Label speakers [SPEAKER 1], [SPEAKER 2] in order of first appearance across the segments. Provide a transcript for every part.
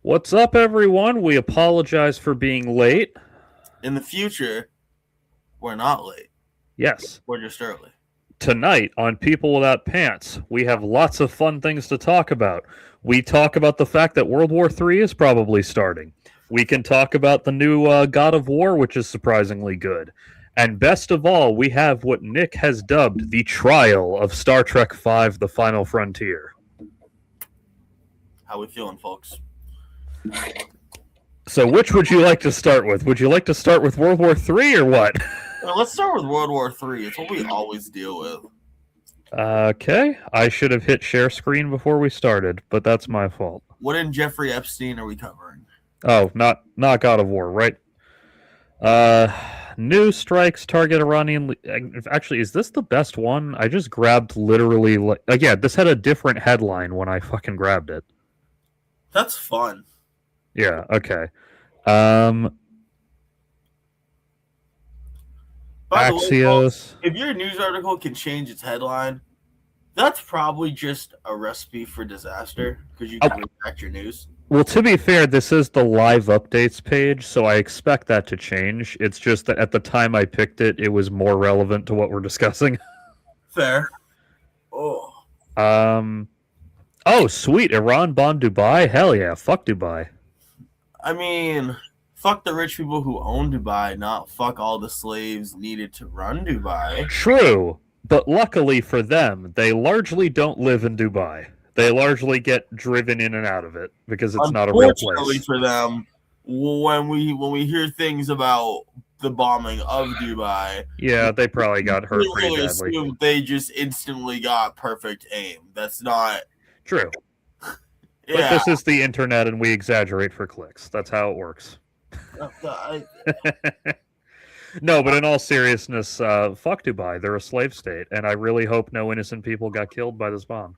[SPEAKER 1] What's up, everyone? We apologize for being late.
[SPEAKER 2] In the future, we're not late.
[SPEAKER 1] Yes,
[SPEAKER 2] We're just early.
[SPEAKER 1] tonight on People Without Pants, we have lots of fun things to talk about. We talk about the fact that World War III is probably starting. We can talk about the new God of War, which is surprisingly good. And best of all, we have what Nick has dubbed the trial of Star Trek V The Final Frontier.
[SPEAKER 2] How we feeling, folks?
[SPEAKER 1] So, which would you like to start with? Would you like to start with World War III or what?
[SPEAKER 2] Well, let's start with World War III. It's what we always deal with.
[SPEAKER 1] Okay, I should have hit share screen before we started, but that's my fault.
[SPEAKER 2] What in Jeffrey Epstein are we covering?
[SPEAKER 1] Oh, not God of War, right? New strikes target Iranian. Actually, is this the best one? I just grabbed literally. Yeah, this had a different headline when I fucking grabbed it.
[SPEAKER 2] That's fun.
[SPEAKER 1] Yeah. Okay.
[SPEAKER 2] By the way,
[SPEAKER 1] Axios.
[SPEAKER 2] folks, if your news article can change its headline, that's probably just a recipe for disaster because you can redact your news.
[SPEAKER 1] Well, to be fair, this is the live updates page, so I expect that to change. It's just that at the time I picked it, it was more relevant to what we're discussing.
[SPEAKER 2] Fair. Oh.
[SPEAKER 1] Oh, sweet. Iran bombed Dubai? Hell yeah. Fuck Dubai.
[SPEAKER 2] I mean, fuck the rich people who own Dubai, not fuck all the slaves needed to run Dubai.
[SPEAKER 1] True, but luckily for them, they largely don't live in Dubai. They largely get driven in and out of it because it's not a real place.
[SPEAKER 2] For them, when we hear things about the bombing of Dubai,
[SPEAKER 1] yeah, they probably got hurt pretty badly.
[SPEAKER 2] Assume they just instantly got perfect aim. That's not
[SPEAKER 1] true. Yeah. But this is the internet, and we exaggerate for clicks. That's how it works. No, but in all seriousness, fuck Dubai. They're a slave state, and I really hope no innocent people got killed by this bomb.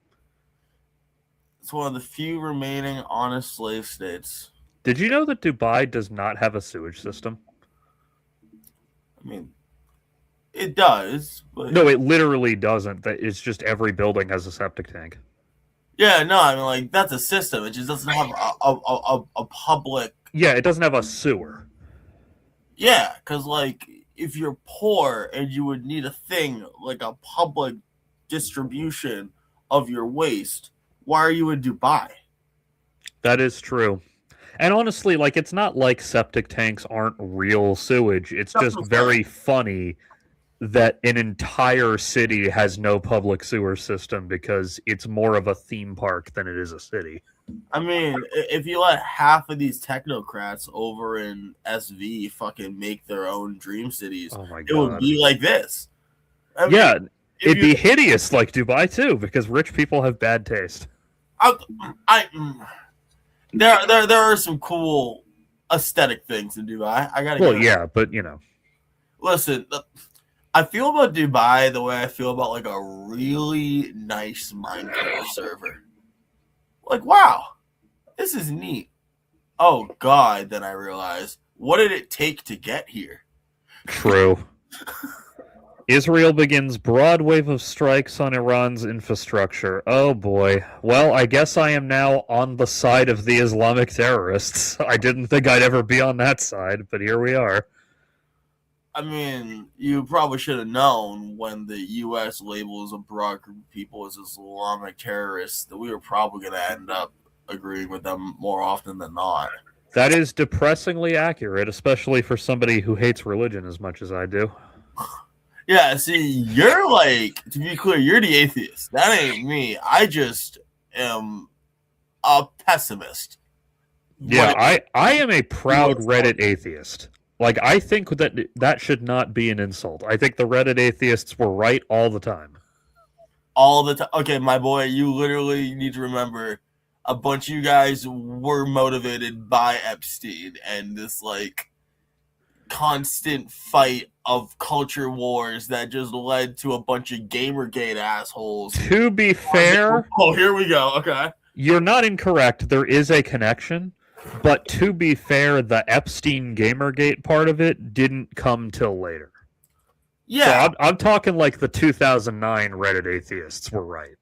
[SPEAKER 2] It's one of the few remaining honest slave states.
[SPEAKER 1] Did you know that Dubai does not have a sewage system?
[SPEAKER 2] I mean, it does. But...
[SPEAKER 1] No, it literally doesn't. It's just every building has a septic tank.
[SPEAKER 2] Yeah, no, I mean, like, that's a system. It just doesn't have a public...
[SPEAKER 1] Yeah, it doesn't have a sewer.
[SPEAKER 2] Yeah, because, like, if you're poor and you would need a thing, like a public distribution of your waste, why are you in Dubai?
[SPEAKER 1] That is true. And honestly, like, it's not like septic tanks aren't real sewage. It's just very funny that an entire city has no public sewer system because it's more of a theme park than it is a city.
[SPEAKER 2] I mean, if you let half of these technocrats over in SV fucking make their own dream cities,
[SPEAKER 1] oh my God,
[SPEAKER 2] it would be like this.
[SPEAKER 1] I mean, yeah, it'd be hideous like Dubai too, because rich people have bad taste.
[SPEAKER 2] There are some cool aesthetic things in Dubai. I gotta.
[SPEAKER 1] Well, yeah, but you know,
[SPEAKER 2] listen. I feel about Dubai the way I feel about like a really nice Minecraft server. Like, wow, this is neat. Oh, God, then I realized, what did it take to get here?
[SPEAKER 1] True. Israel begins broad wave of strikes on Iran's infrastructure. Oh, boy. Well, I guess I am now on the side of the Islamic terrorists. I didn't think I'd ever be on that side, but here we are.
[SPEAKER 2] I mean, you probably should have known when the U.S. labels a broad group of people as Islamic terrorists that we were probably going to end up agreeing with them more often than not.
[SPEAKER 1] That is depressingly accurate, especially for somebody who hates religion as much as I do.
[SPEAKER 2] Yeah, see, you're like, to be clear, you're the atheist. That ain't me. I just am a pessimist.
[SPEAKER 1] Yeah, I am a proud Reddit atheist. Like, I think that should not be an insult. I think the Reddit atheists were right all the time.
[SPEAKER 2] All the time. Okay, my boy, you literally need to remember a bunch of you guys were motivated by Epstein and this, like, constant fight of culture wars that just led to a bunch of Gamergate assholes.
[SPEAKER 1] To be fair...
[SPEAKER 2] Oh, here we go. Okay.
[SPEAKER 1] You're not incorrect. There is a connection. But to be fair, the Epstein Gamergate part of it didn't come till later.
[SPEAKER 2] Yeah.
[SPEAKER 1] So I'm talking like the 2009 Reddit atheists were right.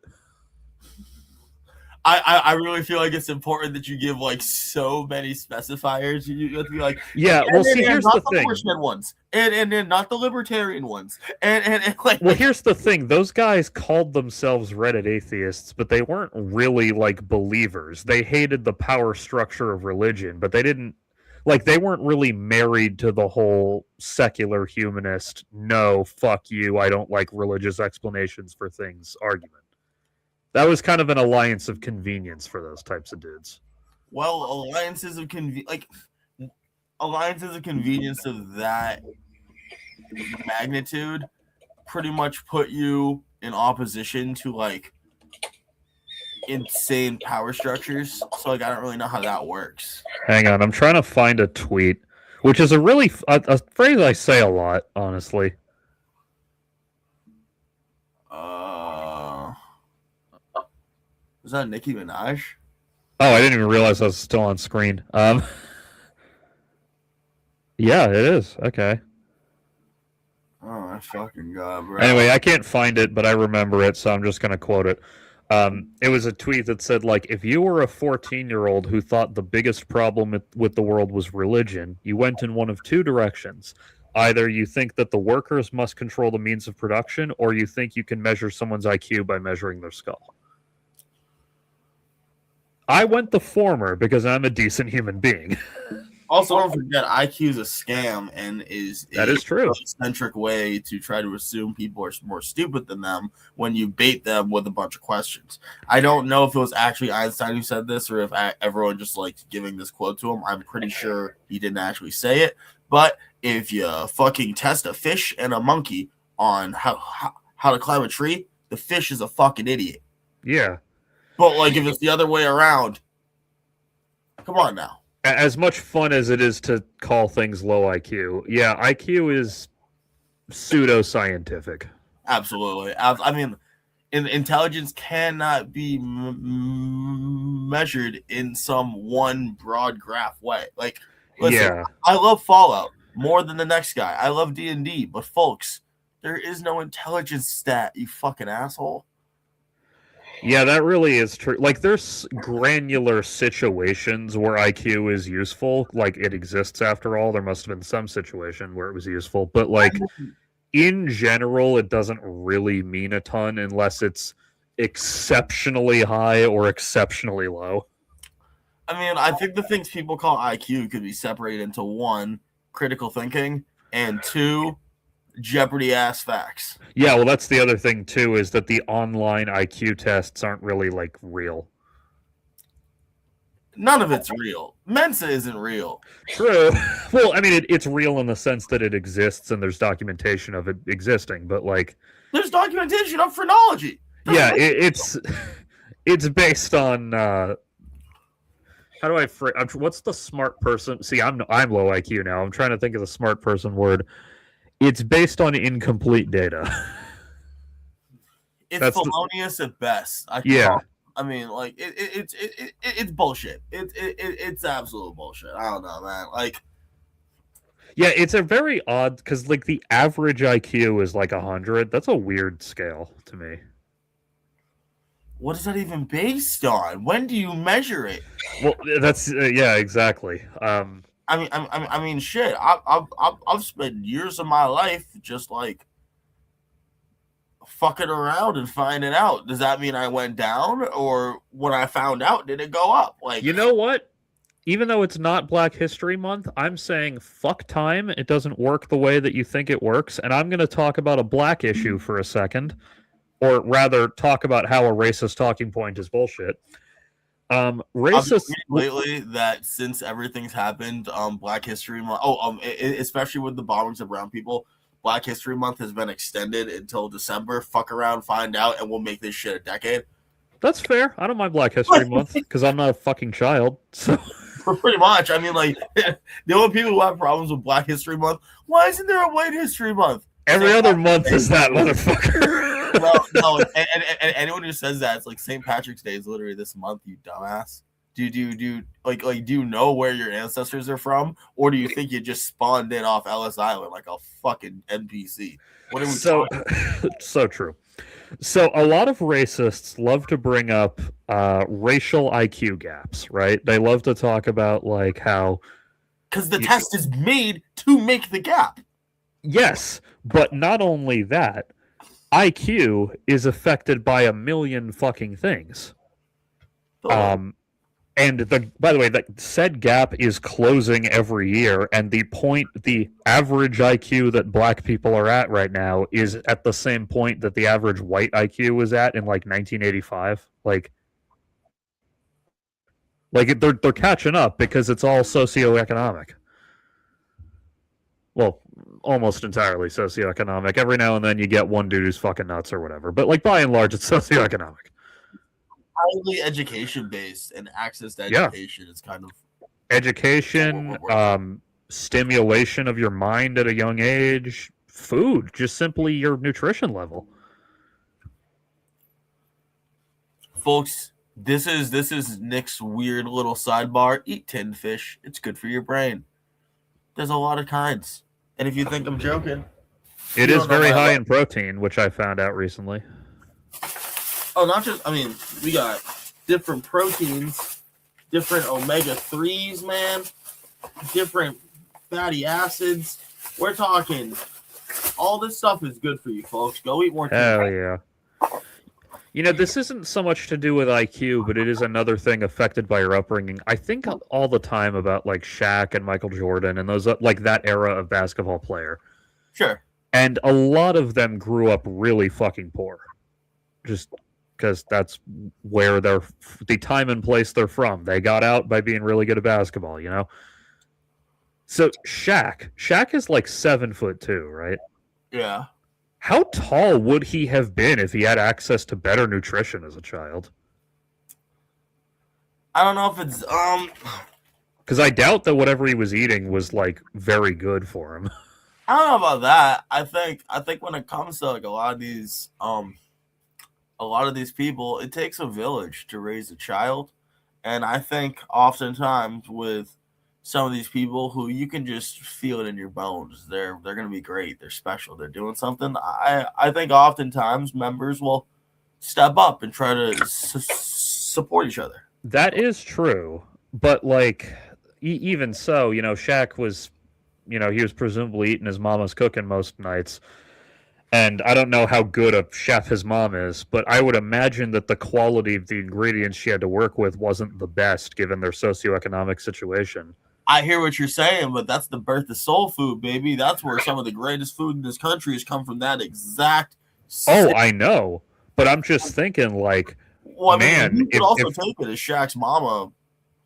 [SPEAKER 2] I really feel like it's important that you give like so many specifiers. You have to be like,
[SPEAKER 1] Yeah, well, see,
[SPEAKER 2] and
[SPEAKER 1] here's
[SPEAKER 2] not
[SPEAKER 1] the
[SPEAKER 2] the
[SPEAKER 1] thing.
[SPEAKER 2] bullshit ones, and not the libertarian ones, and
[SPEAKER 1] Well, here's the thing. Those guys called themselves Reddit atheists, but they weren't really like believers. They hated the power structure of religion, but they didn't like they weren't really married to the whole secular humanist, no, fuck you, I don't like religious explanations for things argument. That was kind of an alliance of convenience for those types of dudes.
[SPEAKER 2] well, alliances of convenience of that magnitude pretty much put you in opposition to like insane power structures. So like I don't really know how that works.
[SPEAKER 1] Hang on, I'm trying to find a tweet, which is a phrase I say a lot, honestly.
[SPEAKER 2] Was that Nicki Minaj?
[SPEAKER 1] Oh, I didn't even realize I was still on screen. Yeah, it is. Okay.
[SPEAKER 2] Oh my fucking god, bro.
[SPEAKER 1] Anyway, I can't find it, but I remember it, so I'm just going to quote it. It was a tweet that said, like, if you were a 14-year-old who thought the biggest problem with the world was religion, you went in one of two directions. Either you think that the workers must control the means of production, or you think you can measure someone's IQ by measuring their skull. I went the former because I'm a decent human being.
[SPEAKER 2] Also, don't forget, IQ is a scam and
[SPEAKER 1] that is true.
[SPEAKER 2] Eccentric way to try to assume people are more stupid than them when you bait them with a bunch of questions. I don't know if it was actually Einstein who said this or if everyone just like giving this quote to him. I'm pretty sure he didn't actually say it. But if you fucking test a fish and a monkey on how to climb a tree, the fish is a fucking idiot.
[SPEAKER 1] Yeah.
[SPEAKER 2] But like if it's the other way around, come on now.
[SPEAKER 1] As much fun as it is to call things low IQ, yeah, IQ is pseudoscientific.
[SPEAKER 2] Absolutely. I mean, intelligence cannot be measured in some one broad graph way. Like, listen, yeah. I love Fallout more than the next guy. I love D&D, but folks, there is no intelligence stat, you fucking asshole.
[SPEAKER 1] Yeah, that really is true. Like, there's granular situations where IQ is useful. Like, it exists after all. There must have been some situation where it was useful. But, like, in general, it doesn't really mean a ton unless it's exceptionally high or exceptionally low.
[SPEAKER 2] I mean, I think the things people call IQ could be separated into one, critical thinking, and two, Jeopardy ass facts.
[SPEAKER 1] Yeah, well, that's the other thing too, is that the online IQ tests aren't really like real.
[SPEAKER 2] None of it's real. Mensa isn't real.
[SPEAKER 1] True. Well, I mean, it's real in the sense that it exists and there's documentation of it existing, but like
[SPEAKER 2] there's documentation of phrenology.
[SPEAKER 1] Yeah, it's based on how do I what's the smart person? See, I'm low IQ now. I'm trying to think of the smart person word. It's based on incomplete data.
[SPEAKER 2] It's felonious at best. I mean, like it's bullshit. It's absolute bullshit. I don't know, man. Like,
[SPEAKER 1] yeah, it's a very odd because like the average IQ is like 100. That's a weird scale to me.
[SPEAKER 2] What is that even based on? When do you measure it?
[SPEAKER 1] Well, that's yeah, exactly.
[SPEAKER 2] I mean, shit. I've spent years of my life just like fucking around and finding out. Does that mean I went down, or when I found out, did it go up? Like,
[SPEAKER 1] you know what? Even though it's not Black History Month, I'm saying fuck time. It doesn't work the way that you think it works, and I'm going to talk about a black issue for a second, or rather, talk about how a racist talking point is bullshit. Racist
[SPEAKER 2] lately that since everything's happened, Black History Month. Especially with the bombings of brown people, Black History Month has been extended until December. Fuck around, find out, and we'll make this shit a decade.
[SPEAKER 1] That's fair. I don't mind Black History Month because I'm not a fucking child. So
[SPEAKER 2] pretty much, I mean, like the only people who have problems with Black History Month. Why isn't there a White History Month?
[SPEAKER 1] Every other month is that motherfucker.
[SPEAKER 2] No, and anyone who says that, it's like St. Patrick's Day is literally this month, you dumbass. Do you know where your ancestors are from, or do you think you just spawned in off Ellis Island like a fucking NPC? What are we
[SPEAKER 1] so true. So a lot of racists love to bring up racial IQ gaps, right? They love to talk about like how
[SPEAKER 2] Because the test is made to make the gap.
[SPEAKER 1] yes, but not only that, IQ is affected by a million fucking things.
[SPEAKER 2] Totally.
[SPEAKER 1] And by the way, that said gap is closing every year, and the average IQ that black people are at right now is at the same point that the average white IQ was at in like 1985. They're catching up because it's all socioeconomic. Well, almost entirely socioeconomic. Every now and then you get one dude who's fucking nuts or whatever, but like by and large, it's socioeconomic.
[SPEAKER 2] Highly education based, and access to
[SPEAKER 1] Yeah,
[SPEAKER 2] education is kind of
[SPEAKER 1] education, stimulation of your mind at a young age, food, just simply your nutrition level.
[SPEAKER 2] folks. This is Nick's weird little sidebar. Eat tinned fish. It's good for your brain. There's a lot of kinds. And if you think I'm joking,
[SPEAKER 1] It
[SPEAKER 2] you
[SPEAKER 1] is
[SPEAKER 2] don't know
[SPEAKER 1] very
[SPEAKER 2] my
[SPEAKER 1] high
[SPEAKER 2] love.
[SPEAKER 1] in protein, which I found out recently.
[SPEAKER 2] Oh, not just. I mean, we got different proteins, different omega-3s, man, different fatty acids. We're talking. All this stuff is good for you, folks. Go eat more.
[SPEAKER 1] Hell yeah. You know, this isn't so much to do with IQ, but it is another thing affected by your upbringing. I think all the time about like Shaq and Michael Jordan and those like that era of basketball player.
[SPEAKER 2] Sure.
[SPEAKER 1] And a lot of them grew up really fucking poor. Just because that's where they're the time and place they're from. They got out by being really good at basketball, you know? So Shaq is like 7'2", right?
[SPEAKER 2] Yeah.
[SPEAKER 1] How tall would he have been if he had access to better nutrition as a child?
[SPEAKER 2] I don't know if it's
[SPEAKER 1] Because I doubt that whatever he was eating was like very good for him.
[SPEAKER 2] I don't know about that. I think when it comes to like a lot of these people, it takes a village to raise a child. And I think oftentimes with some of these people who you can just feel it in your bones, they're gonna be great, they're special, they're doing something. I think oftentimes members will step up and try to support each other.
[SPEAKER 1] That is true, but like even so, you know, Shaq was, you know, he was presumably eating his mama's cooking most nights. And I don't know how good a chef his mom is, but I would imagine that the quality of the ingredients she had to work with wasn't the best given their socioeconomic situation.
[SPEAKER 2] I hear what you're saying, but that's the birth of soul food, baby. That's where some of the greatest food in this country has come from. That exact.
[SPEAKER 1] Oh, I know, but I'm just thinking, like,
[SPEAKER 2] Well, I mean,
[SPEAKER 1] man,
[SPEAKER 2] you could also take it as Shaq's mama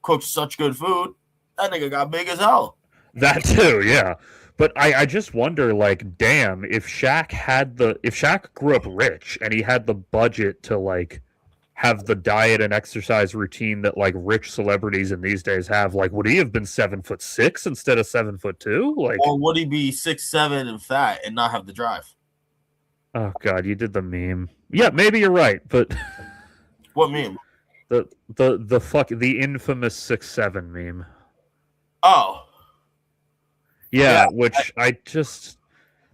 [SPEAKER 2] cooked such good food. That nigga got big as hell.
[SPEAKER 1] that too, yeah. But I just wonder, like, damn, if Shaq grew up rich and he had the budget to like have the diet and exercise routine that like rich celebrities in these days have, like, would he have been 7'6" instead of 7'2"? Like,
[SPEAKER 2] Or would he be 6'7" and fat and not have the drive?
[SPEAKER 1] oh god, you did the meme. Yeah, maybe you're right, but
[SPEAKER 2] What meme?
[SPEAKER 1] the infamous 6'7" meme.
[SPEAKER 2] Oh,
[SPEAKER 1] Yeah,
[SPEAKER 2] yeah.
[SPEAKER 1] which I just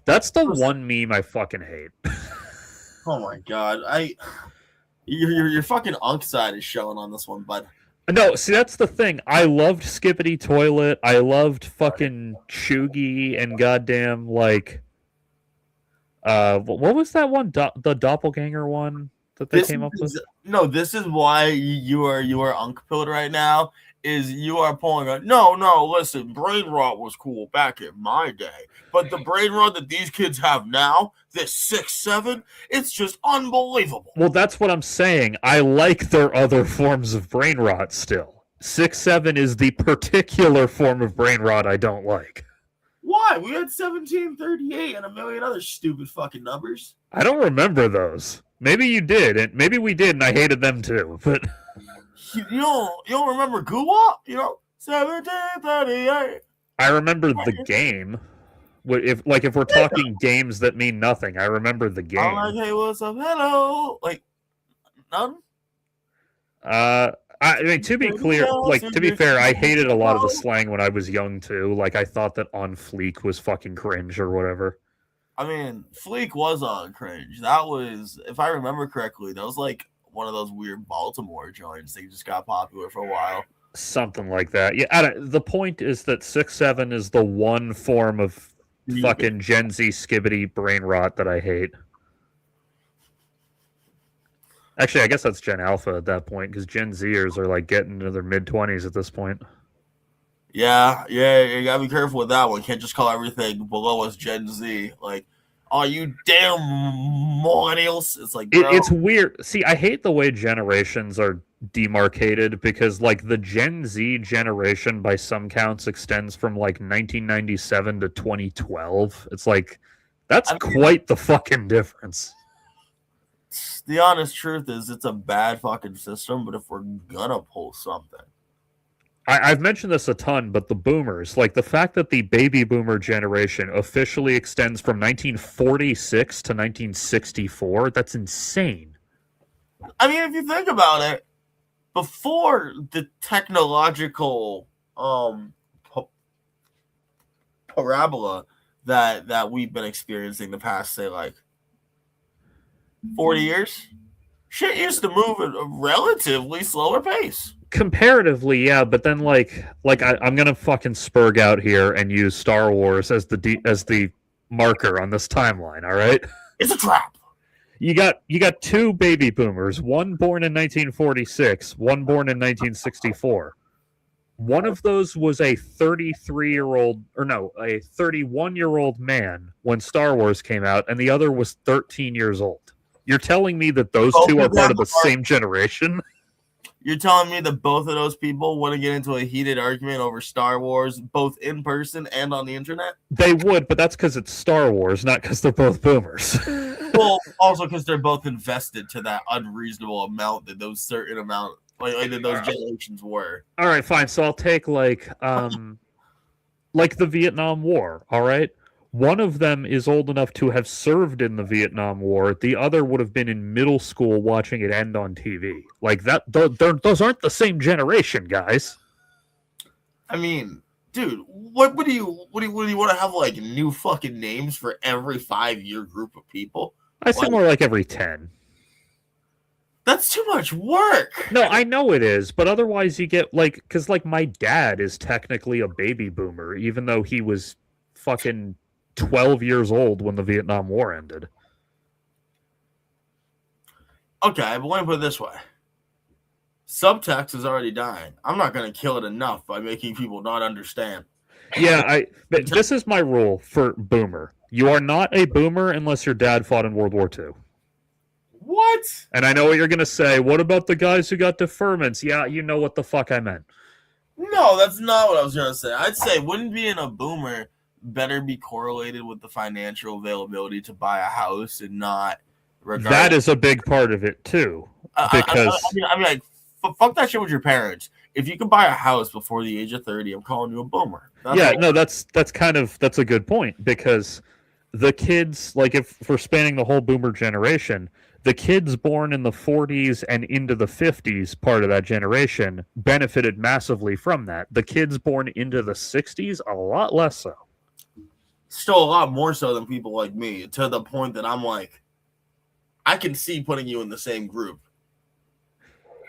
[SPEAKER 1] that's the one meme I fucking hate.
[SPEAKER 2] Oh my god, your fucking unk side is showing on this one, bud.
[SPEAKER 1] No, see that's the thing. I loved Skippity Toilet. I loved fucking Chugi and goddamn like what was that one? The doppelganger one that they came up with?
[SPEAKER 2] No, this is why you are unk pilled right now. Is you are pulling a no, listen, brain rot was cool back in my day. But the brain rot that these kids have now, this 6'7", it's just unbelievable.
[SPEAKER 1] Well, that's what I'm saying. I like their other forms of brain rot still. 6'7" is the particular form of brain rot I don't like.
[SPEAKER 2] Why? We had 1738 and a million other stupid fucking numbers.
[SPEAKER 1] I don't remember those. Maybe you did, and maybe we did, and I hated them too. But
[SPEAKER 2] you don't remember Guwap? 1738.
[SPEAKER 1] I remember the game. If we're talking games that mean nothing, I remember the game.
[SPEAKER 2] I'm like, hey, what's up? Hello. Like, none?
[SPEAKER 1] I mean, to be clear, like, to be fair, I hated a lot of the slang when I was young too. Like, I thought that On Fleek was fucking cringe or whatever.
[SPEAKER 2] I mean, Fleek was on cringe. That was, if I remember correctly, that was like one of those weird Baltimore joints. They just got popular for a while.
[SPEAKER 1] Something like that. Yeah, the point is that 6-7 is the one form of fucking Gen Z skibbity brain rot that I hate. Actually, I guess that's Gen Alpha at that point because Gen Zers are like getting into their mid-20s at this point.
[SPEAKER 2] Yeah, you gotta be careful with that one. Can't just call everything below us Gen Z. Like, oh, you damn millennials. It's like, bro.
[SPEAKER 1] It's weird. See, I hate the way generations are demarcated because, like, the Gen Z generation, by some counts, extends from like 1997 to 2012. It's like, that's quite the fucking difference.
[SPEAKER 2] The honest truth is, it's a bad fucking system, but if we're gonna pull something.
[SPEAKER 1] I've mentioned this a ton, but the boomers, like the fact that the baby boomer generation officially extends from 1946 to 1964, that's insane.
[SPEAKER 2] I mean, if you think about it, before the technological parabola that we've been experiencing the past, say, like 40 years, shit used to move at a relatively slower pace.
[SPEAKER 1] Comparatively, yeah, but then I'm gonna fucking spurg out here and use Star Wars as the marker on this timeline. All right,
[SPEAKER 2] it's a trap.
[SPEAKER 1] You got two baby boomers, one born in 1946, one born in 1964. One of those was a 31-year-old man when Star Wars came out, and the other was 13 years old. You're telling me that those two are part of the same generation?
[SPEAKER 2] You're telling me that both of those people want to get into a heated argument over Star Wars, both in person and on the internet?
[SPEAKER 1] They would, but that's because it's Star Wars, not because they're both boomers.
[SPEAKER 2] Well, also because they're both invested to that unreasonable amount that those certain amount, like that those generations were.
[SPEAKER 1] All right, fine. So I'll take like the Vietnam War. All right. One of them is old enough to have served in the Vietnam War. The other would have been in middle school watching it end on TV. Like that, those aren't the same generation, guys.
[SPEAKER 2] I mean, dude, what do you want to have like new fucking names for every 5-year group of people?
[SPEAKER 1] I say more like every 10.
[SPEAKER 2] That's too much work.
[SPEAKER 1] No, I know it is, but otherwise you get because my dad is technically a baby boomer, even though he was fucking 12 years old when the Vietnam War ended.
[SPEAKER 2] Okay, but let me put it this way. Subtext is already dying. I'm not going to kill it enough by making people not understand.
[SPEAKER 1] Yeah, but this is my rule for boomer. You are not a boomer unless your dad fought in World War II.
[SPEAKER 2] What?
[SPEAKER 1] And I know what you're going to say. What about the guys who got deferments? Yeah, you know what the fuck I meant.
[SPEAKER 2] No, that's not what I was going to say. I'd say wouldn't being a boomer better be correlated with the financial availability to buy a house and not regardless.
[SPEAKER 1] That is a big part of it too. Because
[SPEAKER 2] I mean, like, fuck that shit with your parents. If you can buy a house before the age of 30, I'm calling you a boomer.
[SPEAKER 1] That's a good point, because the kids, like, if we're spanning the whole boomer generation, the kids born in the 40s and into the 50s, part of that generation, benefited massively from that. The kids born into the 60s, a lot less so.
[SPEAKER 2] Still a lot more so than people like me, to the point that I'm like, I can see putting you in the same group.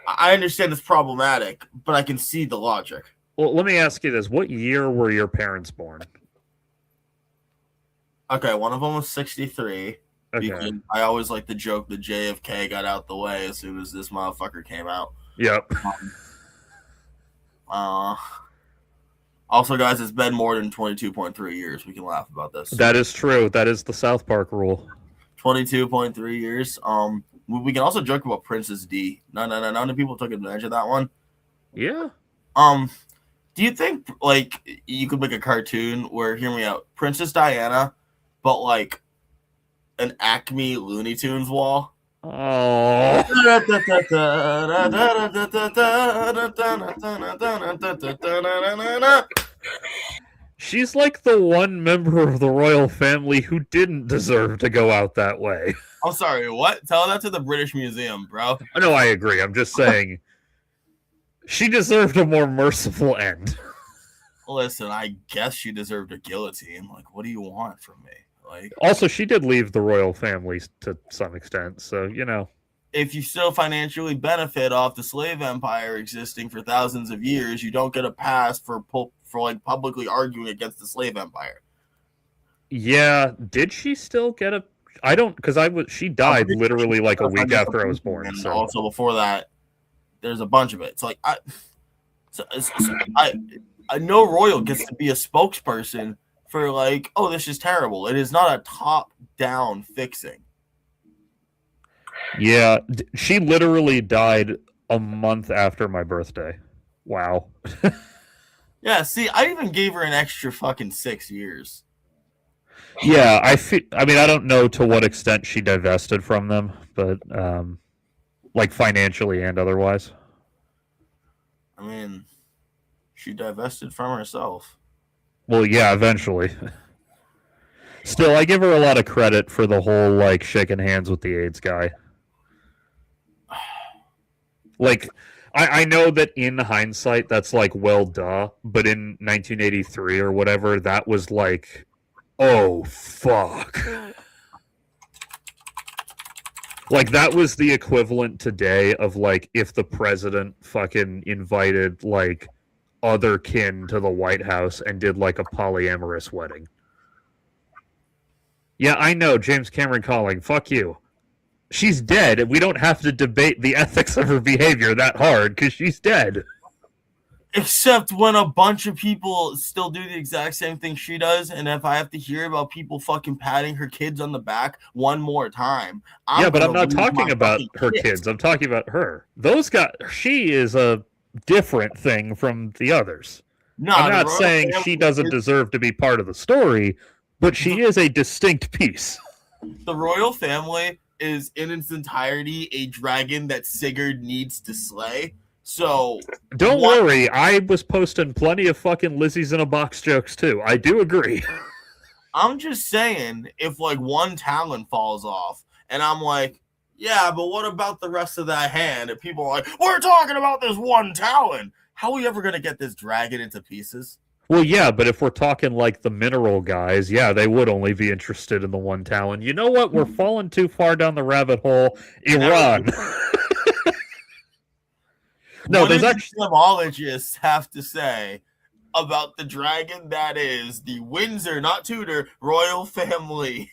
[SPEAKER 2] I understand it's problematic, but I can see the logic.
[SPEAKER 1] Well, let me ask you this. What year were your parents born?
[SPEAKER 2] Okay, one of them was 63. Okay. I always like to joke that JFK got out the way as soon as this motherfucker came out.
[SPEAKER 1] Yep.
[SPEAKER 2] Also, guys, it's been more than 22.3 years. We can laugh about this.
[SPEAKER 1] That is true. That is the South Park rule.
[SPEAKER 2] 22.3 years. We can also joke about Princess D. None of people took advantage of that one.
[SPEAKER 1] Yeah.
[SPEAKER 2] Do you think, like, you could make a cartoon where, hear me out, Princess Diana, but like an Acme Looney Tunes wall?
[SPEAKER 1] Oh. She's like the one member of the royal family who didn't deserve to go out that way.
[SPEAKER 2] I'm sorry, what? Tell that to the British Museum, bro.
[SPEAKER 1] No, I agree. I'm just saying she deserved a more merciful end.
[SPEAKER 2] Listen, I guess she deserved a guillotine. Like, what do you want from me? Like,
[SPEAKER 1] Also, she did leave the royal family to some extent, so
[SPEAKER 2] if you still financially benefit off the slave empire existing for thousands of years, you don't get a pass for like publicly arguing against the slave empire.
[SPEAKER 1] Yeah, did she still get a? I don't, because she died literally like a week after I was born.
[SPEAKER 2] And
[SPEAKER 1] So
[SPEAKER 2] also before that, there's a bunch of it. It's like I know Royal gets to be a spokesperson for like, oh, this is terrible. It is not a top-down fixing.
[SPEAKER 1] yeah, she literally died a month after my birthday. Wow.
[SPEAKER 2] Yeah, see, I even gave her an extra fucking 6 years.
[SPEAKER 1] Yeah, I mean, I don't know to what extent she divested from them, but like financially and otherwise.
[SPEAKER 2] I mean, she divested from herself.
[SPEAKER 1] Well, yeah, eventually. Still, I give her a lot of credit for the whole like shaking hands with the AIDS guy. Like, I know that in hindsight that's like, well, duh, but in 1983 or whatever, that was like, oh fuck. Like, that was the equivalent today of like if the president fucking invited like other kin to the White House and did like a polyamorous wedding. Yeah, I know, James Cameron calling. Fuck you. She's dead, and we don't have to debate the ethics of her behavior that hard because she's dead.
[SPEAKER 2] Except when a bunch of people still do the exact same thing she does, and if I have to hear about people fucking patting her kids on the back one more time,
[SPEAKER 1] I'm not talking about her kids. I'm talking about her. She is a different thing from the others. No, I'm not saying she doesn't deserve to be part of the story, but she is a distinct piece.
[SPEAKER 2] The royal family is in its entirety a dragon that Sigurd needs to slay. So
[SPEAKER 1] don't worry, I was posting plenty of fucking Lizzie's in a box jokes too. I do agree.
[SPEAKER 2] I'm just saying, if like one talon falls off, and I'm like, yeah, but what about the rest of that hand? And people are like, we're talking about this one talon. How are we ever gonna get this dragon into pieces?
[SPEAKER 1] Well, yeah, but if we're talking like the mineral guys, yeah, they would only be interested in the one talon. You know what? We're falling too far down the rabbit hole. Iran.
[SPEAKER 2] No, there's actually etymologists have to say about the dragon that is the Windsor, not Tudor, royal family.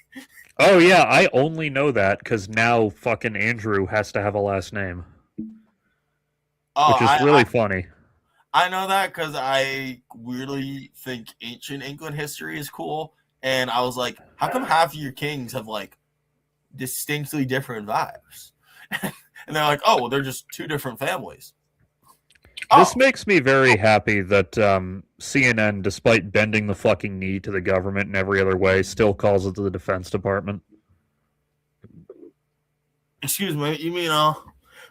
[SPEAKER 1] Oh yeah, I only know that because now fucking Andrew has to have a last name, which is really funny.
[SPEAKER 2] I know that because I weirdly think ancient England history is cool, and I was like, how come half of your kings have like distinctly different vibes? And they're like, oh, well, they're just two different families.
[SPEAKER 1] This makes me very happy that CNN, despite bending the fucking knee to the government in every other way, still calls it the Defense Department.
[SPEAKER 2] Excuse me, you mean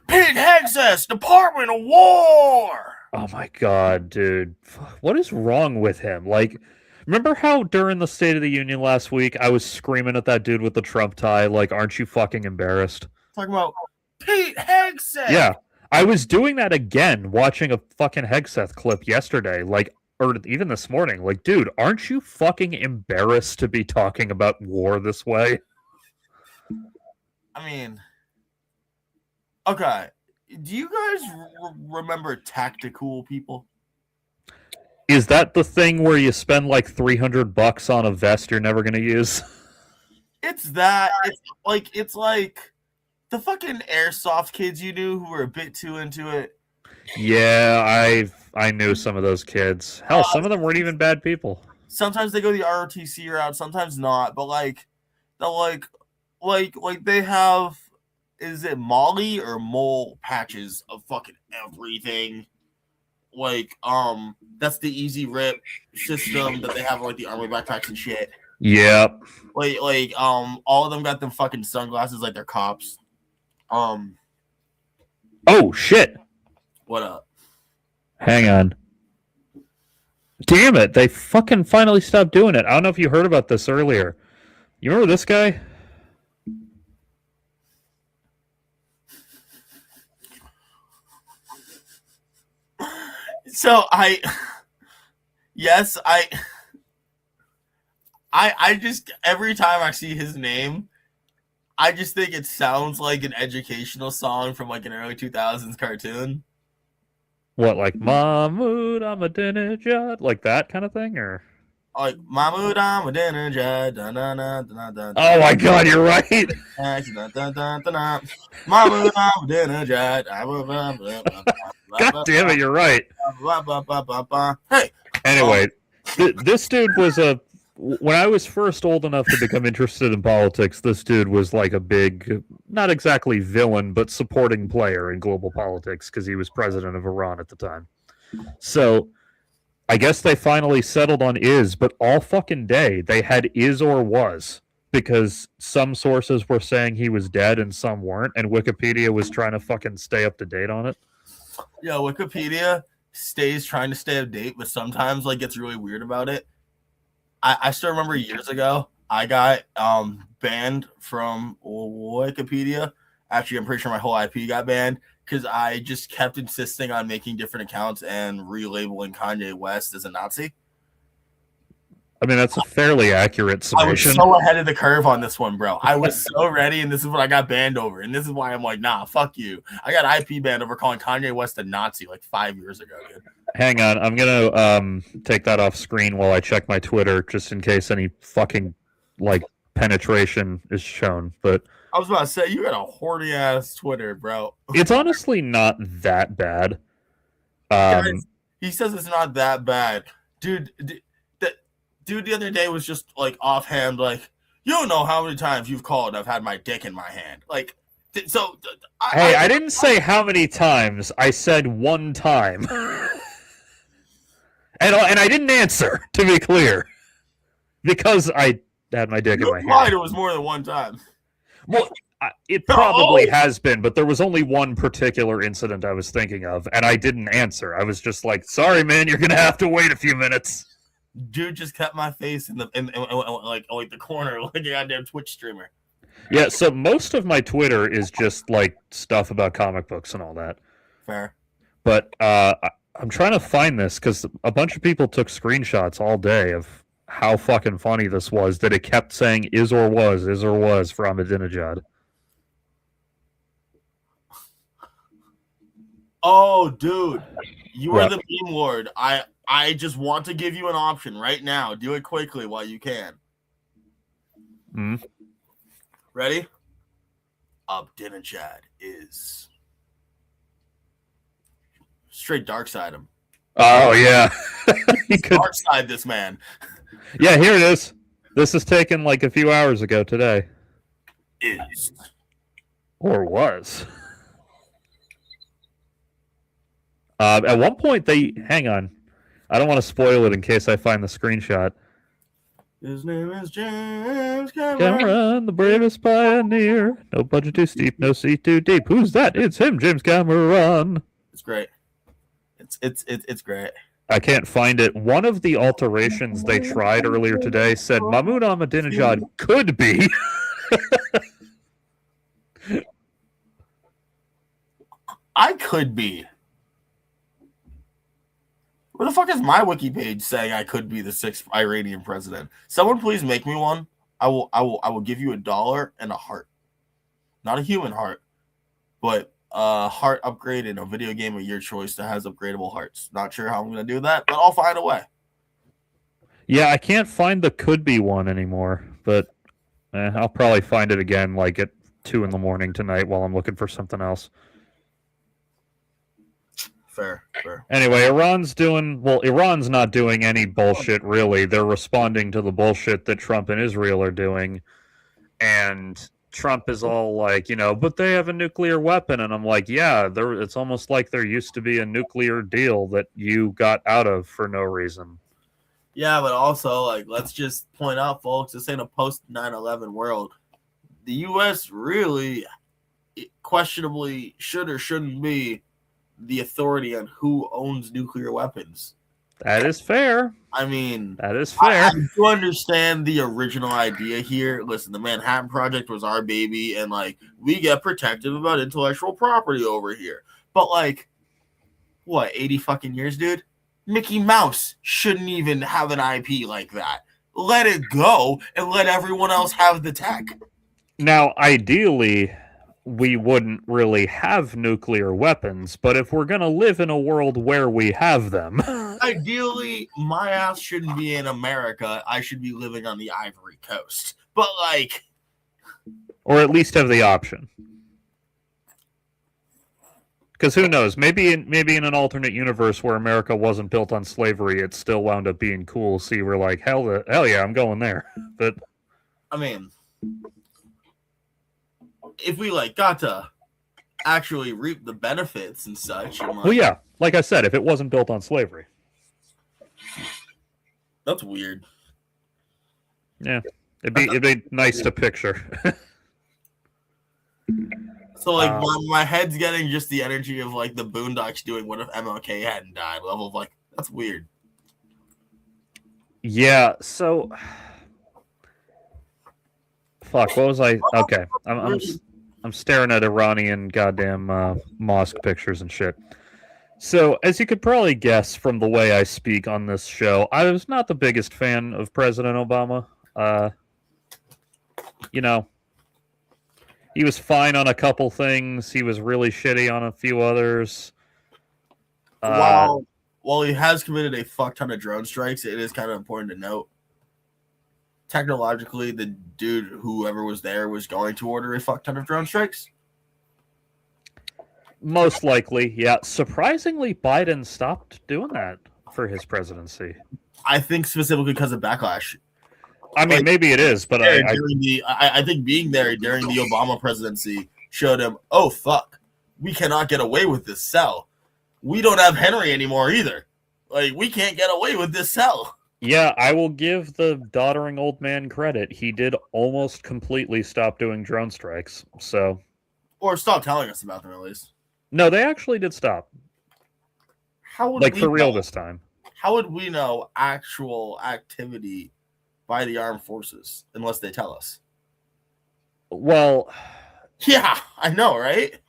[SPEAKER 2] Pete Hegseth, Department of War?
[SPEAKER 1] Oh my god, dude. What is wrong with him? Like, remember how during the State of the Union last week I was screaming at that dude with the Trump tie, like, aren't you fucking embarrassed?
[SPEAKER 2] Talking about Pete Hegseth!
[SPEAKER 1] Yeah. I was doing that again, watching a fucking Hegseth clip yesterday, like, or even this morning. Like, dude, aren't you fucking embarrassed to be talking about war this way?
[SPEAKER 2] I mean, okay. Do you guys remember Tactical People?
[SPEAKER 1] Is that the thing where you spend like $300 on a vest you're never going to use?
[SPEAKER 2] It's that. It's like the fucking airsoft kids you knew who were a bit too into it.
[SPEAKER 1] Yeah, I knew some of those kids. Hell, some of them weren't even bad people.
[SPEAKER 2] Sometimes they go the ROTC route, sometimes not. But like, the like they have. Is it Molly or Mole patches of fucking everything? Like, that's the easy rip system that they have like the army backpacks and shit.
[SPEAKER 1] Yep.
[SPEAKER 2] All of them got them fucking sunglasses like they're cops.
[SPEAKER 1] Oh shit.
[SPEAKER 2] What up?
[SPEAKER 1] Hang on. Damn it, they fucking finally stopped doing it. I don't know if you heard about this earlier. You remember this guy?
[SPEAKER 2] So I I just every time I see his name, I just think it sounds like an educational song from like an early 2000s cartoon.
[SPEAKER 1] What, like Mahmoud Ahmadinejad, like that kind of thing, or?
[SPEAKER 2] Like Mahmoud Ahmadinejad,
[SPEAKER 1] Oh my God, you're right.
[SPEAKER 2] Mahmoud Ahmadinejad.
[SPEAKER 1] God damn it, you're right.
[SPEAKER 2] Hey,
[SPEAKER 1] Anyway, this dude was a. When I was first old enough to become interested in politics, this dude was like a big, not exactly villain, but supporting player in global politics because he was president of Iran at the time. So I guess they finally settled on is, but all fucking day they had is or was because some sources were saying he was dead and some weren't, and Wikipedia was trying to fucking stay up to date on it.
[SPEAKER 2] yeah, Wikipedia stays trying to stay up to date, but sometimes like gets really weird about it. I still remember years ago I got banned from Wikipedia. Actually, I'm pretty sure my whole IP got banned because I just kept insisting on making different accounts and relabeling Kanye West as a Nazi.
[SPEAKER 1] I mean, that's a fairly accurate summation.
[SPEAKER 2] I was so ahead of the curve on this one, bro. I was so ready, and this is what I got banned over. And this is why I'm like, nah, fuck you. I got IP banned over calling Kanye West a Nazi like 5 years ago, dude.
[SPEAKER 1] Hang on, I'm gonna take that off screen while I check my Twitter, just in case any fucking like penetration is shown. But
[SPEAKER 2] I was about to say, you got a horny ass Twitter, bro.
[SPEAKER 1] it's honestly not that bad.
[SPEAKER 2] Guys, he says it's not that bad, dude. Dude, the other day was just like offhand, like, you don't know how many times you've called. I've had my dick in my hand, like. So,
[SPEAKER 1] I didn't say how many times. I said one time. And I didn't answer, to be clear, because I had my dick in my hand.
[SPEAKER 2] It was more than one time.
[SPEAKER 1] Well, it probably has been, but there was only one particular incident I was thinking of, and I didn't answer. I was just like, "Sorry, man, you're gonna have to wait a few minutes."
[SPEAKER 2] Dude just kept my face in like the corner like a goddamn Twitch streamer.
[SPEAKER 1] Yeah, so most of my Twitter is just like stuff about comic books and all that.
[SPEAKER 2] Fair.
[SPEAKER 1] But I'm trying to find this because a bunch of people took screenshots all day of how fucking funny this was that it kept saying is or was for Ahmadinejad.
[SPEAKER 2] Oh, dude. You are the meme lord. I just want to give you an option right now. Do it quickly while you can. Ready? Ahmadinejad is straight dark side him.
[SPEAKER 1] Oh yeah,
[SPEAKER 2] he could dark side this man.
[SPEAKER 1] Yeah, here it is. This is taken like a few hours ago today.
[SPEAKER 2] Is
[SPEAKER 1] or was. At one point, hang on. I don't want to spoil it in case I find the screenshot.
[SPEAKER 2] His name is James
[SPEAKER 1] Cameron, the bravest pioneer. No budget too steep, no sea too deep. Who's that? It's him, James Cameron.
[SPEAKER 2] It's great. It's great.
[SPEAKER 1] I can't find it. One of the alterations they tried earlier today said Mahmoud Ahmadinejad could be.
[SPEAKER 2] I could be. Where the fuck is my wiki page saying I could be the 6th Iranian president? Someone please make me one. I will give you $1 and a heart. Not a human heart, but a heart upgrade in a video game of your choice that has upgradable hearts. Not sure how I'm going to do that, but I'll find a way.
[SPEAKER 1] Yeah, I can't find the could be one anymore, but I'll probably find it again like at 2 a.m. tonight while I'm looking for something else.
[SPEAKER 2] Fair.
[SPEAKER 1] Anyway, Iran's not doing any bullshit, really. They're responding to the bullshit that Trump and Israel are doing. And Trump is all like, but they have a nuclear weapon. And I'm like, yeah, it's almost like there used to be a nuclear deal that you got out of for no reason.
[SPEAKER 2] Yeah, but also, like, let's just point out, folks, this ain't a post 9/11 world. The U.S. really questionably should or shouldn't be the authority on who owns nuclear weapons.
[SPEAKER 1] That is fair.
[SPEAKER 2] I mean,
[SPEAKER 1] that is fair.
[SPEAKER 2] I do understand the original idea here. Listen, the Manhattan Project was our baby, and like we get protective about intellectual property over here. But like, what, 80 fucking years, dude? Mickey Mouse shouldn't even have an IP like that. let it go and let everyone else have the tech.
[SPEAKER 1] Now, ideally, we wouldn't really have nuclear weapons, but if we're going to live in a world where we have them.
[SPEAKER 2] Ideally, my ass shouldn't be in America. I should be living on the Ivory Coast. But, like.
[SPEAKER 1] Or at least have the option. Because who knows? Maybe in an alternate universe where America wasn't built on slavery, it still wound up being cool. So you were like, hell yeah, I'm going there. But
[SPEAKER 2] I mean, if we like got to actually reap the benefits and such. And,
[SPEAKER 1] well, yeah, like I said, if it wasn't built on slavery,
[SPEAKER 2] that's weird.
[SPEAKER 1] Yeah, it'd be nice to picture.
[SPEAKER 2] So, like, my head's getting just the energy of, like, the Boondocks doing what if MLK hadn't died level of, like, that's weird.
[SPEAKER 1] Yeah, so... Fuck, what was I... Okay, I'm staring at Iranian goddamn mosque pictures and shit. So, as you could probably guess from the way I speak on this show, I was not the biggest fan of President Obama. You know... He was fine on a couple things. He was really shitty on a few others.
[SPEAKER 2] While he has committed a fuck ton of drone strikes, it is kind of important to note. Technologically, the dude, whoever was there, was going to order a fuck ton of drone strikes.
[SPEAKER 1] Most likely, yeah. Surprisingly, Biden stopped doing that for his presidency.
[SPEAKER 2] I think specifically because of backlash.
[SPEAKER 1] I mean, like, maybe it is, but
[SPEAKER 2] I think being there during the Obama presidency showed him, oh, fuck, we cannot get away with this cell. We don't have Henry anymore either. Like, we can't get away with this cell.
[SPEAKER 1] Yeah, I will give the doddering old man credit. He did almost completely stop doing drone strikes, so...
[SPEAKER 2] Or stop telling us about them, at least.
[SPEAKER 1] No, they actually did stop.
[SPEAKER 2] How would
[SPEAKER 1] like, for real this time.
[SPEAKER 2] How would we know actual activity by the armed forces unless they tell us?
[SPEAKER 1] Well,
[SPEAKER 2] yeah, I know, right?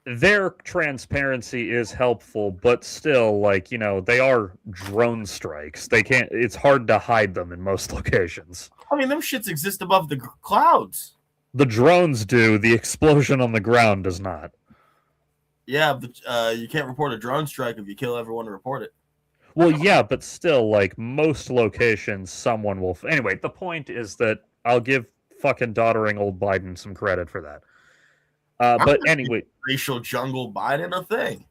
[SPEAKER 1] Their transparency is helpful, but still, like, you know, they are drone strikes. They can't, it's hard to hide them in most locations.
[SPEAKER 2] I mean, them shits exist above the clouds.
[SPEAKER 1] The drones do, the explosion on the ground does not.
[SPEAKER 2] Yeah, but you can't report a drone strike if you kill everyone to report it.
[SPEAKER 1] Well, yeah, but still, like, most locations, someone will... Anyway, the point is that I'll give fucking doddering old Biden some credit for that. But anyway...
[SPEAKER 2] Racial jungle Biden a thing.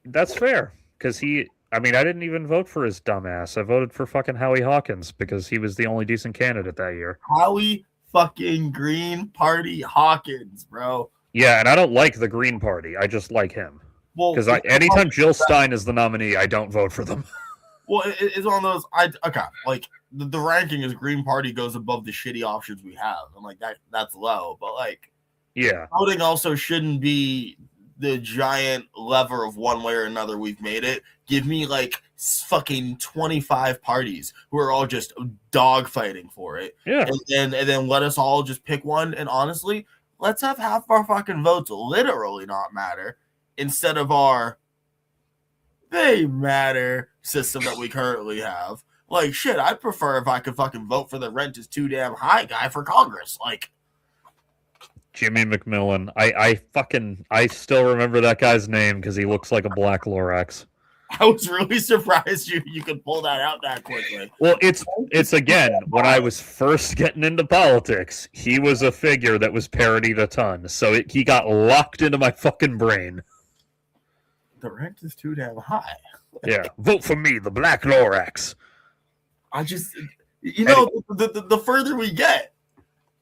[SPEAKER 1] That's fair, because he... I mean, I didn't even vote for his dumbass. I voted for fucking Howie Hawkins, because he was the only decent candidate that year.
[SPEAKER 2] Howie fucking Green Party Hawkins, bro.
[SPEAKER 1] Yeah, and I don't like the Green Party. I just like him. Because anytime Jill Stein is the nominee, I don't vote for them.
[SPEAKER 2] Well, it's one of those. Okay, like the ranking is Green Party goes above the shitty options we have, and like that's low. But like,
[SPEAKER 1] yeah,
[SPEAKER 2] voting also shouldn't be the giant lever of one way or another we've made it. Give me like fucking 25 parties who are all just dogfighting for it.
[SPEAKER 1] Yeah,
[SPEAKER 2] and then let us all just pick one. And honestly, let's have half our fucking votes literally not matter. Instead of our they matter system that we currently have. Like, shit, I'd prefer if I could fucking vote for the rent is too damn high guy for Congress. Like,
[SPEAKER 1] Jimmy McMillan. I still remember that guy's name because he looks like a black Lorax.
[SPEAKER 2] I was really surprised you could pull that out that quickly.
[SPEAKER 1] Well, it's again, when I was first getting into politics, he was a figure that was parodied a ton. So he got locked into my fucking brain.
[SPEAKER 2] The rent is too damn high.
[SPEAKER 1] Yeah, vote for me, the Black Lorax.
[SPEAKER 2] I just, the further we get,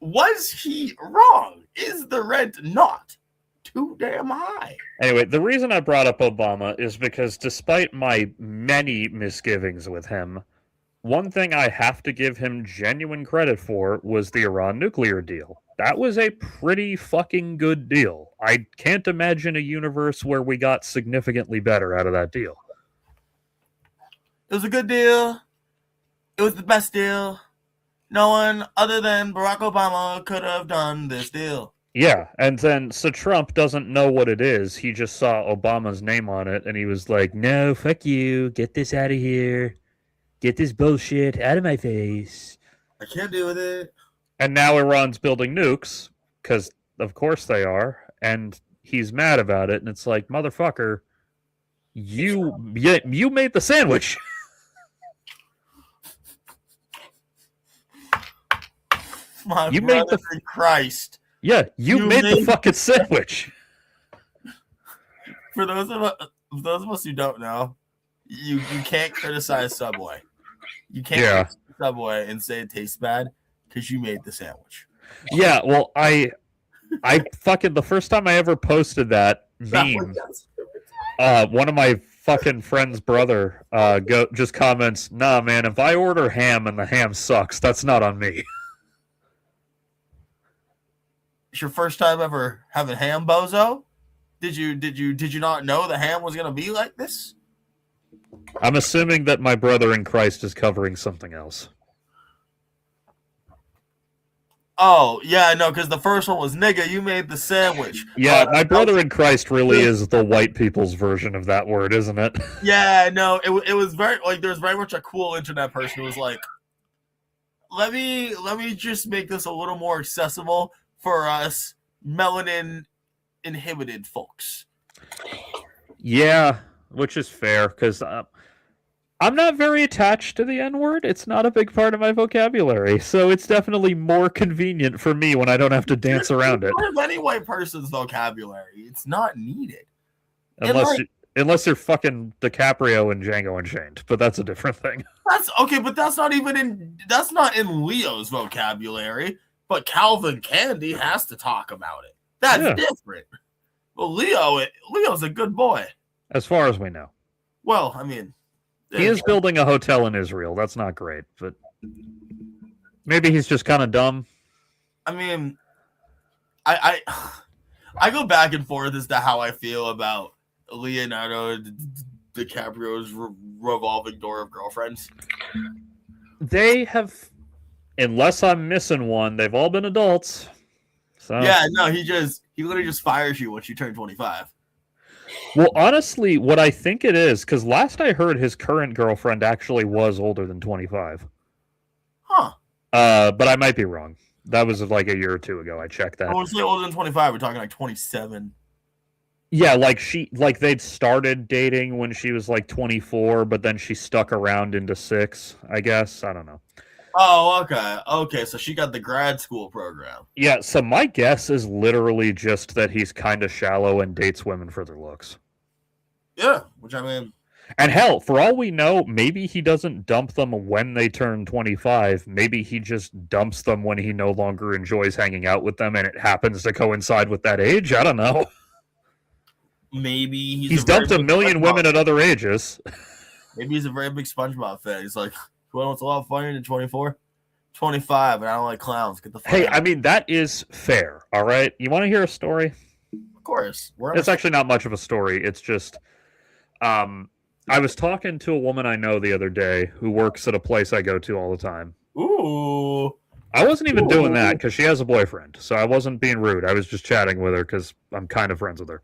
[SPEAKER 2] was he wrong? Is the rent not too damn high?
[SPEAKER 1] Anyway, the reason I brought up Obama is because despite my many misgivings with him, one thing I have to give him genuine credit for was the Iran nuclear deal. That was a pretty fucking good deal. I can't imagine a universe where we got significantly better out of that deal.
[SPEAKER 2] It was a good deal. It was the best deal. No one other than Barack Obama could have done this deal.
[SPEAKER 1] Yeah, and then, so Trump doesn't know what it is. He just saw Obama's name on it, and he was like, no, fuck you. Get this out of here. Get this bullshit out of my face.
[SPEAKER 2] I can't deal with it.
[SPEAKER 1] And now Iran's building nukes because, of course, they are, and he's mad about it. And it's like, motherfucker, you made the sandwich.
[SPEAKER 2] My
[SPEAKER 1] You
[SPEAKER 2] brother
[SPEAKER 1] made the
[SPEAKER 2] in Christ.
[SPEAKER 1] yeah, you made the fucking sandwich.
[SPEAKER 2] For those of us who don't know, you can't criticize Subway. You can't criticize Subway and say it tastes bad because you made the sandwich.
[SPEAKER 1] Yeah, well, I fucking the first time I ever posted that meme, one of my fucking friend's brother just comments, "Nah, man, if I order ham and the ham sucks, that's not on me."
[SPEAKER 2] It's your first time ever having ham, bozo? Did you not know the ham was gonna be like this?
[SPEAKER 1] I'm assuming that my brother in Christ is covering something else.
[SPEAKER 2] Oh, yeah, no, because the first one was, nigga, you made the sandwich.
[SPEAKER 1] Yeah, my brother in Christ really is the white people's version of that word, isn't it?
[SPEAKER 2] Yeah, no, it was very, like, there's very much a cool internet person who was like, let me just make this a little more accessible for us melanin-inhibited folks.
[SPEAKER 1] Yeah, which is fair, because I'm not very attached to the N-word. It's not a big part of my vocabulary, so it's definitely more convenient for me when I don't have to dance around it.
[SPEAKER 2] Part of any white person's vocabulary, it's not needed.
[SPEAKER 1] Unless you're fucking DiCaprio and Django Unchained, but that's a different thing.
[SPEAKER 2] That's okay, but that's not in Leo's vocabulary. But Calvin Candy has to talk about it. That's different. Well, Leo's a good boy.
[SPEAKER 1] As far as we know.
[SPEAKER 2] Well, I mean,
[SPEAKER 1] he is building a hotel in Israel. That's not great, but maybe he's just kind of dumb.
[SPEAKER 2] I mean, I go back and forth as to how I feel about Leonardo DiCaprio's revolving door of girlfriends.
[SPEAKER 1] They have, unless I'm missing one, they've all been adults. So
[SPEAKER 2] yeah, no, he literally just fires you once you turn 25.
[SPEAKER 1] Well, honestly, what I think it is, because last I heard, his current girlfriend actually was older than 25.
[SPEAKER 2] Huh.
[SPEAKER 1] But I might be wrong. That was like a year or two ago. I checked that.
[SPEAKER 2] I would say older than 25. We're talking like 27.
[SPEAKER 1] Yeah, like they'd started dating when she was like 24, but then she stuck around into 6, I guess. I don't know.
[SPEAKER 2] Oh, okay. Okay, so she got the grad school program.
[SPEAKER 1] Yeah, so my guess is literally just that he's kind of shallow and dates women for their looks.
[SPEAKER 2] Yeah, which I mean...
[SPEAKER 1] And hell, for all we know, maybe he doesn't dump them when they turn 25. Maybe he just dumps them when he no longer enjoys hanging out with them and it happens to coincide with that age. I don't know.
[SPEAKER 2] Maybe
[SPEAKER 1] he's dumped a million women at other ages.
[SPEAKER 2] Maybe he's a very big SpongeBob fan. He's like, you want what's a lot funnier than 24? 25, and I don't like clowns. Get the fuck out.
[SPEAKER 1] I mean, that is fair, all right? You want to hear a story?
[SPEAKER 2] Of course.
[SPEAKER 1] It's actually not much of a story. It's just, I was talking to a woman I know the other day who works at a place I go to all the time.
[SPEAKER 2] Ooh.
[SPEAKER 1] I wasn't even doing that because she has a boyfriend, so I wasn't being rude. I was just chatting with her because I'm kind of friends with her.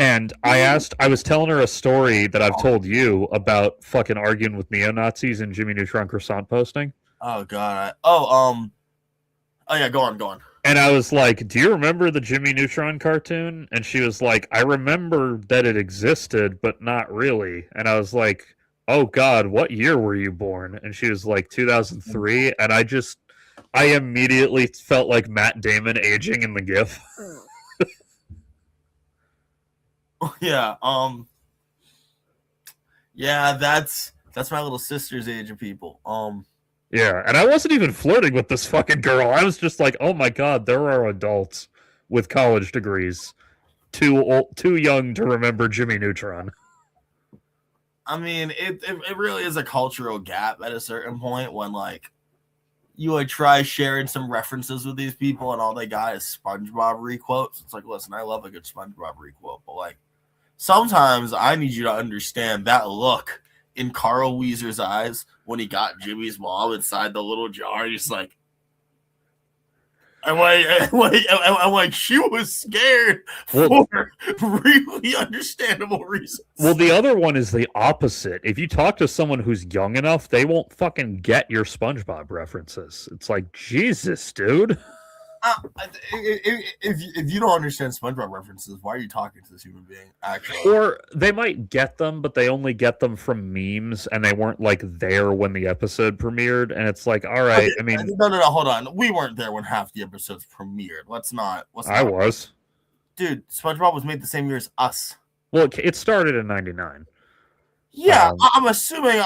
[SPEAKER 1] And I was telling her a story that I've told you about fucking arguing with neo-Nazis and Jimmy Neutron croissant posting.
[SPEAKER 2] Oh, God. Yeah, go on.
[SPEAKER 1] And I was like, do you remember the Jimmy Neutron cartoon? And she was like, I remember that it existed, but not really. And I was like, oh, God, what year were you born? And she was like, 2003. And I immediately felt like Matt Damon aging in the GIF.
[SPEAKER 2] Yeah, yeah, that's my little sister's age of people.
[SPEAKER 1] Yeah, and I wasn't even flirting with this fucking girl. I was just like, oh my God, there are adults with college degrees too young to remember Jimmy Neutron.
[SPEAKER 2] I mean, it really is a cultural gap at a certain point when, like, you would try sharing some references with these people and all they got is SpongeBob requotes. It's like, listen, I love a good SpongeBob requote, but, like, sometimes I need you to understand that look in Carl Weezer's eyes when he got Jimmy's mom inside the little jar. He's like, I'm like, she was scared for really understandable reasons.
[SPEAKER 1] Well, the other one is the opposite. If you talk to someone who's young enough, they won't fucking get your SpongeBob references. It's like, Jesus, dude.
[SPEAKER 2] If you don't understand SpongeBob references, why are you talking to this human being? Actually,
[SPEAKER 1] or they might get them, but they only get them from memes, and they weren't like there when the episode premiered. And it's like, all right, I mean,
[SPEAKER 2] no, hold on, we weren't there when half the episodes premiered. Let's not.
[SPEAKER 1] I was,
[SPEAKER 2] dude. SpongeBob was made the same year as us.
[SPEAKER 1] Well, it started in '99.
[SPEAKER 2] Yeah, I'm assuming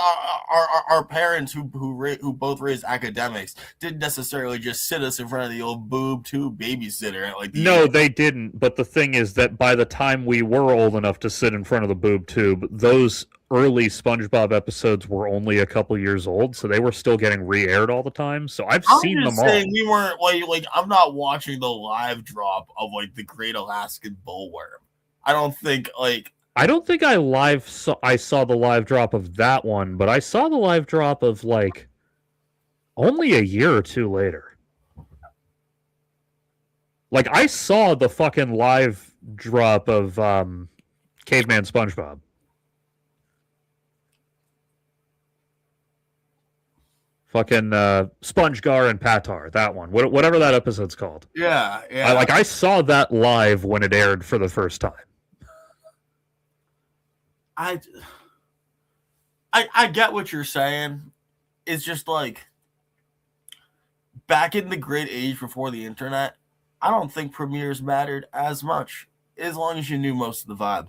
[SPEAKER 2] our parents who both raised academics didn't necessarily just sit us in front of the old boob tube babysitter.
[SPEAKER 1] No, they didn't. But the thing is that by the time we were old enough to sit in front of the boob tube, those early SpongeBob episodes were only a couple years old, so they were still getting re-aired all the time. So I've seen them all.
[SPEAKER 2] We weren't like I'm not watching the live drop of like the Great Alaskan Bullworm. I don't think
[SPEAKER 1] I saw the live drop of that one, but I saw the live drop of like only a year or two later. Like I saw the fucking live drop of Caveman SpongeBob. Fucking SpongeGar and Patar, that one. Whatever that episode's called.
[SPEAKER 2] Yeah.
[SPEAKER 1] I saw that live when it aired for the first time.
[SPEAKER 2] I get what you're saying. It's just like back in the great age before the internet, I don't think premieres mattered as much as long as you knew most of the vibe.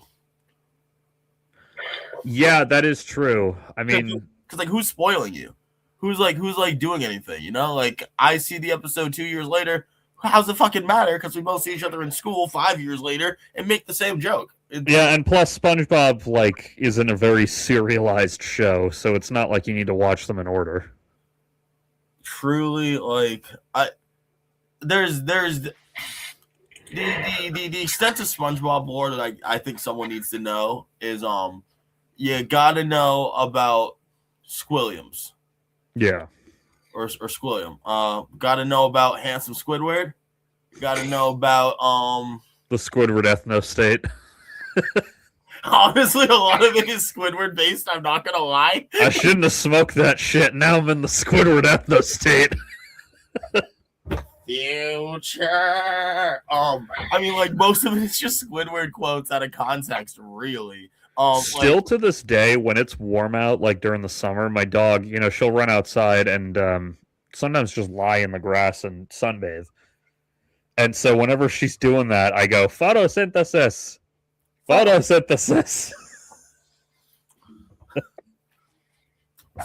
[SPEAKER 1] Yeah, that is true. I mean,
[SPEAKER 2] because like who's spoiling you? Who's doing anything? You know, like I see the episode 2 years later. How's it fucking matter? Because we both see each other in school 5 years later and make the same joke.
[SPEAKER 1] Yeah, and plus SpongeBob like isn't a very serialized show, so it's not like you need to watch them in order.
[SPEAKER 2] Truly, like there's the extent of SpongeBob lore that I think someone needs to know is you gotta know about Squilliams.
[SPEAKER 1] Yeah.
[SPEAKER 2] Or Squilliam. Gotta know about Handsome Squidward. Gotta know about
[SPEAKER 1] the Squidward ethno state.
[SPEAKER 2] Honestly, a lot of it is Squidward based, I'm not gonna lie.
[SPEAKER 1] I shouldn't have smoked that shit. Now I'm in the Squidward ethno state.
[SPEAKER 2] Future. I mean, like most of it is just Squidward quotes out of context, really.
[SPEAKER 1] Still to this day, when it's warm out, like during the summer, my dog, you know, she'll run outside and sometimes just lie in the grass and sunbathe. And so whenever she's doing that, I go, photosynthesis. Photosynthesis.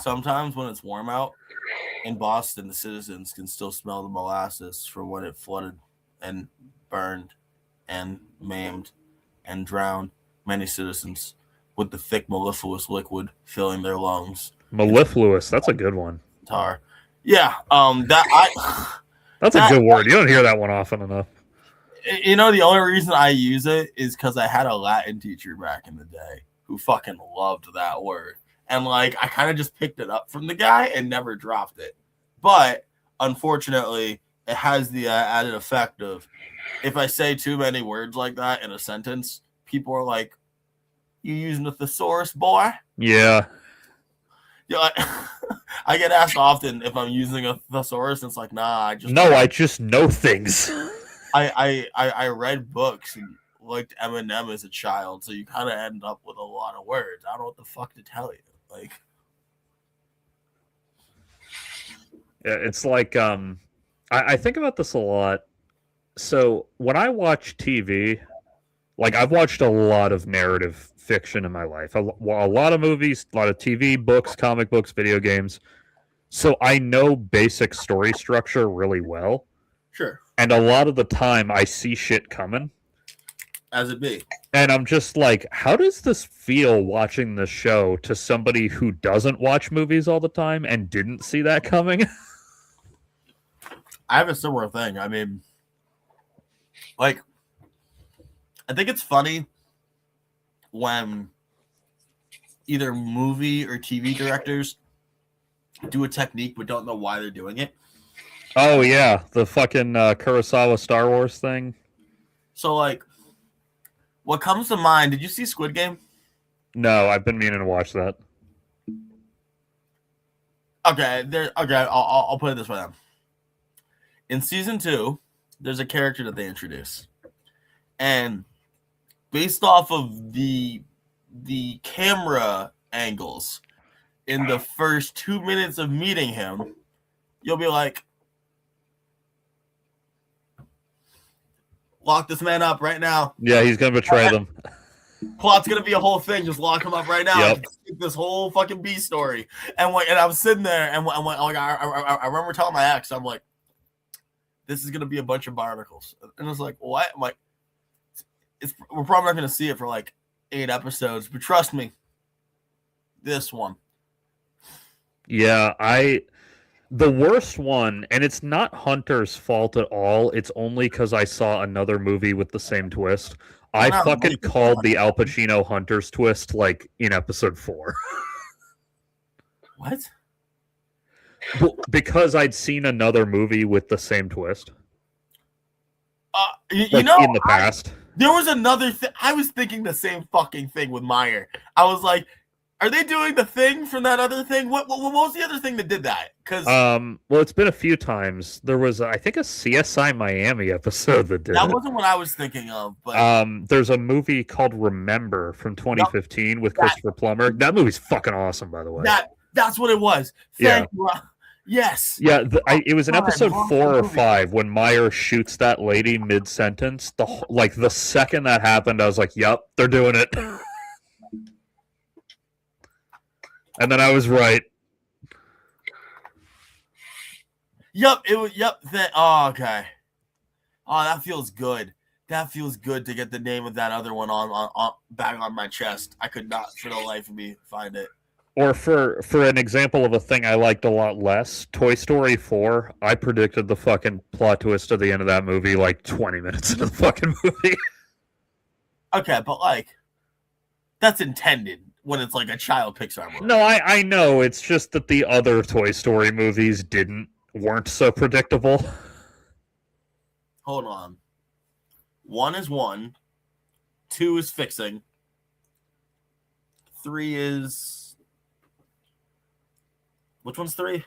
[SPEAKER 2] Sometimes when it's warm out in Boston, the citizens can still smell the molasses from when it flooded and burned and maimed and drowned many citizens with the thick mellifluous liquid filling their lungs.
[SPEAKER 1] Mellifluous, that's a good one.
[SPEAKER 2] Tar. Yeah,
[SPEAKER 1] that's a good word. You don't hear that one often enough.
[SPEAKER 2] You know, the only reason I use it is because I had a Latin teacher back in the day who fucking loved that word. And, like, I kind of just picked it up from the guy and never dropped it. But, unfortunately, it has the added effect of if I say too many words like that in a sentence, people are like, you using a thesaurus, boy?
[SPEAKER 1] Yeah.
[SPEAKER 2] Yeah, I get asked often if I'm using a thesaurus, and it's like, nah, I
[SPEAKER 1] just know things.
[SPEAKER 2] I read books and liked Eminem as a child, so you kind of end up with a lot of words. I don't know what the fuck to tell you. Like,
[SPEAKER 1] yeah, it's like I think about this a lot. So when I watch TV, like I've watched a lot of narrative fiction in my life, a lot of movies, a lot of TV, books, comic books, video games. So I know basic story structure really well.
[SPEAKER 2] Sure.
[SPEAKER 1] And a lot of the time I see shit coming.
[SPEAKER 2] As it be.
[SPEAKER 1] And I'm just like, how does this feel watching this show to somebody who doesn't watch movies all the time and didn't see that coming?
[SPEAKER 2] I have a similar thing. I mean, like, I think it's funny when either movie or TV directors do a technique but don't know why they're doing it.
[SPEAKER 1] Oh yeah, the fucking Kurosawa Star Wars thing.
[SPEAKER 2] So like, what comes to mind? Did you see Squid Game?
[SPEAKER 1] No, I've been meaning to watch that.
[SPEAKER 2] Okay, there. Okay, I'll put it this way. Then. In season 2, there's a character that they introduce, and based off of the camera angles in the first 2 minutes of meeting him, you'll be like, lock this man up right now.
[SPEAKER 1] Yeah, he's gonna betray them.
[SPEAKER 2] Plot's gonna be a whole thing. Just lock him up right now.
[SPEAKER 1] Yep.
[SPEAKER 2] This whole fucking B story. And I was sitting there, and I remember telling my ex, I'm like, this is gonna be a bunch of barnacles. And I was like, what? I'm like, we're probably not gonna see it for like 8 episodes, but trust me, this one.
[SPEAKER 1] Yeah, the worst one, and it's not Hunter's fault at all. It's only because I saw another movie with the same twist. I fucking called the Al Pacino Hunter's twist like in episode 4.
[SPEAKER 2] What?
[SPEAKER 1] Well, because I'd seen another movie with the same twist.
[SPEAKER 2] You
[SPEAKER 1] like,
[SPEAKER 2] know,
[SPEAKER 1] in the past.
[SPEAKER 2] There was another thing. I was thinking the same fucking thing with Meyer. I was like, are they doing the thing from that other thing? What was the other thing that did that? Because
[SPEAKER 1] well, it's been a few times. There was, I think, a CSI Miami episode that did.
[SPEAKER 2] That wasn't what I was thinking of. But
[SPEAKER 1] there's a movie called Remember from 2015 with Christopher Plummer. That movie's fucking awesome, by the way.
[SPEAKER 2] That's what it was. Thank you. Yes.
[SPEAKER 1] Yeah, it was in episode 4 or 5 when Meyer shoots that lady mid-sentence. The second that happened, I was like, "Yep, they're doing it." And then I was right.
[SPEAKER 2] Yep, it was. Yep. Okay. Oh, that feels good. That feels good to get the name of that other one on back on my chest. I could not, for the life of me, find it.
[SPEAKER 1] Or for an example of a thing I liked a lot less, Toy Story 4, I predicted the fucking plot twist at the end of that movie like 20 minutes into the fucking movie.
[SPEAKER 2] Okay, but that's intended when it's like a child Pixar movie.
[SPEAKER 1] No, I know. It's just that the other Toy Story movies weren't so predictable.
[SPEAKER 2] Hold on. 1 is 1. 2 is fixing. 3 is... Which one's 3?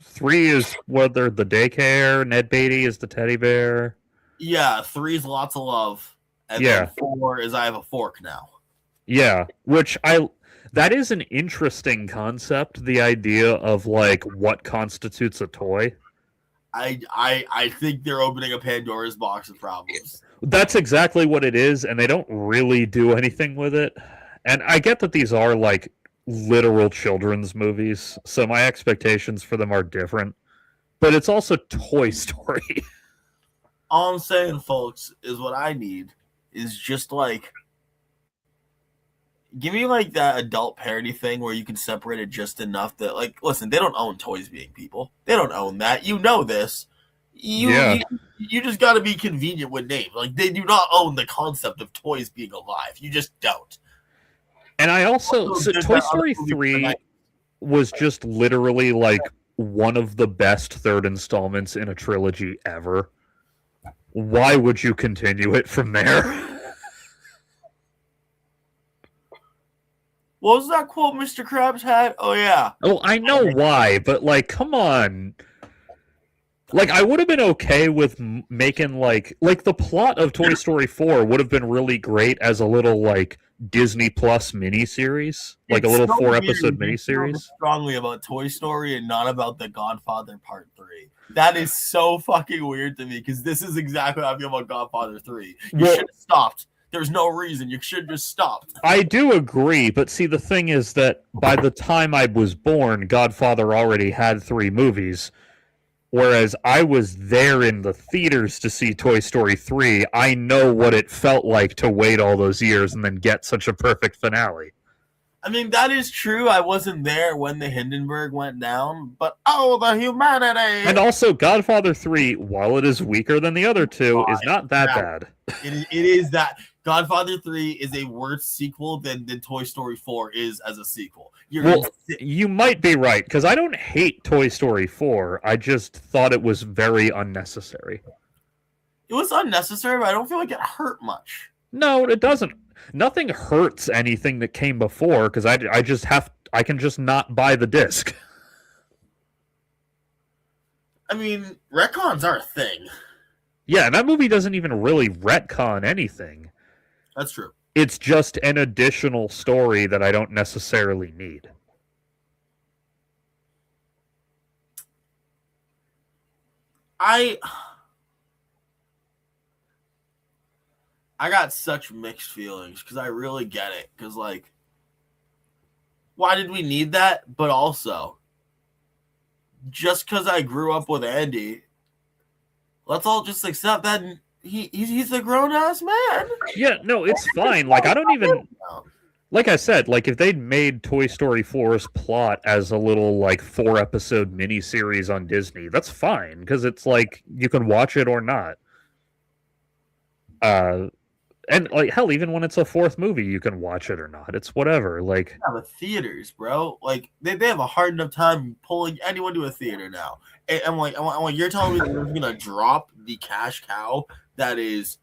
[SPEAKER 1] 3 is whether the daycare, Ned Beatty is the teddy bear.
[SPEAKER 2] Yeah, 3 is lots of love. And then 4 is I have a fork now.
[SPEAKER 1] Yeah, that is an interesting concept, the idea of like what constitutes a toy.
[SPEAKER 2] I think they're opening a Pandora's box of problems.
[SPEAKER 1] That's exactly what it is, and they don't really do anything with it. And I get that these are like literal children's movies, so my expectations for them are different. But it's also Toy Story.
[SPEAKER 2] All I'm saying, folks, is what I need is just like, give me like that adult parody thing where you can separate it just enough that, like, listen, they don't own toys being people. They don't own that. You know this. You just got to be convenient with names. Like, they do not own the concept of toys being alive. You just don't.
[SPEAKER 1] And I also Toy Story 3 was just literally like one of the best third installments in a trilogy ever. Why would you continue it from there?
[SPEAKER 2] What was that quote Mr. Krabs had? Oh, yeah.
[SPEAKER 1] Oh, I know why, but like, come on. Like, I would have been okay with making like the plot of Toy Story 4 would have been really great as a little like Disney Plus miniseries, like a little 4-episode miniseries.
[SPEAKER 2] Strongly about Toy Story and not about The Godfather Part 3. That is so fucking weird to me because this is exactly how I feel about Godfather 3. You should have stopped. There's no reason. You should just stop.
[SPEAKER 1] I do agree, but see, the thing is that by the time I was born, Godfather already had 3 movies. Whereas I was there in the theaters to see Toy Story 3, I know what it felt like to wait all those years and then get such a perfect finale.
[SPEAKER 2] I mean, that is true. I wasn't there when the Hindenburg went down, but the humanity!
[SPEAKER 1] And also, Godfather 3, while it is weaker than the other 2, is not that bad.
[SPEAKER 2] It is that. Godfather 3 is a worse sequel than Toy Story 4 is as a sequel.
[SPEAKER 1] Well, you might be right, because I don't hate Toy Story 4. I just thought it was very unnecessary.
[SPEAKER 2] It was unnecessary, but I don't feel like it hurt much.
[SPEAKER 1] No, it doesn't. Nothing hurts anything that came before, because I can just not buy the disc.
[SPEAKER 2] I mean, retcons are a thing.
[SPEAKER 1] Yeah, and that movie doesn't even really retcon anything.
[SPEAKER 2] That's true.
[SPEAKER 1] It's just an additional story that I don't necessarily need.
[SPEAKER 2] I got such mixed feelings because I really get it. Because, like, why did we need that? But also, just because I grew up with Andy, let's all just accept that he's a grown-ass man.
[SPEAKER 1] Yeah, no, it's fine. Like, I don't even... Like I said, like, if they'd made Toy Story 4's plot as a little, like, 4-episode miniseries on Disney, that's fine, because it's, like, you can watch it or not. And, like, hell, even when it's a 4th movie, you can watch it or not. It's whatever, like...
[SPEAKER 2] Yeah, but theaters, bro. Like, they have a hard enough time pulling anyone to a theater now. And I'm like, you're telling me that they're going to drop the cash cow that is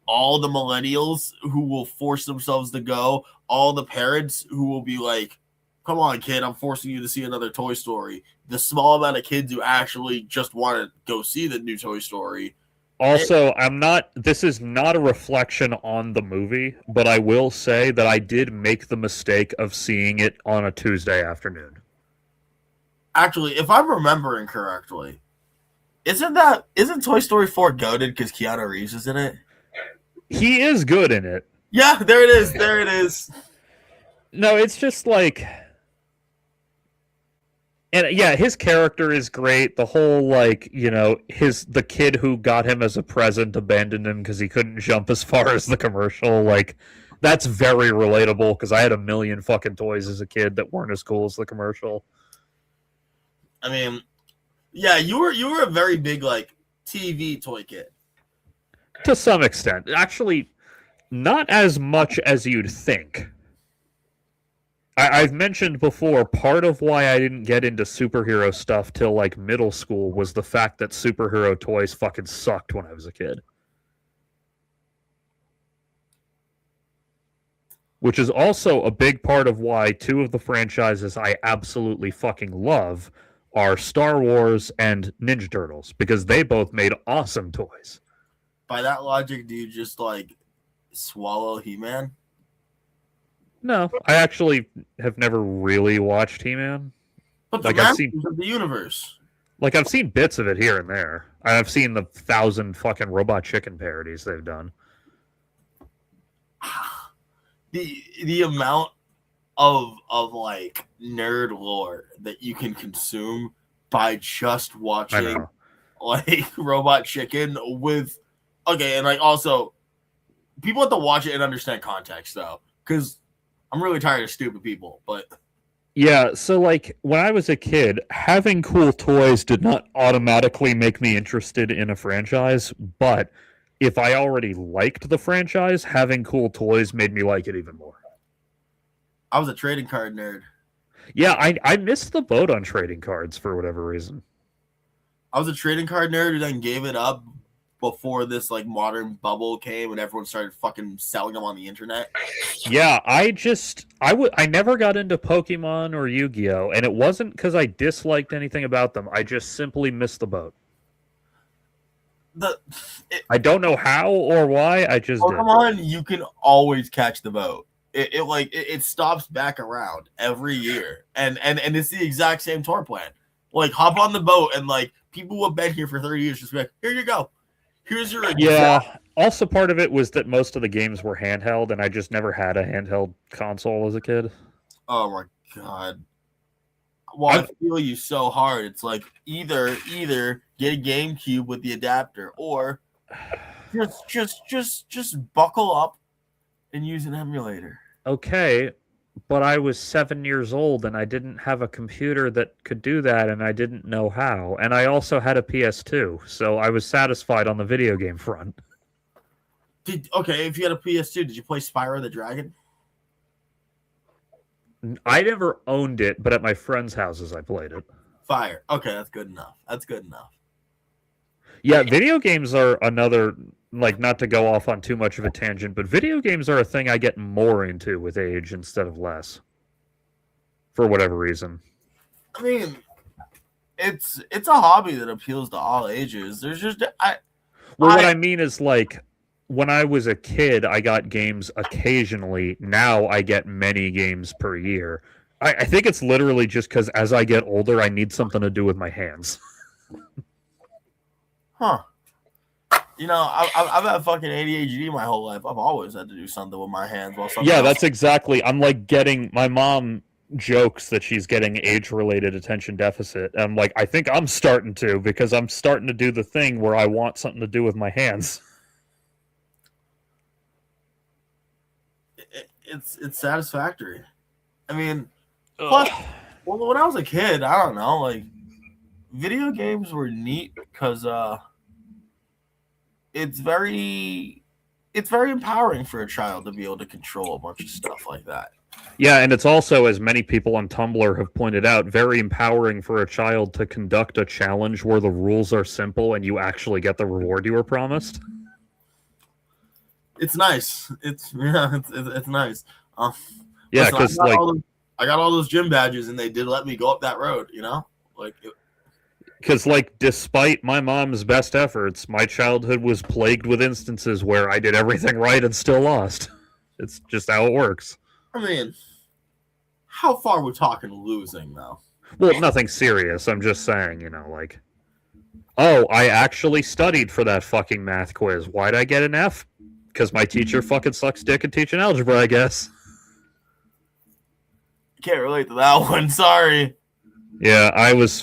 [SPEAKER 2] all the millennials who will force themselves to go, all the parents who will be like, come on, kid, I'm forcing you to see another Toy Story. The small amount of kids who actually just want to go see the new Toy Story.
[SPEAKER 1] Also, this is not a reflection on the movie, but I will say that I did make the mistake of seeing it on a Tuesday afternoon.
[SPEAKER 2] Actually, if I'm remembering correctly, isn't Toy Story 4 goated because Keanu Reeves is in it?
[SPEAKER 1] He is good in it.
[SPEAKER 2] Yeah, there it is. There it is.
[SPEAKER 1] No, it's just like... And yeah, his character is great. The whole, like, you know, the kid who got him as a present abandoned him because he couldn't jump as far as the commercial. Like, that's very relatable because I had a million fucking toys as a kid that weren't as cool as the commercial.
[SPEAKER 2] I mean, yeah, you were a very big, like, TV toy kid.
[SPEAKER 1] To some extent. Actually, not as much as you'd think. I've mentioned before, part of why I didn't get into superhero stuff till, like, middle school was the fact that superhero toys fucking sucked when I was a kid. Which is also a big part of why 2 of the franchises I absolutely fucking love are Star Wars and Ninja Turtles, because they both made awesome toys.
[SPEAKER 2] By that logic, do you just, like, swallow He-Man?
[SPEAKER 1] No, I actually have never really watched He-Man.
[SPEAKER 2] But the Masters of the Universe.
[SPEAKER 1] Like, I've seen bits of it here and there. I've seen the 1,000 fucking Robot Chicken parodies they've done.
[SPEAKER 2] The amount of like nerd lore that you can consume by just watching like Robot Chicken with and like also people have to watch it and understand context though, because I'm really tired of stupid people. But
[SPEAKER 1] yeah, so like when I was a kid, having cool toys did not automatically make me interested in a franchise, but if I already liked the franchise, having cool toys made me like it even more.
[SPEAKER 2] I was a trading card nerd.
[SPEAKER 1] Yeah, I missed the boat on trading cards for whatever reason.
[SPEAKER 2] I was a trading card nerd who then gave it up before this like modern bubble came and everyone started fucking selling them on the internet.
[SPEAKER 1] Yeah, I never got into Pokemon or Yu-Gi-Oh! And it wasn't because I disliked anything about them. I just simply missed the boat. I don't know how or why. I just
[SPEAKER 2] Pokemon, you can always catch the boat. It stops back around every year, and it's the exact same tour plan. Like, hop on the boat, and like people who have been here for 30 years just be like, here you go. Here's your
[SPEAKER 1] yeah. Also, part of it was that most of the games were handheld, and I just never had a handheld console as a kid.
[SPEAKER 2] Oh my god. Well, I feel you so hard. It's like either get a GameCube with the adapter, or just buckle up and use an emulator.
[SPEAKER 1] Okay, but I was 7 years old and I didn't have a computer that could do that, and I didn't know how. And I also had a PS2, so I was satisfied on the video game front.
[SPEAKER 2] If you had a PS2, did you play Spyro the Dragon?
[SPEAKER 1] I never owned it, but at my friends' houses I played it.
[SPEAKER 2] Fire. Okay, that's good enough. That's good enough.
[SPEAKER 1] Yeah, video games are another, like, not to go off on too much of a tangent, but video games are a thing I get more into with age instead of less. For whatever reason.
[SPEAKER 2] I mean, it's a hobby that appeals to all ages. There's just
[SPEAKER 1] what I mean is, like, when I was a kid, I got games occasionally. Now I get many games per year. I think it's literally just because as I get older, I need something to do with my hands.
[SPEAKER 2] Huh. I've had fucking ADHD my whole life. I've always had to do something with my hands.
[SPEAKER 1] Yeah, that's exactly. I'm like getting my mom jokes that she's getting age-related attention deficit. I'm like, I think I'm starting to, because I'm starting to do the thing where I want something to do with my hands.
[SPEAKER 2] It's satisfactory. I mean, plus, when I was a kid, I don't know, like, video games were neat because it's very empowering for a child to be able to control a bunch of stuff like that.
[SPEAKER 1] Yeah, and it's also, as many people on Tumblr have pointed out, very empowering for a child to conduct a challenge where the rules are simple and you actually get the reward you were promised.
[SPEAKER 2] It's nice. It's nice.
[SPEAKER 1] Yeah, because like
[SPEAKER 2] I got all those gym badges, and they did let me go up that road.
[SPEAKER 1] Because, like, despite my mom's best efforts, my childhood was plagued with instances where I did everything right and still lost. It's just how it works.
[SPEAKER 2] I mean, how far we're talking losing, though?
[SPEAKER 1] Well, nothing serious. I'm just saying, like, oh, I actually studied for that fucking math quiz. Why'd I get an F? Because my teacher fucking sucks dick at teaching algebra, I guess.
[SPEAKER 2] Can't relate to that one. Sorry.
[SPEAKER 1] Yeah, I was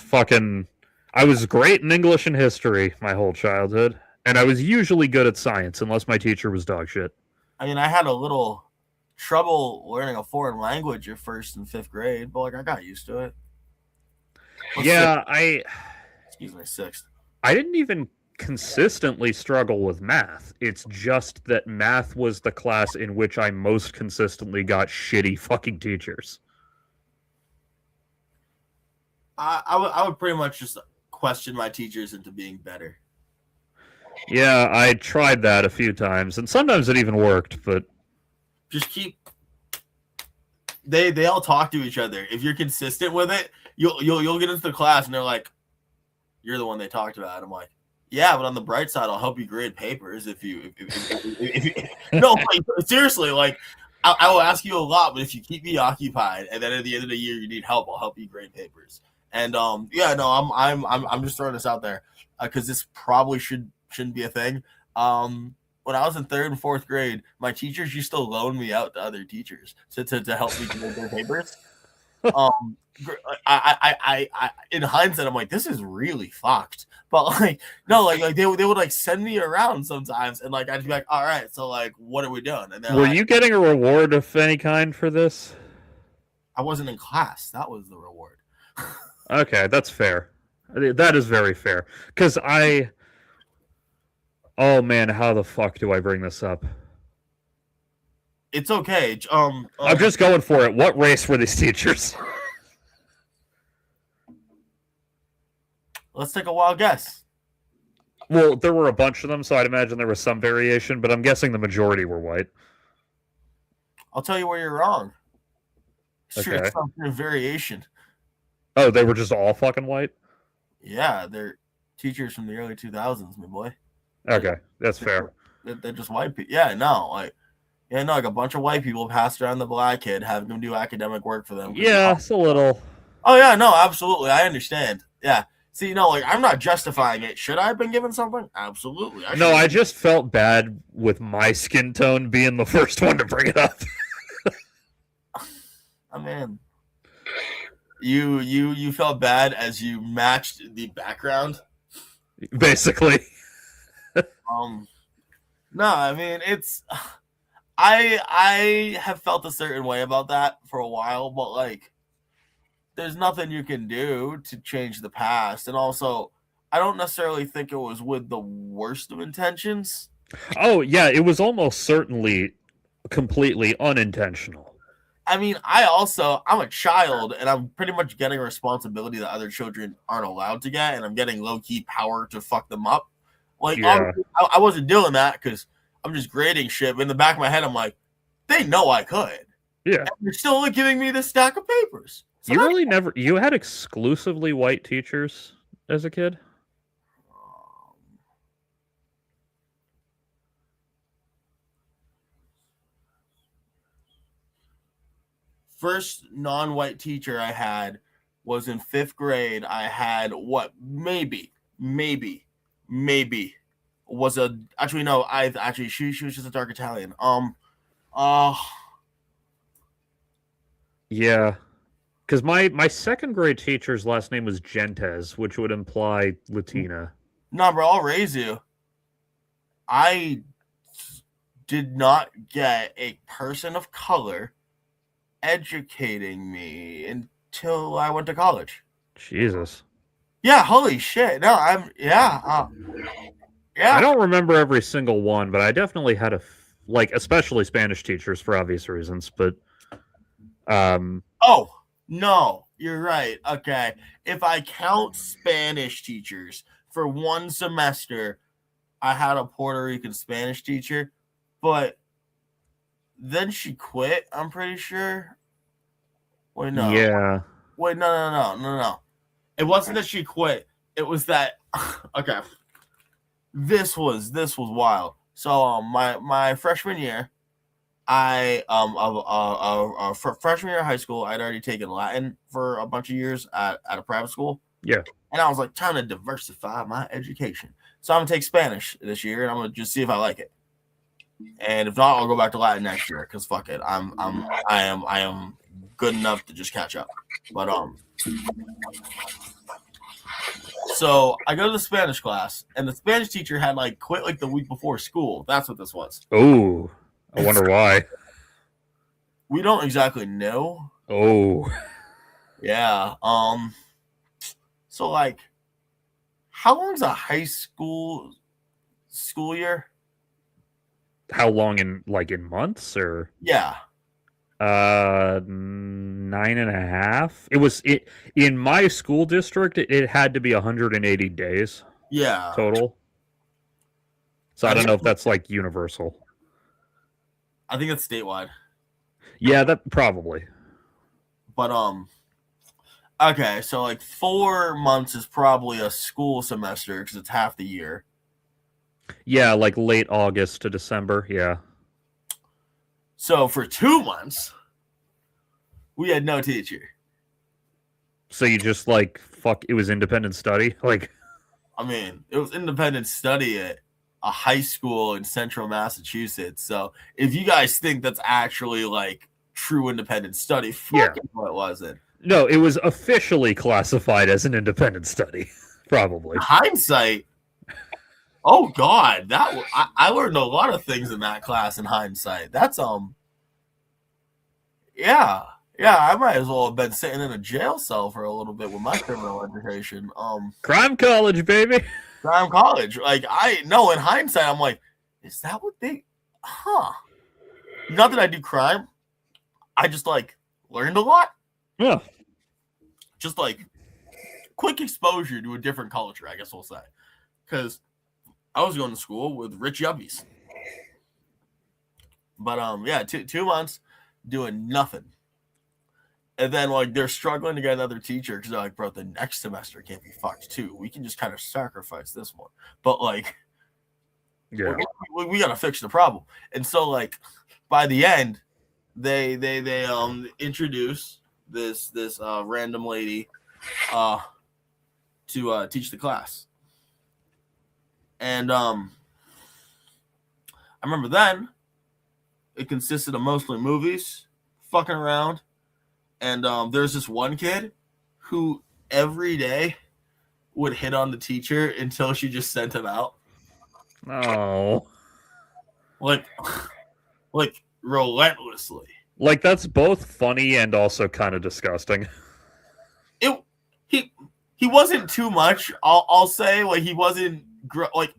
[SPEAKER 1] great in English and history my whole childhood, and I was usually good at science, unless my teacher was dog shit.
[SPEAKER 2] I mean, I had a little trouble learning a foreign language at 1st and 5th grade, but, like, I got used to it. Excuse me, 6th.
[SPEAKER 1] I didn't even consistently struggle with math. It's just that math was the class in which I most consistently got shitty fucking teachers.
[SPEAKER 2] I would pretty much just question my teachers into being better.
[SPEAKER 1] Yeah, I tried that a few times, and sometimes it even worked, but
[SPEAKER 2] just keep. They all talk to each other. If you're consistent with it, you'll get into the class, and they're like, "You're the one they talked about." I'm like, "Yeah, but on the bright side, I'll help you grade papers if you no, like, seriously, like." I will ask you a lot, but if you keep me occupied, and then at the end of the year you need help, I'll help you grade papers. And I'm just throwing this out there because this probably shouldn't be a thing. When I was in 3rd and 4th grade, my teachers used to loan me out to other teachers to help me grade their papers. I in hindsight, I'm like, this is really fucked. But like, no, like they would like send me around sometimes, and like I'd be like, all right, so like, what are we doing? And
[SPEAKER 1] were you getting a reward of any kind for this?
[SPEAKER 2] I wasn't in class. That was the reward.
[SPEAKER 1] Okay, that's fair. That is very fair. Because oh man, how the fuck do I bring this up?
[SPEAKER 2] It's okay.
[SPEAKER 1] I'm just going for it. What race were these teachers?
[SPEAKER 2] Let's take a wild guess.
[SPEAKER 1] Well, there were a bunch of them, so I'd imagine there was some variation, but I'm guessing the majority were white.
[SPEAKER 2] I'll tell you where you're wrong. Sure,
[SPEAKER 1] okay.
[SPEAKER 2] Some variation.
[SPEAKER 1] Oh, they were just all fucking white?
[SPEAKER 2] Yeah, they're teachers from the early 2000s, my boy.
[SPEAKER 1] Okay, that's fair.
[SPEAKER 2] They're just white people. Yeah, no, like a bunch of white people passed around the black kid, having them do academic work for them.
[SPEAKER 1] Yeah, it's a little.
[SPEAKER 2] Oh yeah, no, absolutely, I understand. Yeah, see, like I'm not justifying it. Should I have been given something? Absolutely.
[SPEAKER 1] I just felt bad with my skin tone being the first one to bring it up.
[SPEAKER 2] Oh man. You felt bad as you matched the background,
[SPEAKER 1] basically.
[SPEAKER 2] No, I mean it's. I have felt a certain way about that for a while, but like, there's nothing you can do to change the past, and also, I don't necessarily think it was with the worst of intentions.
[SPEAKER 1] Oh yeah, it was almost certainly completely unintentional.
[SPEAKER 2] I mean, I'm a child and I'm pretty much getting a responsibility that other children aren't allowed to get, and I'm getting low key power to fuck them up. Like,
[SPEAKER 1] Yeah,
[SPEAKER 2] obviously, I wasn't doing that because I'm just grading shit. But in the back of my head, I'm like, they know I could.
[SPEAKER 1] yeah.
[SPEAKER 2] And they're still only giving me this stack of papers. So
[SPEAKER 1] You
[SPEAKER 2] that's
[SPEAKER 1] really never. You had exclusively white teachers as a kid.
[SPEAKER 2] first non-white teacher I had was in 5th grade. I had what maybe was a actually no. I actually she was just a dark Italian. Uh
[SPEAKER 1] Yeah, because my second grade teacher's last name was Gentes, which would imply Latina.
[SPEAKER 2] no, bro. I'll raise you. I did not get a person of color educating me until I went to college.
[SPEAKER 1] Jesus.
[SPEAKER 2] Yeah, holy shit. No,
[SPEAKER 1] I
[SPEAKER 2] yeah.
[SPEAKER 1] don't remember every single one, but I definitely had like, especially Spanish teachers for obvious reasons. But um,
[SPEAKER 2] Oh, no, you're right. Okay. If I count Spanish teachers for one semester, I had a Puerto Rican Spanish teacher, but then she quit, I'm pretty sure. Wait, no.
[SPEAKER 1] yeah,
[SPEAKER 2] Wait, no. It wasn't that she quit. It was that okay. This was wild. So my freshman year, for freshman year of high school, I'd already taken Latin for a bunch of years at a private school,
[SPEAKER 1] yeah,
[SPEAKER 2] and I was like trying to diversify my education. So I'm gonna take Spanish this year, and I'm gonna just see if I like it. And if not, I'll go back to Latin next year because fuck it, I am good enough to just catch up. But so I go to the Spanish class, and the Spanish teacher had like quit like the week before school. That's what this was.
[SPEAKER 1] Oh, I wonder why.
[SPEAKER 2] We don't exactly know.
[SPEAKER 1] Oh,
[SPEAKER 2] Yeah. So like, how long is a high school year?
[SPEAKER 1] how long in months or
[SPEAKER 2] Yeah.
[SPEAKER 1] 9.5? It in my school district. It had to be 180 days
[SPEAKER 2] Yeah.
[SPEAKER 1] total. So I don't know if that's like universal.
[SPEAKER 2] I think it's statewide.
[SPEAKER 1] Yeah, that probably.
[SPEAKER 2] But okay, so like 4 months is probably a school semester because it's half the year.
[SPEAKER 1] Yeah, like late August to December. Yeah.
[SPEAKER 2] So for 2 months, we had no teacher.
[SPEAKER 1] So you just like fuck. It was independent study. Like,
[SPEAKER 2] I mean, it was independent study at a high school in central Massachusetts. So if you guys think that's actually like true independent study,
[SPEAKER 1] yeah.
[SPEAKER 2] fucking no, it wasn't.
[SPEAKER 1] No, it was officially classified as an independent study. Probably.
[SPEAKER 2] Hindsight. Oh God, I learned a lot of things in that class in hindsight. That's yeah, I might as well have been sitting in a jail cell for a little bit with my criminal education.
[SPEAKER 1] Crime college, baby.
[SPEAKER 2] Crime college. Like I know in hindsight, I'm like, is that what they? Huh? Not that I do crime. I just like learned a lot.
[SPEAKER 1] Yeah.
[SPEAKER 2] Just like quick exposure to a different culture, I guess we'll say, because I was going to school with rich yuppies. But yeah, 2 months doing nothing. And then like they're struggling to get another teacher because they're like, bro, the next semester can't be fucked too. We can just kind of sacrifice this one. But like,
[SPEAKER 1] Yeah.
[SPEAKER 2] we gotta fix the problem. And so like by the end, they introduce this random lady to teach the class. And I remember then it consisted of mostly movies, fucking around, and there's this one kid who every day would hit on the teacher until she just sent him out.
[SPEAKER 1] Oh.
[SPEAKER 2] Like relentlessly.
[SPEAKER 1] Like that's both funny and also kind of disgusting.
[SPEAKER 2] He wasn't too much. I'll say like he wasn't like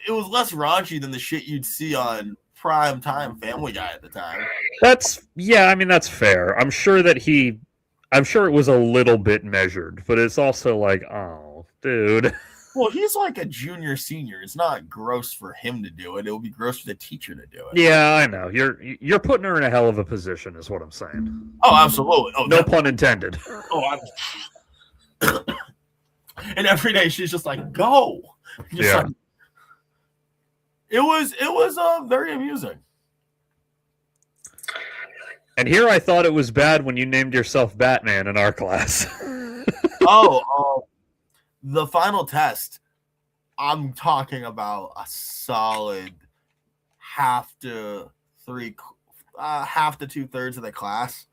[SPEAKER 2] it was less raunchy than the shit you'd see on prime time Family Guy at the time.
[SPEAKER 1] That's fair. I'm sure it was a little bit measured, but it's also like, oh, dude.
[SPEAKER 2] Well, he's like a junior senior. It's not gross for him to do it. It would be gross for the teacher to do it.
[SPEAKER 1] Yeah, I know. You're putting her in a hell of a position, is what I'm saying.
[SPEAKER 2] Oh, absolutely. Oh,
[SPEAKER 1] no pun intended.
[SPEAKER 2] Oh, and every day she's just like, go. Just like, it was very amusing.
[SPEAKER 1] And here I thought it was bad when you named yourself Batman in our class.
[SPEAKER 2] The final test, I'm talking about a solid half to 2/3 of the class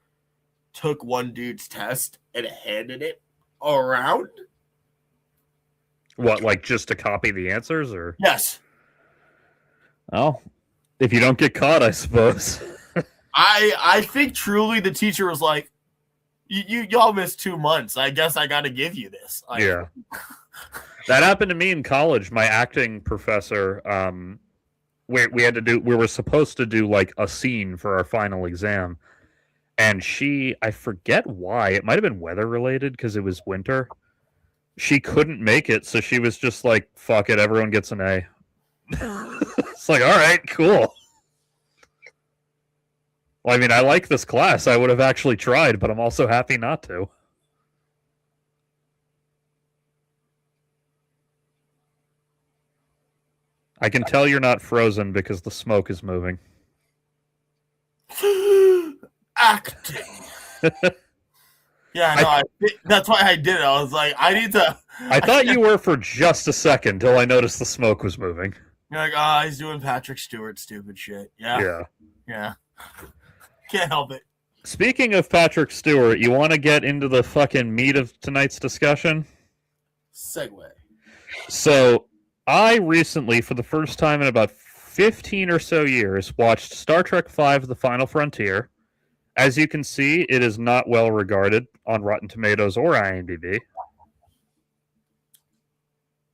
[SPEAKER 2] took one dude's test and handed it around.
[SPEAKER 1] What, like just to copy the answers, or?
[SPEAKER 2] Yes.
[SPEAKER 1] Oh, if you don't get caught, I suppose.
[SPEAKER 2] I think truly the teacher was like, y'all missed 2 months. I guess I got to give you this.
[SPEAKER 1] Yeah. That happened to me in college. My acting professor, we were supposed to do like a scene for our final exam. And I forget why, it might have been weather related because it was winter. She couldn't make it. So she was just like, fuck it. Everyone gets an A. It's like, all right, cool. Well, I mean, I like this class. I would have actually tried, but I'm also happy not to. I can tell you're not frozen because the smoke is moving.
[SPEAKER 2] Acting. Yeah, no, that's why I did it. I was like, I need to.
[SPEAKER 1] I thought you were for just a second till I noticed the smoke was moving.
[SPEAKER 2] You're like, he's doing Patrick Stewart stupid shit. Yeah. Can't help it.
[SPEAKER 1] Speaking of Patrick Stewart, you want to get into the fucking meat of tonight's discussion?
[SPEAKER 2] Segue.
[SPEAKER 1] So, I recently, for the first time in about 15 or so years, watched Star Trek V: The Final Frontier. As you can see, it is not well regarded on Rotten Tomatoes or IMDb.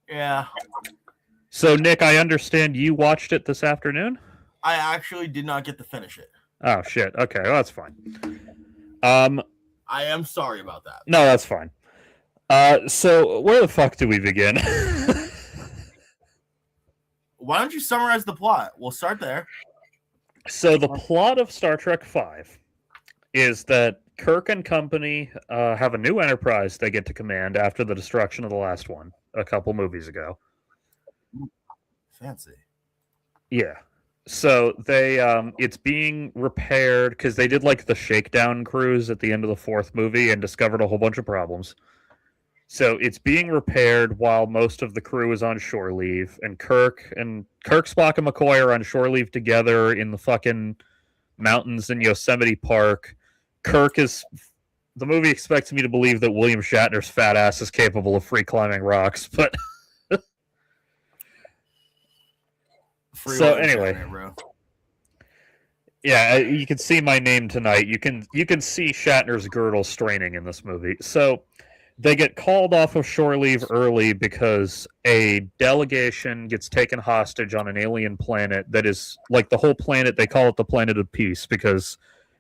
[SPEAKER 2] Yeah.
[SPEAKER 1] So, Nick, I understand you watched it this afternoon?
[SPEAKER 2] I actually did not get to finish it.
[SPEAKER 1] Oh, shit. Okay, well, that's fine.
[SPEAKER 2] I am sorry about that.
[SPEAKER 1] No, that's fine. So, where the fuck do we begin?
[SPEAKER 2] Why don't you summarize the plot? We'll start there.
[SPEAKER 1] So, the plot of Star Trek V is that Kirk and company have a new Enterprise they get to command after the destruction of the last one a couple movies ago.
[SPEAKER 2] Fancy.
[SPEAKER 1] Yeah. So they it's being repaired because they did like the shakedown cruise at the end of the fourth movie and discovered a whole bunch of problems. So it's being repaired while most of the crew is on shore leave, and Kirk, Spock, and McCoy are on shore leave together in the fucking mountains in Yosemite Park. The movie expects me to believe that William Shatner's fat ass is capable of free climbing rocks, but so anyway, yeah, you can see my name tonight. You can see Shatner's girdle straining in this movie. So they get called off of shore leave early because a delegation gets taken hostage on an alien planet that is like the whole planet. They call it the Planet of Peace because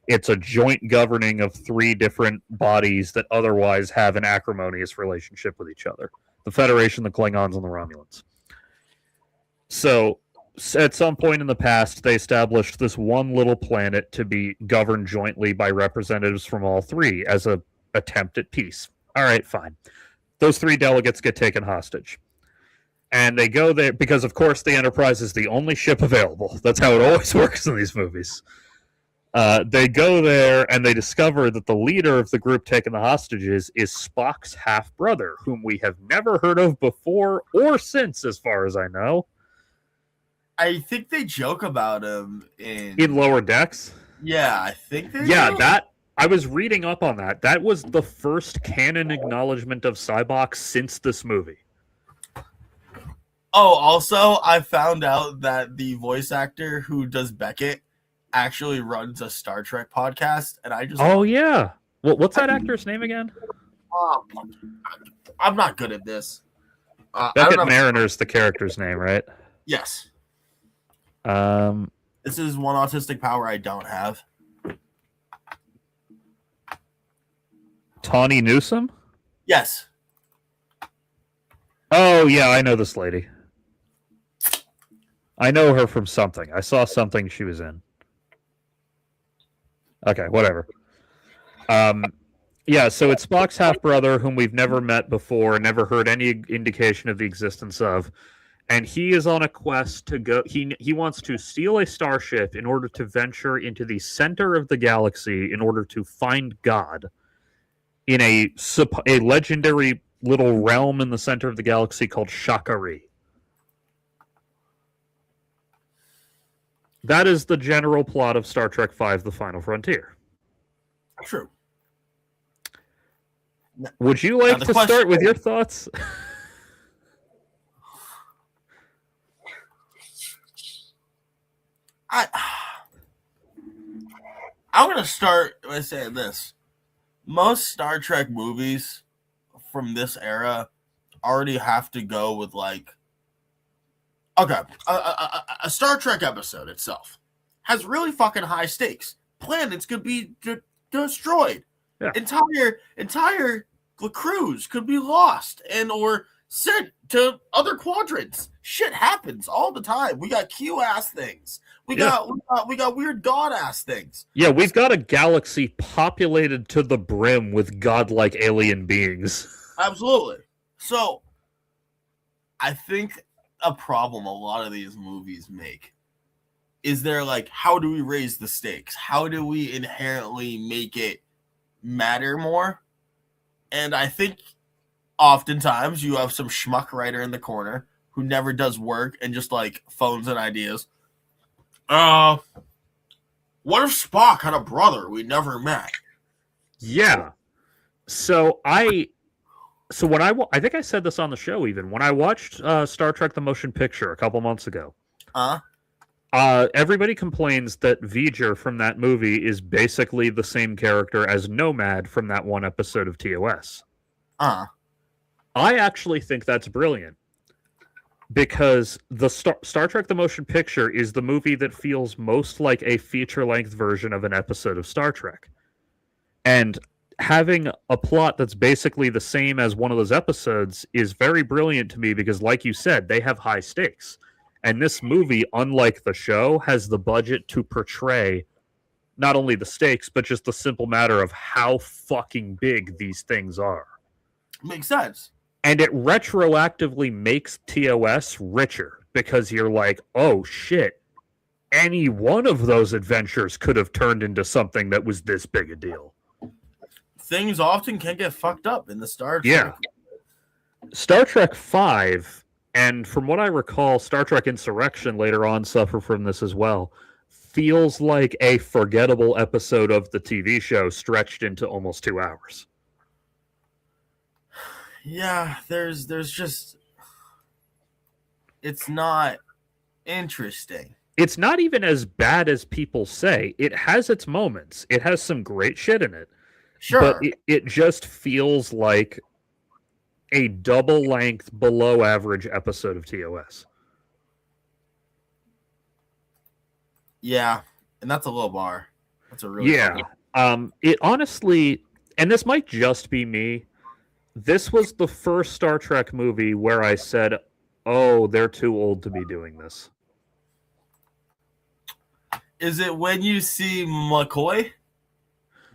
[SPEAKER 1] it's a joint governing of 3 different bodies that otherwise have an acrimonious relationship with each other: the Federation, the Klingons, and the Romulans. So at some point in the past, they established this one little planet to be governed jointly by representatives from all 3 as an attempt at peace. All right, fine. Those 3 delegates get taken hostage. And they go there because, of course, the Enterprise is the only ship available. That's how it always works in these movies. They go there and they discover that the leader of the group taking the hostages is Spock's half-brother, whom we have never heard of before or since, as far as I know.
[SPEAKER 2] I think they joke about him in
[SPEAKER 1] Lower Decks.
[SPEAKER 2] Yeah, I think they
[SPEAKER 1] do. I was reading up on that. That was the first canon acknowledgement of Cybox since this movie.
[SPEAKER 2] Oh, also, I found out that the voice actor who does Beckett actually runs a Star Trek podcast, and I just...
[SPEAKER 1] Oh, yeah. What's that actor's name again?
[SPEAKER 2] I'm not good at this.
[SPEAKER 1] Beckett Mariner's the character's name, right?
[SPEAKER 2] Yes.
[SPEAKER 1] Um,
[SPEAKER 2] This is one autistic power I don't have.
[SPEAKER 1] Tawny Newsome?
[SPEAKER 2] Yes.
[SPEAKER 1] Oh, yeah, I know this lady. I know her from something. I saw something she was in. Okay, whatever. Yeah, so it's Spock's half brother, whom we've never met before, never heard any indication of the existence of, and he is on a quest to go. He wants to steal a starship in order to venture into the center of the galaxy in order to find God in a legendary little realm in the center of the galaxy called Shakari. That is the general plot of Star Trek V: The Final Frontier.
[SPEAKER 2] True.
[SPEAKER 1] Would you like to start with your thoughts?
[SPEAKER 2] I'm going to start by saying this. Most Star Trek movies from this era already have to go with, like, okay, a Star Trek episode itself has really fucking high stakes. Planets could be destroyed.
[SPEAKER 1] Yeah.
[SPEAKER 2] Entire crews could be lost and or sent to other quadrants. Shit happens all the time. We got Q ass things. We got weird god ass things.
[SPEAKER 1] Yeah, we've got a galaxy populated to the brim with godlike alien beings.
[SPEAKER 2] Absolutely. So, I think a problem a lot of these movies make is they're like, how do we raise the stakes? How do we inherently make it matter more? And I think oftentimes you have some schmuck writer in the corner who never does work and just like phones in ideas. What if Spock had a brother we never met?
[SPEAKER 1] Yeah. So I think I said this on the show even when I watched Star Trek: The Motion Picture a couple months ago. Everybody complains that V'ger from that movie is basically the same character as Nomad from that one episode of TOS. I actually think that's brilliant because the Star Trek: The Motion Picture is the movie that feels most like a feature-length version of an episode of Star Trek. And having a plot that's basically the same as one of those episodes is very brilliant to me because, like you said, they have high stakes. And this movie, unlike the show, has the budget to portray not only the stakes, but just the simple matter of how fucking big these things are.
[SPEAKER 2] Makes sense.
[SPEAKER 1] And it retroactively makes TOS richer because you're like, oh shit, any one of those adventures could have turned into something that was this big a deal.
[SPEAKER 2] Things often can get fucked up in the Star Trek.
[SPEAKER 1] Yeah. Star Trek V, and from what I recall, Star Trek Insurrection later on suffer from this as well, feels like a forgettable episode of the TV show stretched into almost 2 hours.
[SPEAKER 2] Yeah, there's just, it's not interesting.
[SPEAKER 1] It's not even as bad as people say. It has its moments. It has some great shit in it.
[SPEAKER 2] Sure.
[SPEAKER 1] But it just feels like a double-length, below-average episode of TOS.
[SPEAKER 2] Yeah, and that's a low bar. That's a really
[SPEAKER 1] It honestly, and this might just be me, this was the first Star Trek movie where I said, oh, they're too old to be doing this.
[SPEAKER 2] Is it when you see McCoy?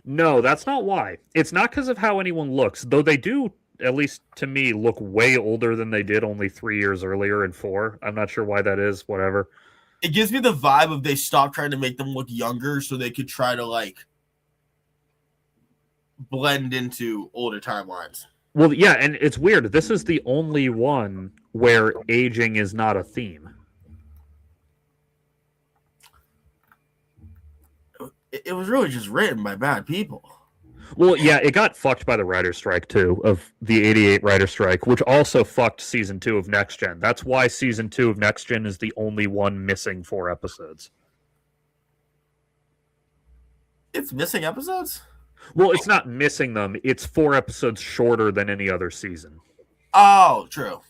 [SPEAKER 1] No, that's not why. It's not because of how anyone looks, though they do, at least to me, look way older than they did only 3 years earlier in 4. I'm not sure why that is, whatever.
[SPEAKER 2] It gives me the vibe of they stopped trying to make them look younger so they could try to, like, blend into older timelines.
[SPEAKER 1] Well, yeah, and it's weird. This is the only one where aging is not a theme.
[SPEAKER 2] It was really just written by bad people.
[SPEAKER 1] Well, yeah, it got fucked by the writer's strike, too, of the 88 writer's strike, which also fucked Season 2 of Next Gen. That's why Season 2 of Next Gen is the only one missing 4 episodes.
[SPEAKER 2] It's missing episodes?
[SPEAKER 1] Well, it's not missing them. It's 4 episodes shorter than any other season.
[SPEAKER 2] Oh, true.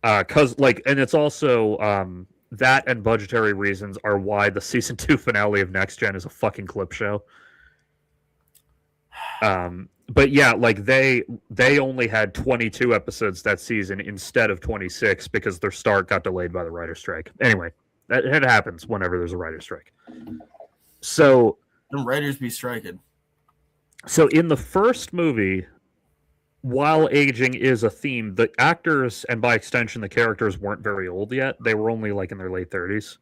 [SPEAKER 1] And it's also that and budgetary reasons are why the season 2 finale of Next Gen is a fucking clip show. But yeah, like they only had 22 episodes that season instead of 26 because their start got delayed by the writer's strike. Anyway, it happens whenever there's a writer's strike. So
[SPEAKER 2] the writers be striking.
[SPEAKER 1] So in the first movie, while aging is a theme, the actors and by extension the characters weren't very old yet. They were only like in their late 30s.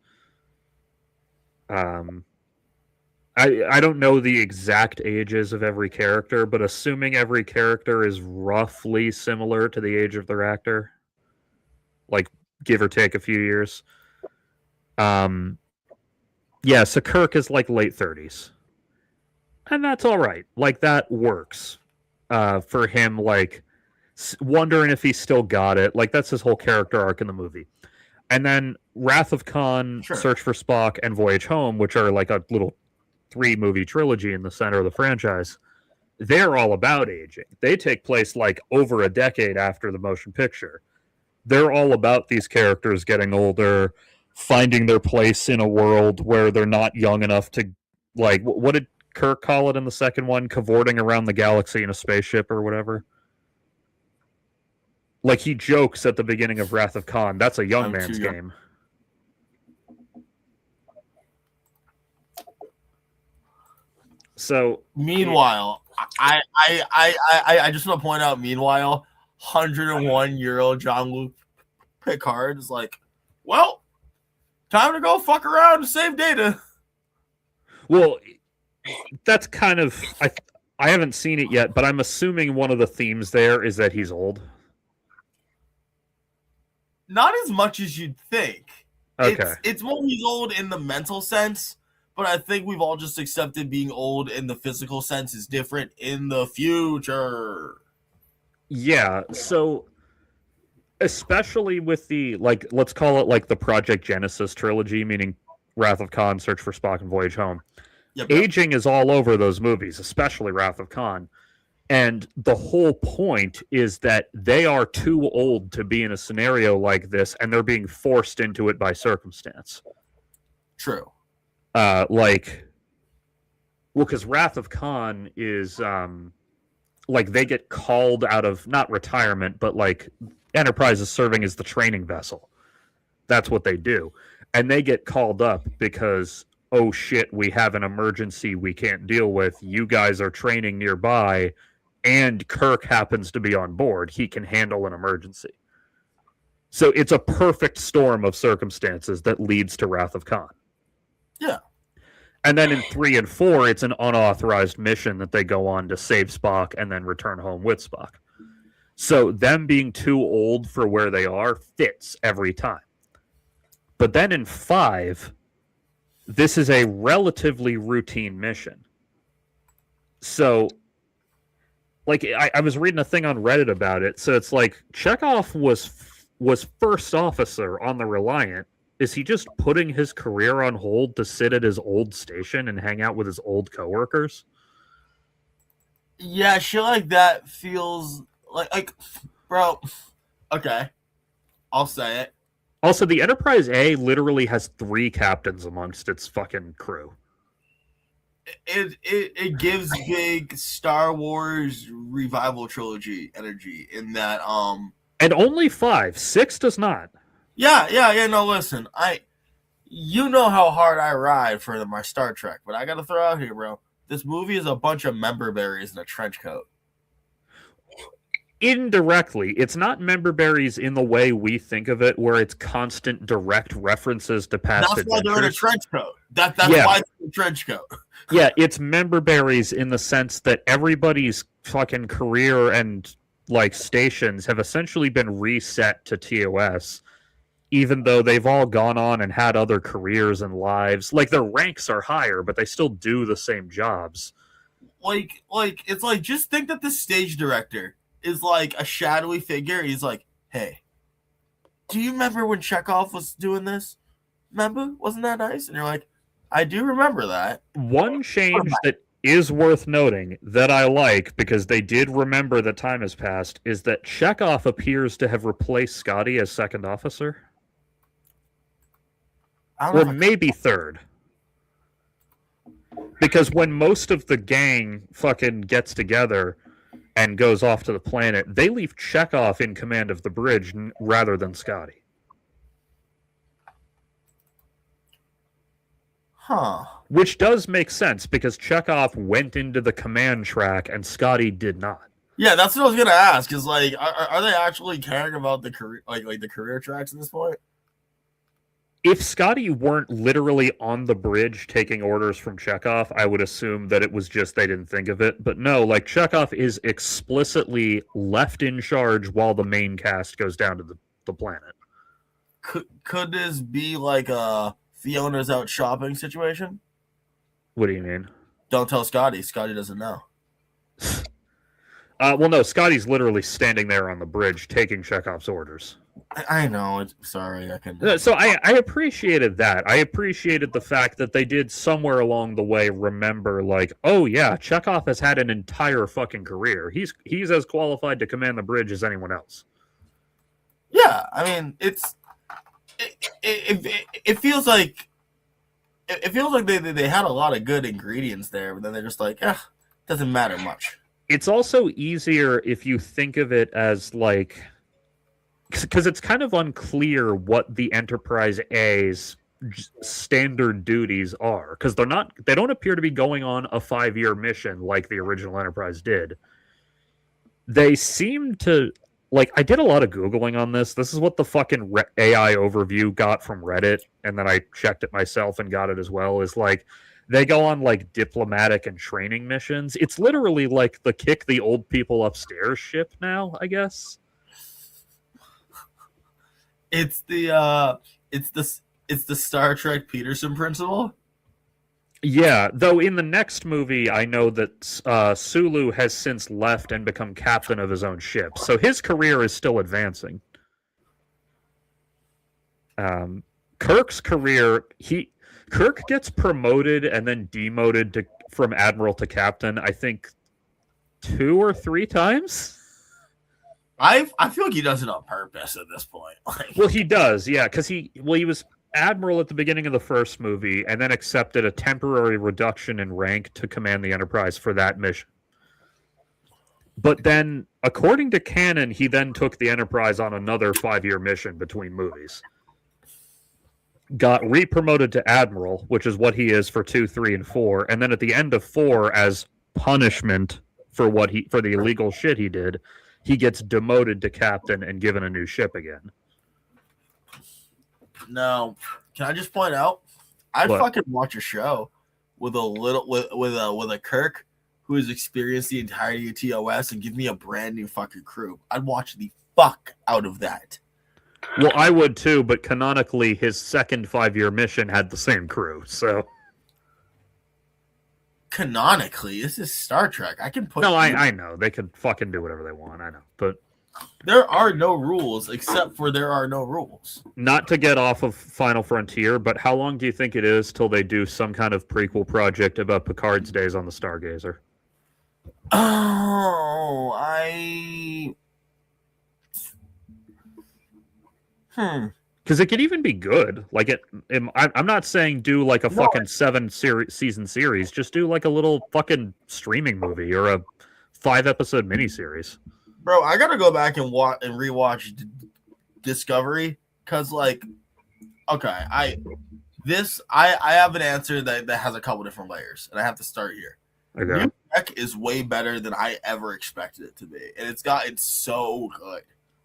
[SPEAKER 1] I don't know the exact ages of every character, but assuming every character is roughly similar to the age of their actor, like give or take a few years. Yeah, so Kirk is like late 30s. And that's all right. Like that works for him, like wondering if he still got it. Like that's his whole character arc in the movie. And then Wrath of Khan,
[SPEAKER 2] Sure.
[SPEAKER 1] Search for Spock, and Voyage Home, which are like a little 3-movie trilogy in the center of the franchise, they're all about aging. They take place like over a decade after the motion picture. They're all about these characters getting older, finding their place in a world where they're not young enough to, like, what did Kirk call it in the second one? Cavorting around the galaxy in a spaceship or whatever? Like, he jokes at the beginning of Wrath of Khan, that's a young man's game. So
[SPEAKER 2] meanwhile, I just want to point out, meanwhile, 101-year-old Jean-Luc Picard is like, well, time to go fuck around and save Data.
[SPEAKER 1] Well, that's kind of I haven't seen it yet, but I'm assuming one of the themes there is that he's old.
[SPEAKER 2] Not as much as you'd think.
[SPEAKER 1] Okay.
[SPEAKER 2] It's more he's old in the mental sense, but I think we've all just accepted being old in the physical sense is different in the future.
[SPEAKER 1] Yeah, so especially with the, like, let's call it like the Project Genesis trilogy, meaning Wrath of Khan, Search for Spock, and Voyage Home.
[SPEAKER 2] Yep.
[SPEAKER 1] Aging is all over those movies, especially Wrath of Khan. And the whole point is that they are too old to be in a scenario like this, and they're being forced into it by circumstance.
[SPEAKER 2] True.
[SPEAKER 1] Because Wrath of Khan is, like, they get called out of, not retirement, but, like, Enterprise is serving as the training vessel. That's what they do. And they get called up because, oh shit, we have an emergency we can't deal with. You guys are training nearby, and Kirk happens to be on board. He can handle an emergency. So it's a perfect storm of circumstances that leads to Wrath of Khan.
[SPEAKER 2] Yeah.
[SPEAKER 1] And then in 3 and 4, it's an unauthorized mission that they go on to save Spock and then return home with Spock. So them being too old for where they are fits every time. But then in 5, this is a relatively routine mission. So, like, I was reading a thing on Reddit about it. So it's like, Chekhov was first officer on the Reliant. Is he just putting his career on hold to sit at his old station and hang out with his old coworkers?
[SPEAKER 2] Yeah, shit like that feels like, bro, okay, I'll say it.
[SPEAKER 1] Also, the Enterprise A literally has 3 captains amongst its fucking crew.
[SPEAKER 2] It gives big Star Wars revival trilogy energy in that
[SPEAKER 1] And only 5. 6 does not.
[SPEAKER 2] Yeah. No, listen, you know how hard I ride for my Star Trek, but I gotta throw out here, bro. This movie is a bunch of member berries in a trench coat.
[SPEAKER 1] Indirectly, it's not member berries in the way we think of it, where it's constant direct references to past
[SPEAKER 2] adventures. That's why they're in a trench coat. That's why it's in a trench coat.
[SPEAKER 1] Yeah, it's member berries in the sense that everybody's fucking career and, like, stations have essentially been reset to TOS, even though they've all gone on and had other careers and lives. Like, their ranks are higher, but they still do the same jobs.
[SPEAKER 2] Like it's like, just think that the stage director is like a shadowy figure. He's like, hey, do you remember when Chekhov was doing this? Remember? Wasn't that nice? And you're like, I do remember that.
[SPEAKER 1] One change that is worth noting that I like, because they did remember that time has passed, is that Chekhov appears to have replaced Scotty as second officer.
[SPEAKER 2] I don't
[SPEAKER 1] or
[SPEAKER 2] know if
[SPEAKER 1] maybe third. Because when most of the gang fucking gets together and goes off to the planet, they leave Chekhov in command of the bridge rather than Scotty.
[SPEAKER 2] Huh.
[SPEAKER 1] Which does make sense because Chekhov went into the command track and Scotty did not.
[SPEAKER 2] Yeah, that's what I was gonna ask. Is like, are they actually caring about the career, like the career tracks at this point?
[SPEAKER 1] If Scotty weren't literally on the bridge taking orders from Chekhov, I would assume that it was just they didn't think of it. But no, like Chekhov is explicitly left in charge while the main cast goes down to the planet.
[SPEAKER 2] Could this be like a Fiona's out shopping situation?
[SPEAKER 1] What do you mean?
[SPEAKER 2] Don't tell Scotty. Scotty doesn't know.
[SPEAKER 1] Well, no, Scotty's literally standing there on the bridge taking Chekhov's orders.
[SPEAKER 2] I know. Sorry, I can.
[SPEAKER 1] So I appreciated that. I appreciated the fact that they did somewhere along the way remember, like, oh yeah, Chekhov has had an entire fucking career. He's as qualified to command the bridge as anyone else.
[SPEAKER 2] Yeah, I mean, it feels like they had a lot of good ingredients there, but then they're just like, doesn't matter much.
[SPEAKER 1] It's also easier if you think of it as like, because it's kind of unclear what the Enterprise A's standard duties are, because they don't appear to be going on a 5-year mission like the original Enterprise did. They seem to, like, I did a lot of Googling on this. This is what the fucking AI overview got from Reddit, and then I checked it myself and got it as well, is like, they go on like diplomatic and training missions. It's literally like the kick the old people upstairs ship now, I guess.
[SPEAKER 2] It's the Star Trek Peterson principle.
[SPEAKER 1] Yeah, though in the next movie, I know that Sulu has since left and become captain of his own ship, so his career is still advancing. Kirk's career, Kirk gets promoted and then demoted from admiral to captain, I think 2 or 3 times.
[SPEAKER 2] I feel like he does it on purpose at this point.
[SPEAKER 1] Well, he does, yeah, because he was admiral at the beginning of the first movie and then accepted a temporary reduction in rank to command the Enterprise for that mission. But then, according to canon, he then took the Enterprise on another 5-year mission between movies. Got re-promoted to admiral, which is what he is for 2, 3, and 4, and then at the end of 4, as punishment for the illegal shit he did, he gets demoted to captain and given a new ship again.
[SPEAKER 2] Now, can I just point out? I'd fucking watch a show with a Kirk who has experienced the entirety of TOS and give me a brand new fucking crew. I'd watch the fuck out of that.
[SPEAKER 1] Well, I would too, but canonically, his second 5-year mission had the same crew, so.
[SPEAKER 2] Canonically, this is Star Trek. I can put.
[SPEAKER 1] No, I know they can fucking do whatever they want. I know, but
[SPEAKER 2] there are no rules except for there are no rules.
[SPEAKER 1] Not to get off of Final Frontier, but how long do you think it is till they do some kind of prequel project about Picard's days on the Stargazer?
[SPEAKER 2] Oh,
[SPEAKER 1] Because it could even be good. Like I'm not saying do like a fucking 7-season series. Just do like a little fucking streaming movie or a 5-episode miniseries.
[SPEAKER 2] Bro, I gotta go back and rewatch Discovery because, like, okay, I have an answer that has a couple different layers, and I have to start here.
[SPEAKER 1] Okay.
[SPEAKER 2] New Trek is way better than I ever expected it to be, and it's gotten so good.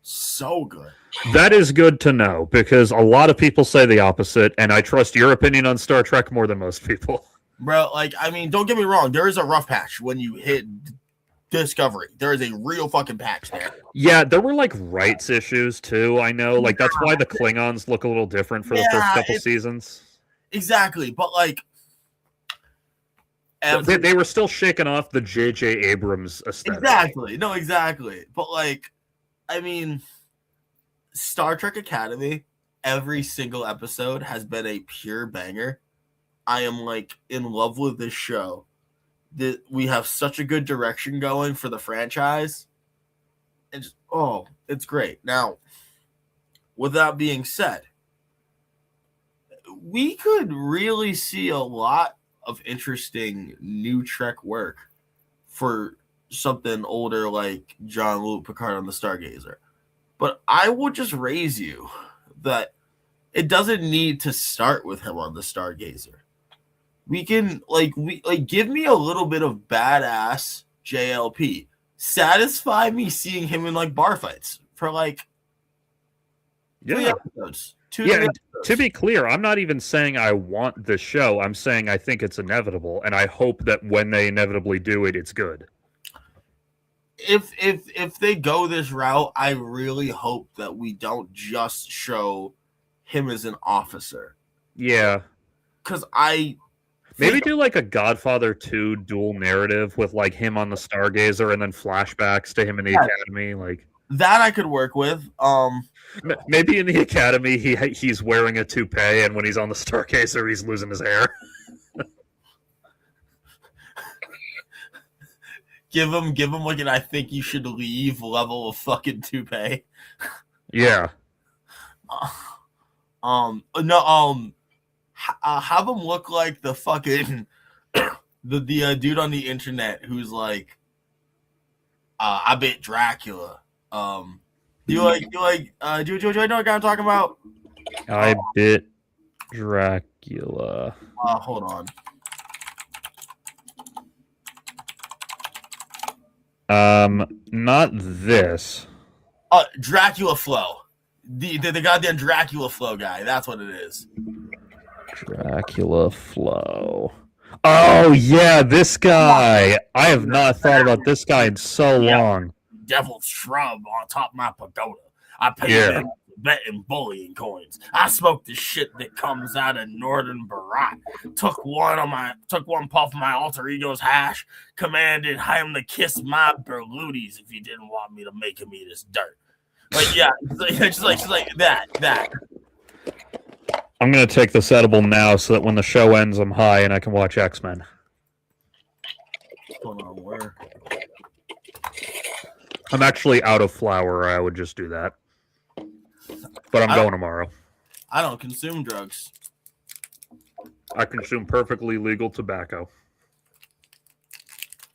[SPEAKER 2] So good.
[SPEAKER 1] That is good to know because a lot of people say the opposite, and I trust your opinion on Star Trek more than most people.
[SPEAKER 2] Bro, like, I mean, don't get me wrong. There is a rough patch when you hit Discovery. There is a real fucking patch there.
[SPEAKER 1] Yeah, there were like rights issues too. I know, like that's why the Klingons look a little different for the first couple seasons.
[SPEAKER 2] Exactly, but like,
[SPEAKER 1] they were still shaking off the J.J. Abrams aesthetic.
[SPEAKER 2] Exactly, no, exactly, but like. I mean, Star Trek Academy, every single episode has been a pure banger. I am, like, in love with this show. We have such a good direction going for the franchise. And just, it's great. Now, with that being said, we could really see a lot of interesting new Trek work for something older like Jean-Luc Picard on the Stargazer. But I would just raise you that it doesn't need to start with him on the Stargazer. We can give me a little bit of badass JLP. Satisfy me seeing him in like bar fights for like 3 episodes.
[SPEAKER 1] To be clear, I'm not even saying I want the show. I'm saying I think it's inevitable, and I hope that when they inevitably do it, it's good.
[SPEAKER 2] If they go this route, I really hope that we don't just show him as an officer.
[SPEAKER 1] Yeah.
[SPEAKER 2] Because
[SPEAKER 1] maybe do like a Godfather 2 dual narrative with like him on the Stargazer and then flashbacks to him in the Academy. Like
[SPEAKER 2] that I could work with.
[SPEAKER 1] Maybe in the Academy he's wearing a toupee, and when he's on the Stargazer he's losing his hair.
[SPEAKER 2] Give him like an I think you should leave level of fucking toupee.
[SPEAKER 1] Yeah.
[SPEAKER 2] Have him look like the fucking the dude on the internet who's like, I bet Dracula. Do you know what I'm talking about?
[SPEAKER 1] I bit Dracula.
[SPEAKER 2] Hold on.
[SPEAKER 1] Not this.
[SPEAKER 2] Dracula Flow. The goddamn Dracula Flow guy. That's what it is.
[SPEAKER 1] Dracula Flow. Oh yeah, this guy. I have not thought about this guy in so long.
[SPEAKER 2] Devil's shrub on top of my pagoda. I pay betting bullion coins. I smoke the shit that comes out of Northern Barat. Took one puff of my alter ego's hash. Commanded him to kiss my berlutis if he didn't want me to make him eat his dirt. Like just like that.
[SPEAKER 1] I'm gonna take this edible now so that when the show ends, I'm high and I can watch X-Men.
[SPEAKER 2] Hold on, where?
[SPEAKER 1] I'm actually out of flour. I would just do that. But I'm going tomorrow.
[SPEAKER 2] I don't consume drugs.
[SPEAKER 1] I consume perfectly legal tobacco.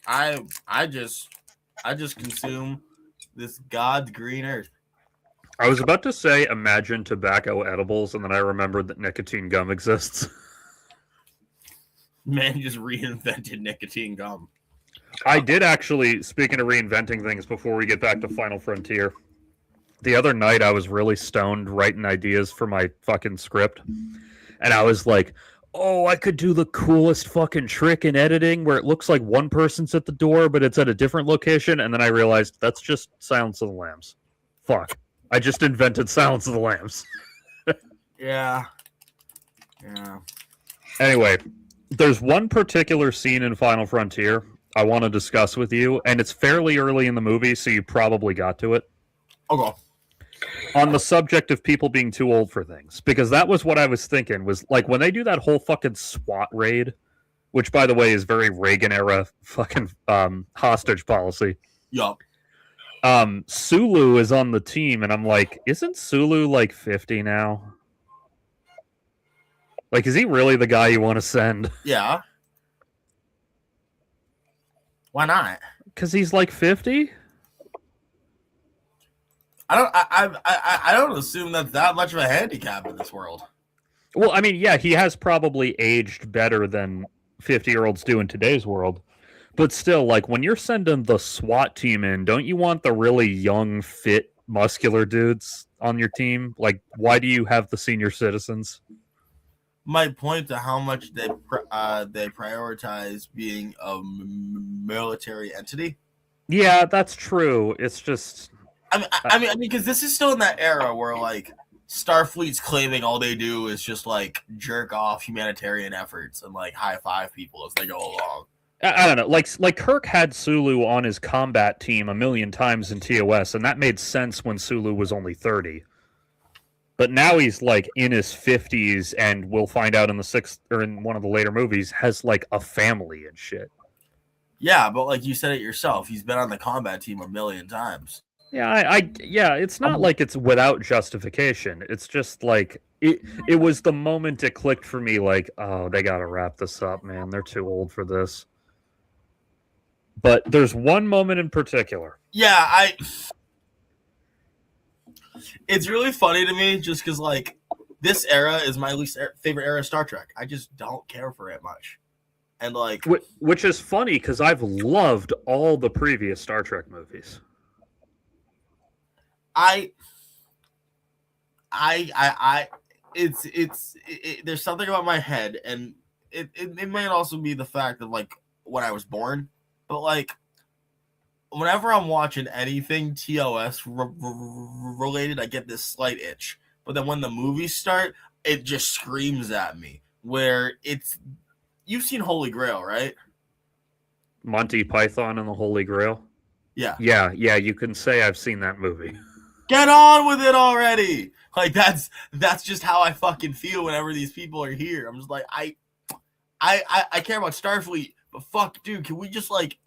[SPEAKER 2] I just consume this God's green earth.
[SPEAKER 1] I was about to say imagine tobacco edibles, and then I remembered that nicotine gum exists.
[SPEAKER 2] Man just reinvented nicotine gum.
[SPEAKER 1] I did actually, speaking of reinventing things before we get back to Final Frontier, the other night I was really stoned writing ideas for my fucking script, and I was like, oh, I could do the coolest fucking trick in editing where it looks like one person's at the door, but it's at a different location, and then I realized that's just Silence of the Lambs. Fuck. I just invented Silence of the Lambs.
[SPEAKER 2] Yeah.
[SPEAKER 1] Anyway, there's one particular scene in Final Frontier I want to discuss with you, and it's fairly early in the movie, so you probably got to it.
[SPEAKER 2] Okay.
[SPEAKER 1] On the subject of people being too old for things, because that was what I was thinking, was like when they do that whole fucking SWAT raid, which by the way is very Reagan era fucking hostage policy.
[SPEAKER 2] Yup.
[SPEAKER 1] Sulu is on the team, and I'm like, isn't Sulu like 50 now? Like, is he really the guy you want to send?
[SPEAKER 2] Yeah. Why not?
[SPEAKER 1] Because he's like 50?
[SPEAKER 2] I don't assume that's that much of a handicap in this world.
[SPEAKER 1] Well, I mean, yeah, he has probably aged better than 50-year-olds do in today's world. But still, like, when you're sending the SWAT team in, don't you want the really young, fit, muscular dudes on your team? Like, why do you have the senior citizens?
[SPEAKER 2] Might point to how much they prioritize being a military entity.
[SPEAKER 1] Yeah, that's true. It's just...
[SPEAKER 2] I mean, because this is still in that era where, like, Starfleet's claiming all they do is just, like, jerk off humanitarian efforts and, like, high-five people as they go along.
[SPEAKER 1] I don't know. Like Kirk had Sulu on his combat team a million times in TOS, and that made sense when Sulu was only 30. But now he's like in his 50s, and we'll find out in the sixth or in one of the later movies has like a family and shit.
[SPEAKER 2] Yeah, but like you said it yourself, he's been on the combat team a million times.
[SPEAKER 1] Yeah, yeah. It's not like it's without justification. It's just like it was the moment it clicked for me, like, oh, they gotta wrap this up, man. They're too old for this. But there's one moment in particular.
[SPEAKER 2] Yeah, it's really funny to me just because like this era is my least favorite era of Star Trek. I just don't care for it much, and like
[SPEAKER 1] Which is funny because I've loved all the previous Star Trek movies.
[SPEAKER 2] I there's something about my head, and it might also be the fact of like when I was born, but like whenever I'm watching anything TOS related, I get this slight itch. But then when the movies start, it just screams at me. Where it's, you've seen Holy Grail, right?
[SPEAKER 1] Monty Python and the Holy Grail.
[SPEAKER 2] Yeah.
[SPEAKER 1] Yeah, you can say I've seen that movie.
[SPEAKER 2] Get on with it already. Like that's just how I fucking feel whenever these people are here. I'm just like I care about Starfleet, but fuck, dude, can we just like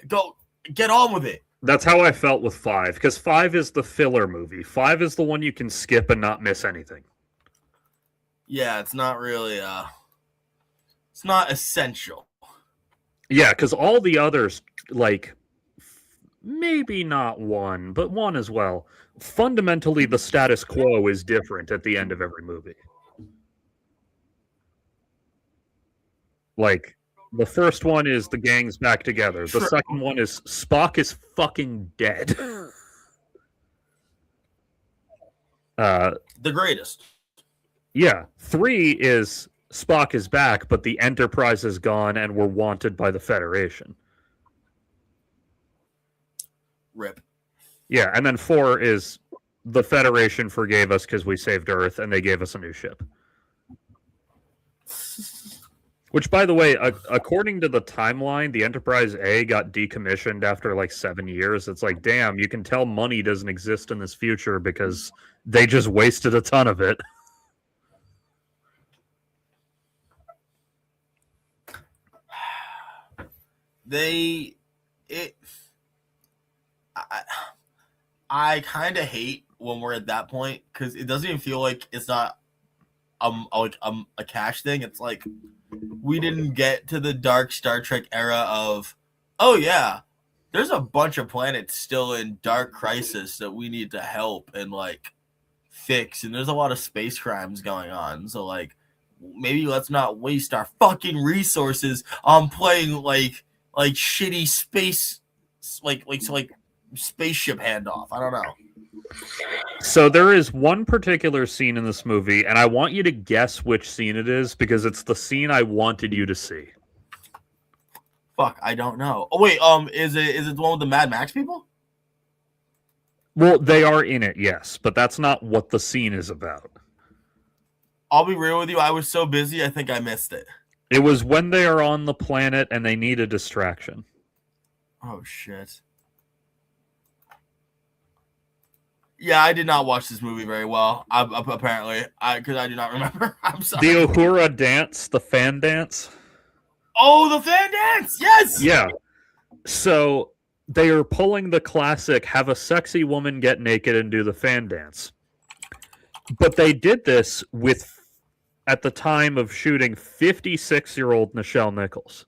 [SPEAKER 2] go get on with it?
[SPEAKER 1] That's how I felt with 5, because 5 is the filler movie. 5 is the one you can skip and not miss anything.
[SPEAKER 2] Yeah, it's not really it's not essential.
[SPEAKER 1] Yeah, because all the others, like, maybe not 1, but 1 as well. Fundamentally, the status quo is different at the end of every movie. Like, the first one is the gang's back together. The second one is Spock is fucking dead.
[SPEAKER 2] The greatest.
[SPEAKER 1] Yeah. 3 is Spock is back, but the Enterprise is gone and we're wanted by the Federation.
[SPEAKER 2] Rip.
[SPEAKER 1] Yeah, and then 4 is the Federation forgave us because we saved Earth and they gave us a new ship. Which, by the way, according to the timeline, the Enterprise A got decommissioned after like 7 years. It's like, damn, you can tell money doesn't exist in this future because they just wasted a ton of it.
[SPEAKER 2] I kind of hate when we're at that point because it doesn't even feel like it's not a cash thing. It's like we didn't get to the dark Star Trek era of, oh yeah, there's a bunch of planets still in dark crisis that we need to help and like fix, and there's a lot of space crimes going on. So like maybe let's not waste our fucking resources on playing like shitty space like spaceship handoff. I don't know.
[SPEAKER 1] So there is one particular scene in this movie, and I want you to guess which scene it is because it's the scene I wanted you to see.
[SPEAKER 2] Fuck, I don't know. Oh wait, is it the one with the Mad Max people?
[SPEAKER 1] Well, they are in it, yes, but that's not what the scene is about.
[SPEAKER 2] I'll be real with you, I was so busy, I think I missed it.
[SPEAKER 1] It was when they are on the planet and they need a distraction.
[SPEAKER 2] Oh shit. Yeah, I did not watch this movie very well. Apparently, because I do not remember. I'm sorry.
[SPEAKER 1] The Uhura dance, the fan dance.
[SPEAKER 2] Oh, the fan dance! Yes.
[SPEAKER 1] Yeah. So they are pulling the classic "have a sexy woman get naked and do the fan dance," but they did this with, at the time of shooting, 56-year-old Nichelle Nichols.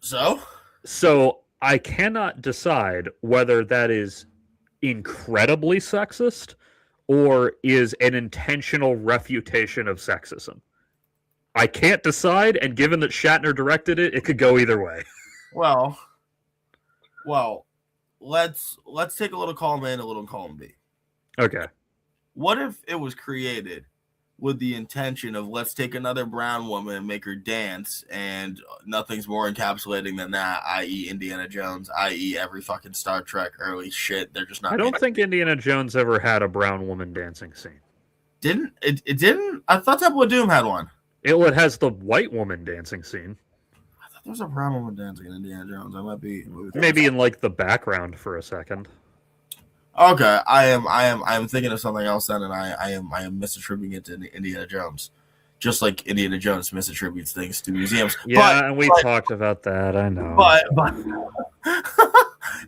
[SPEAKER 1] So I cannot decide whether that is incredibly sexist or is an intentional refutation of sexism. I can't decide, and given that Shatner directed it, it could go either way.
[SPEAKER 2] Well, let's take a little column A and a little column B.
[SPEAKER 1] Okay.
[SPEAKER 2] What if it was created with the intention of let's take another brown woman and make her dance, and nothing's more encapsulating than that, i.e. Indiana Jones, i.e. every fucking Star Trek early shit. They're just not.
[SPEAKER 1] I don't think Indiana Jones ever had a brown woman dancing scene.
[SPEAKER 2] Didn't it? It didn't. I thought Temple of Doom had one.
[SPEAKER 1] It has the white woman dancing scene.
[SPEAKER 2] I thought there was a brown woman dancing in Indiana Jones. I might be
[SPEAKER 1] maybe in like the background for a second.
[SPEAKER 2] Okay, I am thinking of something else then, and I am misattributing it to Indiana Jones, just like Indiana Jones misattributes things to museums.
[SPEAKER 1] Yeah, and we talked about that. I know,
[SPEAKER 2] but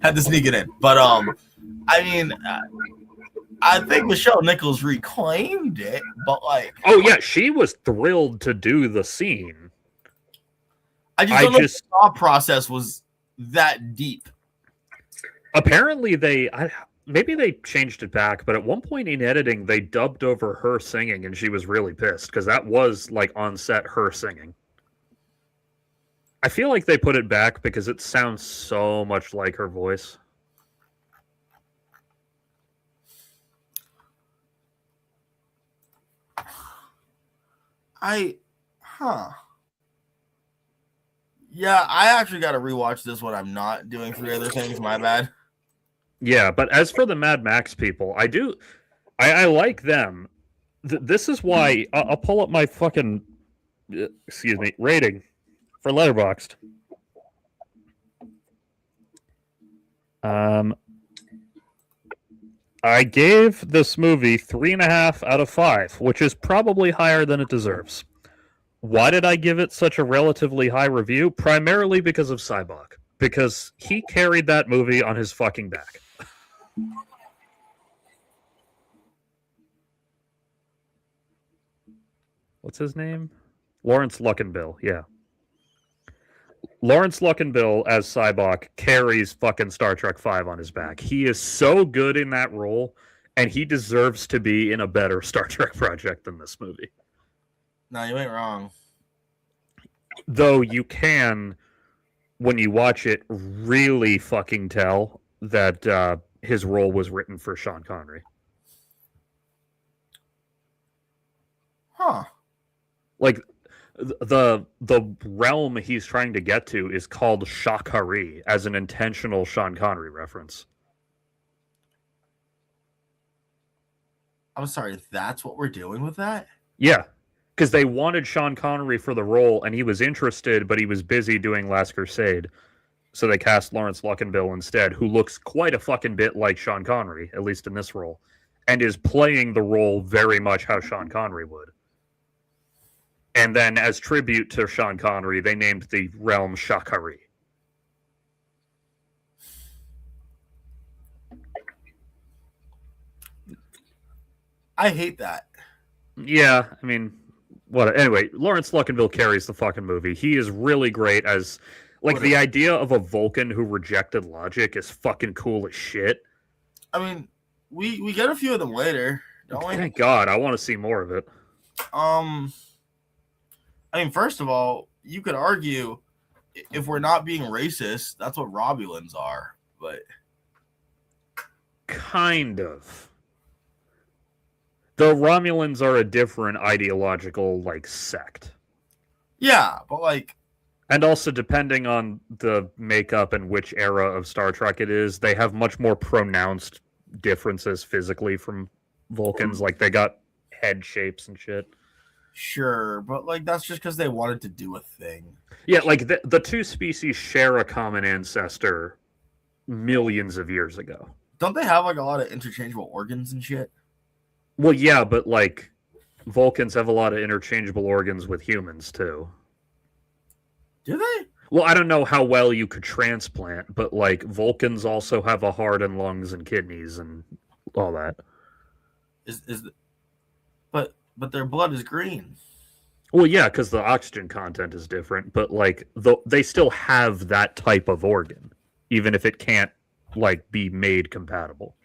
[SPEAKER 2] had to sneak it in. But I mean, I think Michelle Nichols reclaimed it, but like,
[SPEAKER 1] Oh yeah, she was thrilled to do the scene.
[SPEAKER 2] I just don't know if the thought process was that deep.
[SPEAKER 1] Apparently, maybe they changed it back, but at one point in editing, they dubbed over her singing, and she was really pissed because that was like on set her singing. I feel like they put it back because it sounds so much like her voice.
[SPEAKER 2] Yeah, I actually got to rewatch this when I'm not doing 3 other things. My bad.
[SPEAKER 1] Yeah, but as for the Mad Max people, I like them. This is why I'll pull up my fucking rating for Letterboxd. I gave this movie 3.5 out of 5, which is probably higher than it deserves. Why did I give it such a relatively high review? Primarily because of Cybok. Because he carried that movie on his fucking back. What's his name? Lawrence Luckinbill, yeah. Lawrence Luckinbill as Cybok carries fucking Star Trek V on his back. He is so good in that role, and he deserves to be in a better Star Trek project than this movie.
[SPEAKER 2] No, you ain't wrong.
[SPEAKER 1] Though you can, when you watch it, really fucking tell that his role was written for Sean Connery.
[SPEAKER 2] Huh.
[SPEAKER 1] Like, the realm he's trying to get to is called Shakari as an intentional Sean Connery reference.
[SPEAKER 2] I'm sorry, that's what we're doing with that?
[SPEAKER 1] Yeah, because they wanted Sean Connery for the role, and he was interested, but he was busy doing Last Crusade. So they cast Lawrence Luckinbill instead, who looks quite a fucking bit like Sean Connery, at least in this role, and is playing the role very much how Sean Connery would. And then, as tribute to Sean Connery, they named the realm Shakari.
[SPEAKER 2] I hate that.
[SPEAKER 1] Yeah, I mean, what? Anyway, Lawrence Luckinbill carries the fucking movie. He is really great as, like, the idea of a Vulcan who rejected logic is fucking cool as shit.
[SPEAKER 2] I mean, we get a few of them later, don't we?
[SPEAKER 1] Thank God, I want to see more of it.
[SPEAKER 2] I mean, first of all, you could argue if we're not being racist, that's what Romulans are, but
[SPEAKER 1] kind of. The Romulans are a different ideological, like, sect.
[SPEAKER 2] Yeah, but like,
[SPEAKER 1] and also depending on the makeup and which era of Star Trek it is, they have much more pronounced differences physically from Vulcans. Like, they got head shapes and shit.
[SPEAKER 2] Sure, but like that's just because they wanted to do a thing.
[SPEAKER 1] Yeah, like the two species share a common ancestor millions of years ago.
[SPEAKER 2] Don't they have like a lot of interchangeable organs and shit?
[SPEAKER 1] Well, yeah, but like Vulcans have a lot of interchangeable organs with humans too.
[SPEAKER 2] Do they?
[SPEAKER 1] Well, I don't know how well you could transplant, but like Vulcans also have a heart and lungs and kidneys and all that.
[SPEAKER 2] But their blood is green.
[SPEAKER 1] Well, yeah, because the oxygen content is different, but like they still have that type of organ, even if it can't like be made compatible.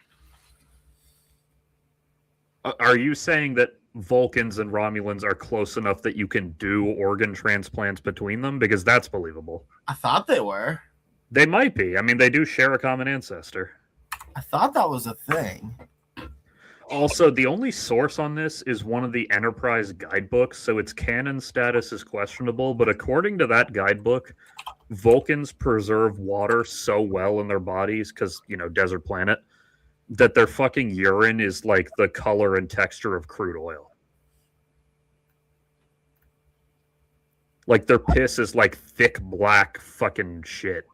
[SPEAKER 1] Are you saying that Vulcans and Romulans are close enough that you can do organ transplants between them? Because that's believable.
[SPEAKER 2] I thought they were.
[SPEAKER 1] They might be. I mean, they do share a common ancestor.
[SPEAKER 2] I thought that was a thing.
[SPEAKER 1] Also, the only source on this is one of the Enterprise guidebooks, so its canon status is questionable, but according to that guidebook, Vulcans preserve water so well in their bodies, because, you know, desert planet, that their fucking urine is like the color and texture of crude oil. Like, their piss is like thick, black fucking shit.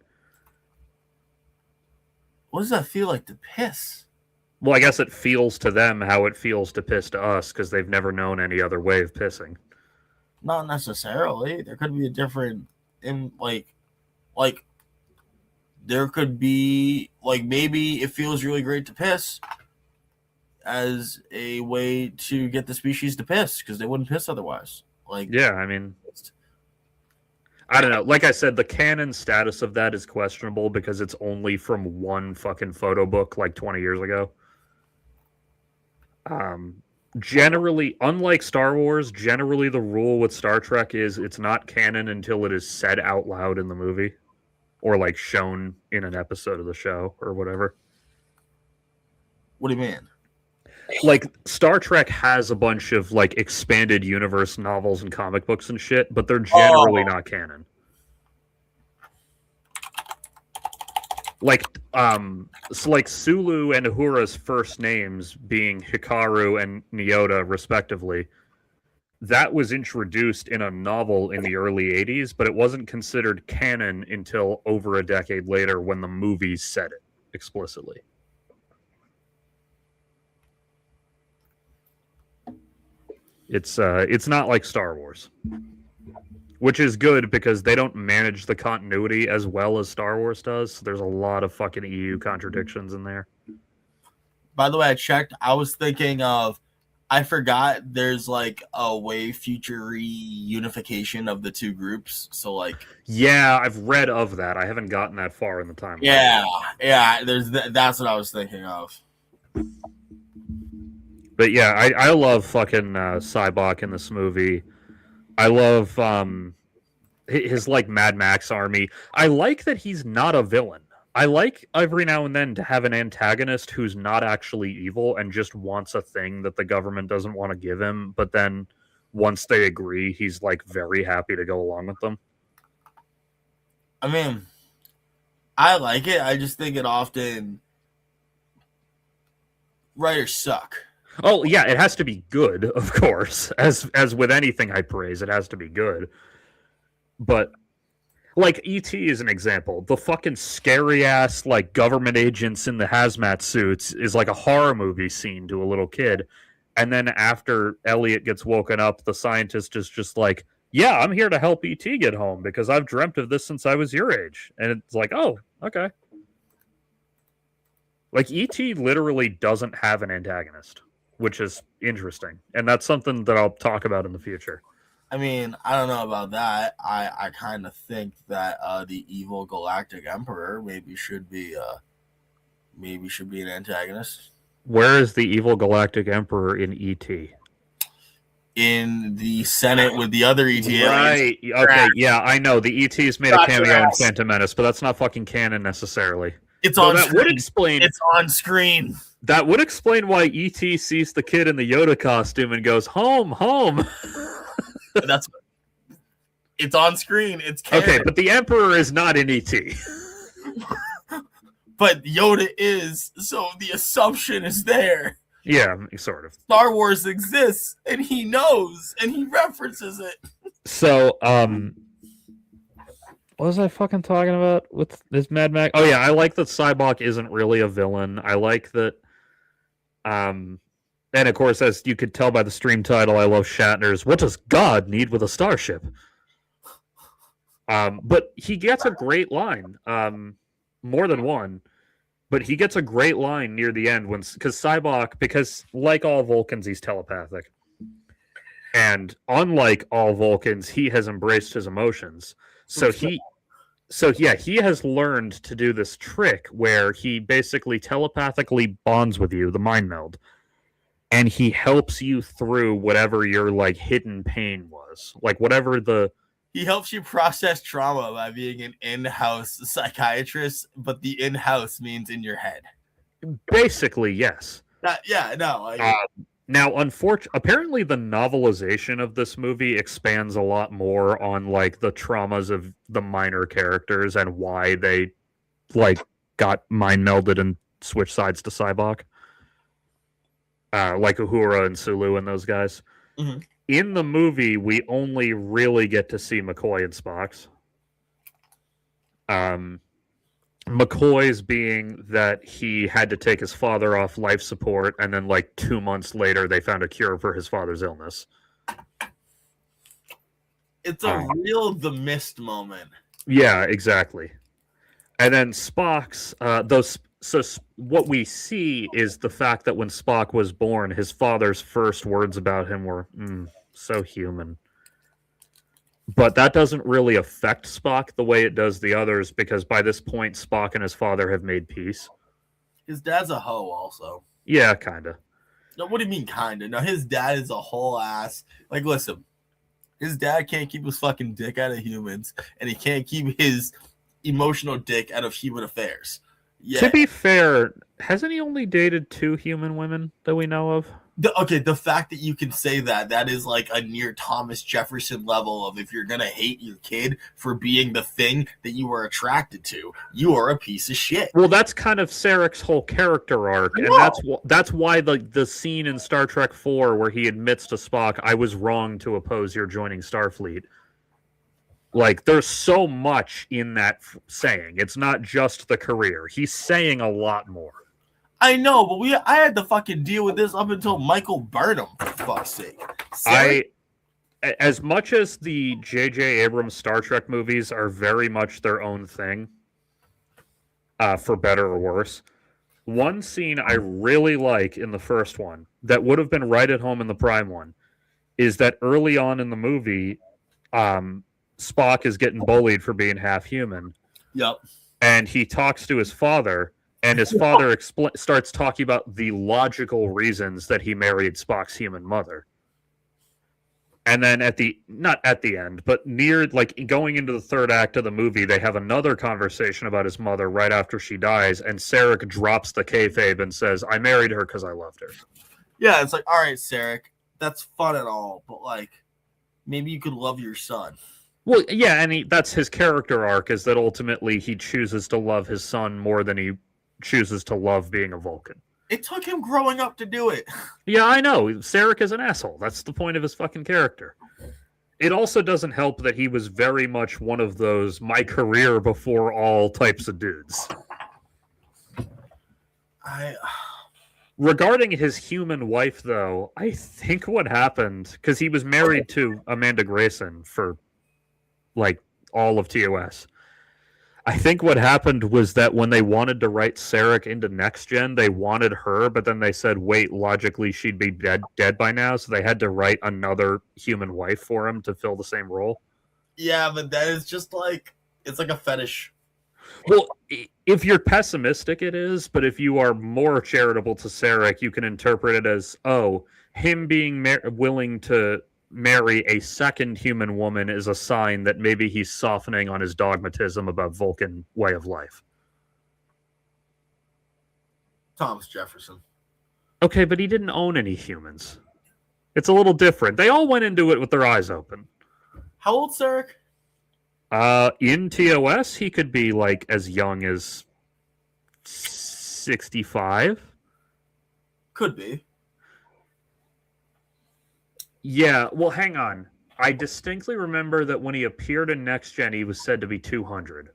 [SPEAKER 2] What does that feel like to piss?
[SPEAKER 1] Well, I guess it feels to them how it feels to piss to us, because they've never known any other way of pissing.
[SPEAKER 2] Not necessarily. There could be a different, like there could be, like, maybe it feels really great to piss, as a way to get the species to piss because they wouldn't piss otherwise. Like,
[SPEAKER 1] yeah, I mean, I don't know. Like I said, the canon status of that is questionable because it's only from one fucking photo book like 20 years ago. Generally, unlike Star Wars, generally the rule with Star Trek is it's not canon until it is said out loud in the movie or like shown in an episode of the show or whatever.
[SPEAKER 2] what do you mean?
[SPEAKER 1] Like Star Trek has a bunch of like expanded universe novels and comic books and shit, but they're generally not canon. Like so like Sulu and Uhura's first names being Hikaru and Nyota respectively, that was introduced in a novel in the early 80s, but it wasn't considered canon until over a decade later when the movies said it explicitly. It's not like Star Wars, which is good because they don't manage the continuity as well as Star Wars does. So there's a lot of fucking EU contradictions in there.
[SPEAKER 2] By the way, I checked. I was thinking of, I forgot there's like a way future reunification of the two groups. So like,
[SPEAKER 1] yeah, I've read of that. I haven't gotten that far in the timeline.
[SPEAKER 2] Yeah. That's what I was thinking of.
[SPEAKER 1] But yeah, I love fucking Cybok in this movie. I love his like Mad Max army. I like that he's not a villain. I like every now and then to have an antagonist who's not actually evil and just wants a thing that the government doesn't want to give him, but then once they agree, he's like very happy to go along with them.
[SPEAKER 2] I mean, I like it. I just think it often writers suck.
[SPEAKER 1] Oh yeah, it has to be good, of course. As with anything I praise, it has to be good. But like E.T. is an example. The fucking scary ass like government agents in the hazmat suits is like a horror movie scene to a little kid. And then after Elliot gets woken up, the scientist is just like, "Yeah, I'm here to help E.T. get home because I've dreamt of this since I was your age." And it's like, "Oh, okay." Like E.T. literally doesn't have an antagonist, which is interesting. And that's something that I'll talk about in the future.
[SPEAKER 2] I mean, I don't know about that. I kind of think that the evil Galactic Emperor maybe should be an antagonist.
[SPEAKER 1] Where is the evil Galactic Emperor in E.T.?
[SPEAKER 2] In the Senate with the other ET
[SPEAKER 1] Right.
[SPEAKER 2] aliens.
[SPEAKER 1] Okay, yeah, I know. The ET's made a cameo in Phantom Menace, but that's not fucking canon necessarily.
[SPEAKER 2] It's on
[SPEAKER 1] that
[SPEAKER 2] screen.
[SPEAKER 1] Would explain,
[SPEAKER 2] it's on screen.
[SPEAKER 1] That would explain why E.T. sees the kid in the Yoda costume and goes, "Home, home."
[SPEAKER 2] That's it's on screen. It's canon.
[SPEAKER 1] Okay, but the Emperor is not in E.T.
[SPEAKER 2] But Yoda is, so the assumption is there.
[SPEAKER 1] Yeah, sort of.
[SPEAKER 2] Star Wars exists, and he knows, and he references it.
[SPEAKER 1] So, what was I fucking talking about with this Mad Max? Oh yeah, I like that Cybok isn't really a villain. I like that, and of course, as you could tell by the stream title, I love Shatner's "What does God need with a starship?" But he gets a great line, more than one. But he gets a great line near the end because Cybok, because like all Vulcans, he's telepathic. And unlike all Vulcans, he has embraced his emotions. So he has learned to do this trick where he basically telepathically bonds with you, the mind meld, and he helps you through whatever your like hidden pain was, like whatever the.
[SPEAKER 2] He helps you process trauma by being an in-house psychiatrist, but the in-house means in your head.
[SPEAKER 1] Basically, yes. Now, apparently the novelization of this movie expands a lot more on like the traumas of the minor characters and why they like got mind melded and switched sides to Cybok. Like Uhura and Sulu and those guys.
[SPEAKER 2] Mm-hmm.
[SPEAKER 1] In the movie, we only really get to see McCoy and Spock's. McCoy's being that he had to take his father off life support, and then like 2 months later, they found a cure for his father's illness.
[SPEAKER 2] It's a real The Mist moment.
[SPEAKER 1] Yeah, exactly. And then Spock's, what we see is the fact that when Spock was born, his father's first words about him were so human. But that doesn't really affect Spock the way it does the others, because by this point, Spock and his father have made peace.
[SPEAKER 2] His dad's a hoe, also.
[SPEAKER 1] Yeah, kind of.
[SPEAKER 2] No, what do you mean, kind of? No, his dad is a whole ass. Like, listen, his dad can't keep his fucking dick out of humans, and he can't keep his emotional dick out of human affairs. Yeah.
[SPEAKER 1] To be fair, hasn't he only dated 2 human women that we know of?
[SPEAKER 2] The fact that you can say that is like a near Thomas Jefferson level of, if you're gonna hate your kid for being the thing that you are attracted to, you are a piece of shit.
[SPEAKER 1] Well, that's kind of Sarek's whole character arc, and that's why the scene in Star Trek IV where he admits to Spock, "I was wrong to oppose your joining Starfleet." Like, there's so much in that saying. It's not just the career. He's saying a lot more.
[SPEAKER 2] I know, but I had to fucking deal with this up until Michael Burnham, for fuck's sake.
[SPEAKER 1] As much as the J.J. Abrams Star Trek movies are very much their own thing, for better or worse, one scene I really like in the first one that would have been right at home in the Prime one is that early on in the movie, Spock is getting bullied for being half human.
[SPEAKER 2] Yep.
[SPEAKER 1] And he talks to his father, and his father starts talking about the logical reasons that he married Spock's human mother. And then not at the end, but near, like, going into the third act of the movie, they have another conversation about his mother right after she dies, and Sarek drops the kayfabe and says, "I married her because I loved her."
[SPEAKER 2] Yeah, it's like, all right, Sarek, that's fun and all, but, like, maybe you could love your son.
[SPEAKER 1] Well, yeah, and that's his character arc, is that ultimately he chooses to love his son more than he chooses to love being a Vulcan.
[SPEAKER 2] It took him growing up to do it.
[SPEAKER 1] Yeah, I know. Sarek is an asshole. That's the point of his fucking character. It also doesn't help that he was very much one of those my career before all types of dudes. Regarding his human wife, though, I think what happened, because he was married to Amanda Grayson for, like, all of TOS. I think what happened was that when they wanted to write Sarek into Next Gen, they wanted her, but then they said, wait, logically she'd be dead by now, so they had to write another human wife for him to fill the same role.
[SPEAKER 2] Yeah, but that is just like, it's like a fetish.
[SPEAKER 1] Well, if you're pessimistic, it is, but if you are more charitable to Sarek, you can interpret it as, him being willing to marry a second human woman is a sign that maybe he's softening on his dogmatism about Vulcan way of life.
[SPEAKER 2] Thomas Jefferson.
[SPEAKER 1] Okay, but he didn't own any humans. It's a little different. They all went into it with their eyes open.
[SPEAKER 2] How old, Sarek?
[SPEAKER 1] In TOS, he could be, like, as young as 65.
[SPEAKER 2] Could be.
[SPEAKER 1] Yeah, well, hang on. I distinctly remember that when he appeared in Next Gen, he was said to be 200.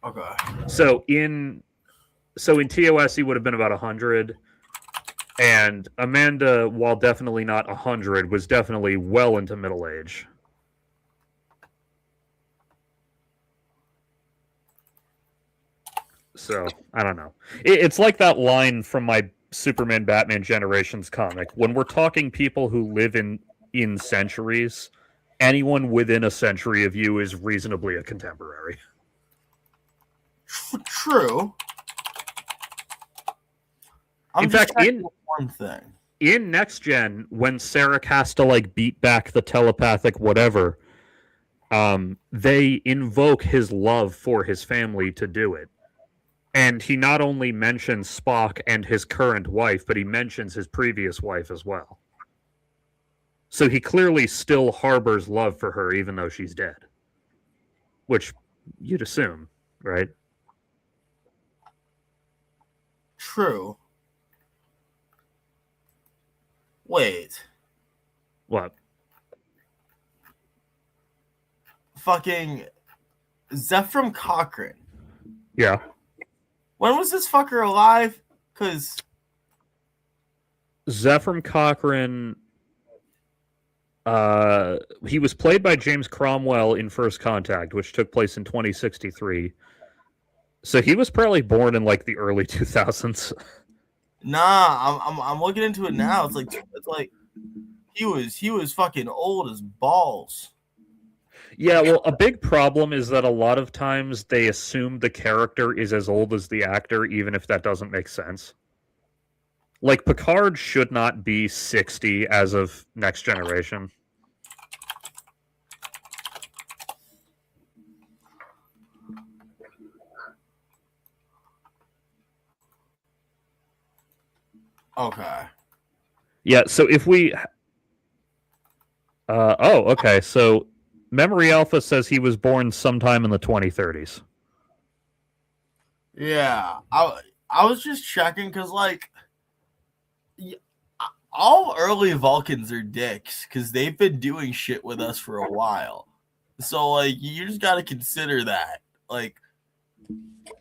[SPEAKER 2] Okay.
[SPEAKER 1] So in TOS, he would have been about 100. And Amanda, while definitely not 100, was definitely well into middle age. So, I don't know. It's like that line from my Superman Batman Generations comic. When we're talking people who live in centuries, anyone within a century of you is reasonably a contemporary.
[SPEAKER 2] True.
[SPEAKER 1] In fact, in Next Gen, when Sarek has to, like, beat back the telepathic whatever, they invoke his love for his family to do it. And he not only mentions Spock and his current wife, but he mentions his previous wife as well. So he clearly still harbors love for her, even though she's dead. Which you'd assume, right?
[SPEAKER 2] True. Wait.
[SPEAKER 1] What?
[SPEAKER 2] Fucking Zephram Cochrane.
[SPEAKER 1] Yeah.
[SPEAKER 2] When was this fucker alive? Because
[SPEAKER 1] Zephram Cochrane, he was played by James Cromwell in First Contact, which took place in 2063. So he was probably born in like the early 2000s.
[SPEAKER 2] Nah, I'm looking into it now. It's like he was fucking old as balls.
[SPEAKER 1] Yeah, well, a big problem is that a lot of times they assume the character is as old as the actor, even if that doesn't make sense. Like, Picard should not be 60 as of Next Generation.
[SPEAKER 2] Okay.
[SPEAKER 1] Yeah, so if we... okay, so Memory Alpha says he was born sometime in the 2030s.
[SPEAKER 2] Yeah, I was just checking because like all early Vulcans are dicks because they've been doing shit with us for a while. So like you just got to consider that. Like,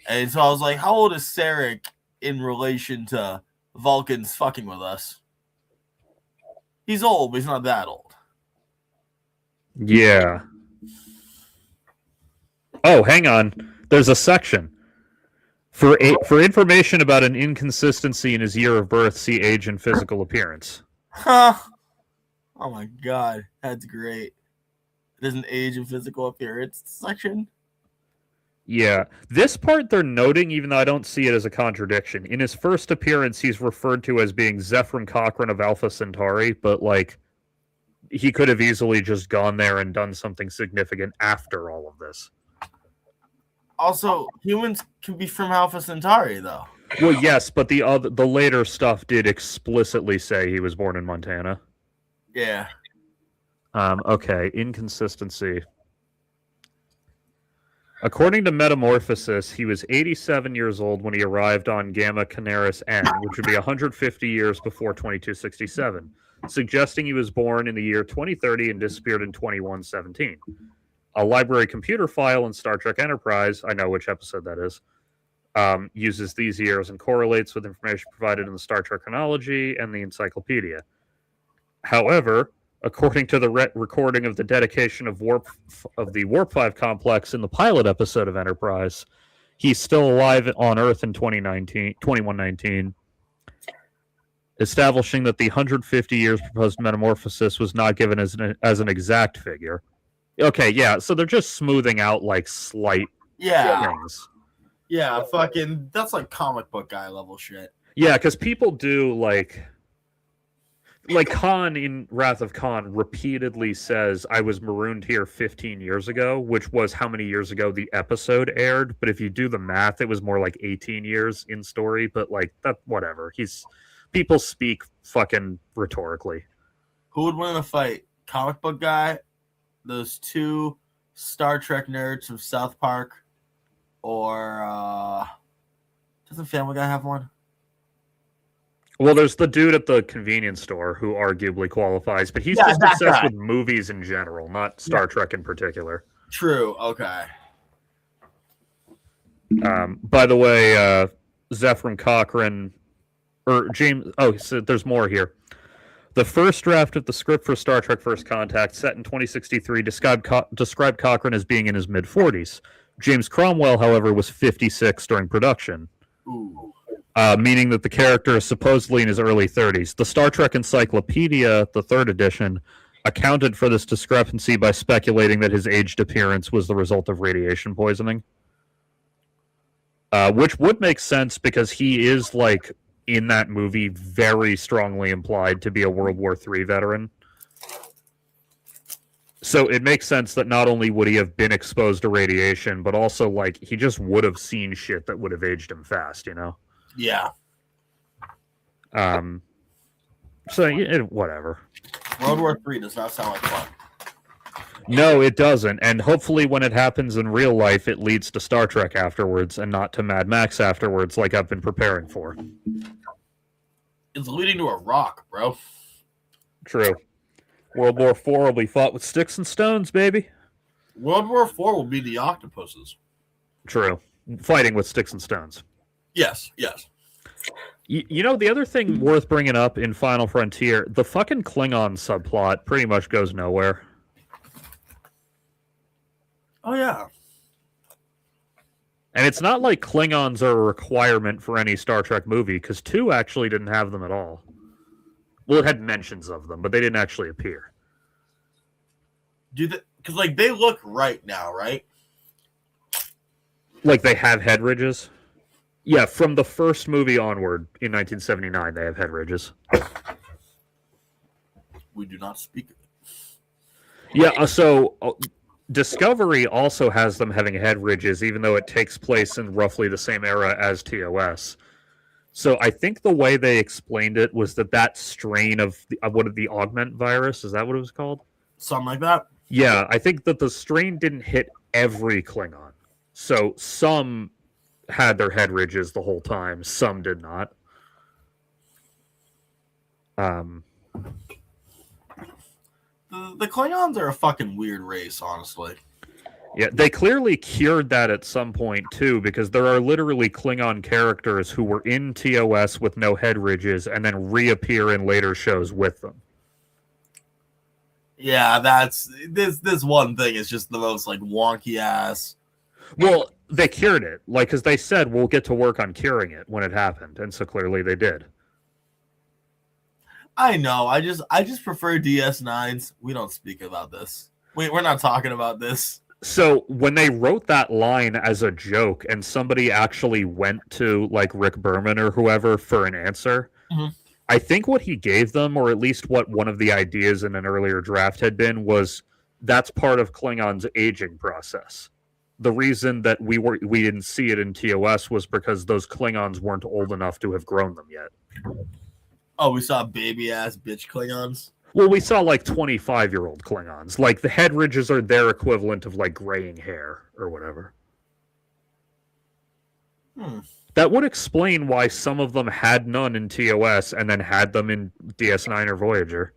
[SPEAKER 2] and so I was like, how old is Sarek in relation to Vulcans fucking with us? He's old, but he's not that old.
[SPEAKER 1] Yeah. Oh, hang on. There's a section. For information about an inconsistency in his year of birth, see age and physical appearance.
[SPEAKER 2] Huh. Oh my god, that's great. There's an age and physical appearance section.
[SPEAKER 1] Yeah. This part they're noting, even though I don't see it as a contradiction. In his first appearance, he's referred to as being Zephram Cochrane of Alpha Centauri, but, like, he could have easily just gone there and done something significant after all of this.
[SPEAKER 2] Also, humans can be from Alpha Centauri, though.
[SPEAKER 1] Well, yes, but the later stuff did explicitly say he was born in Montana.
[SPEAKER 2] Yeah.
[SPEAKER 1] Okay, inconsistency. According to Metamorphosis, he was 87 years old when he arrived on Gamma Canaris N, which would be 150 years before 2267, suggesting he was born in the year 2030 and disappeared in 2117. A library computer file in Star Trek Enterprise, I know which episode that is, uses these years and correlates with information provided in the Star Trek chronology and the encyclopedia. However, according to the recording of the dedication of the Warp 5 complex in the pilot episode of Enterprise, he's still alive on Earth in 2119, establishing that the 150 years proposed metamorphosis was not given as an exact figure. Okay, yeah, so they're just smoothing out like slight things.
[SPEAKER 2] Yeah, fucking that's like comic book guy level shit.
[SPEAKER 1] Yeah, because people do like Khan in Wrath of Khan repeatedly says, I was marooned here 15 years ago, which was how many years ago the episode aired. But if you do the math, it was more like 18 years in story. But like that, whatever. People speak fucking rhetorically.
[SPEAKER 2] Who would win in a fight? Comic book guy, those two Star Trek nerds from South Park, or doesn't Family Guy have one?
[SPEAKER 1] Well, there's the dude at the convenience store who arguably qualifies, but he's just obsessed with movies in general, not Star Trek in particular.
[SPEAKER 2] True. Okay.
[SPEAKER 1] By the way, Zephram Cochrane, or James. Oh, so there's more here. The first draft of the script for Star Trek: First Contact, set in 2063, described Cochrane as being in his mid-40s. James Cromwell, however, was 56 during production.
[SPEAKER 2] Ooh.
[SPEAKER 1] Meaning that the character is supposedly in his early 30s. The Star Trek Encyclopedia, the 3rd edition, accounted for this discrepancy by speculating that his aged appearance was the result of radiation poisoning. Which would make sense because he is, like, in that movie, very strongly implied to be a World War III veteran. So it makes sense that not only would he have been exposed to radiation, but also, like, he just would have seen shit that would have aged him fast, you know?
[SPEAKER 2] Yeah.
[SPEAKER 1] So whatever.
[SPEAKER 2] World War III does not sound like fun.
[SPEAKER 1] No, it doesn't. And hopefully when it happens in real life, it leads to Star Trek afterwards and not to Mad Max afterwards like I've been preparing for.
[SPEAKER 2] It's leading to a rock, bro.
[SPEAKER 1] True. World War IV will be fought with sticks and stones, baby.
[SPEAKER 2] World War IV will be the octopuses.
[SPEAKER 1] True. Fighting with sticks and stones.
[SPEAKER 2] Yes.
[SPEAKER 1] You know, the other thing worth bringing up in Final Frontier, the fucking Klingon subplot pretty much goes nowhere.
[SPEAKER 2] Oh, yeah.
[SPEAKER 1] And it's not like Klingons are a requirement for any Star Trek movie, because 2 actually didn't have them at all. Well, it had mentions of them, but they didn't actually appear.
[SPEAKER 2] Because like they look right now, right?
[SPEAKER 1] Like they have head ridges? Yeah, from the first movie onward in 1979, they have head ridges.
[SPEAKER 2] We do not speak of it.
[SPEAKER 1] Yeah, so Discovery also has them having head ridges, even though it takes place in roughly the same era as TOS. So I think the way they explained it was that strain of the augment virus, is that what it was called?
[SPEAKER 2] Something like that?
[SPEAKER 1] Yeah, I think that the strain didn't hit every Klingon. So some had their head ridges the whole time, some did not.
[SPEAKER 2] The Klingons are a fucking weird race, honestly.
[SPEAKER 1] Yeah, they clearly cured that at some point too, because there are literally Klingon characters who were in TOS with no head ridges and then reappear in later shows with them.
[SPEAKER 2] Yeah, that's this one thing is just the most like wonky ass.
[SPEAKER 1] Well, they cured it, like, because they said we'll get to work on curing it when it happened, and so clearly they did.
[SPEAKER 2] I know. I just prefer DS9s. We don't speak about this. We're not talking about this.
[SPEAKER 1] So when they wrote that line as a joke, and somebody actually went to like Rick Berman or whoever for an answer, I think what he gave them, or at least what one of the ideas in an earlier draft had been, was that's part of Klingon's aging process. The reason that we didn't see it in TOS was because those Klingons weren't old enough to have grown them yet.
[SPEAKER 2] Oh, we saw baby ass bitch Klingons.
[SPEAKER 1] Well, we saw like 25-year-old Klingons. Like the head ridges are their equivalent of like graying hair or whatever. That would explain why some of them had none in TOS and then had them in DS9 or Voyager.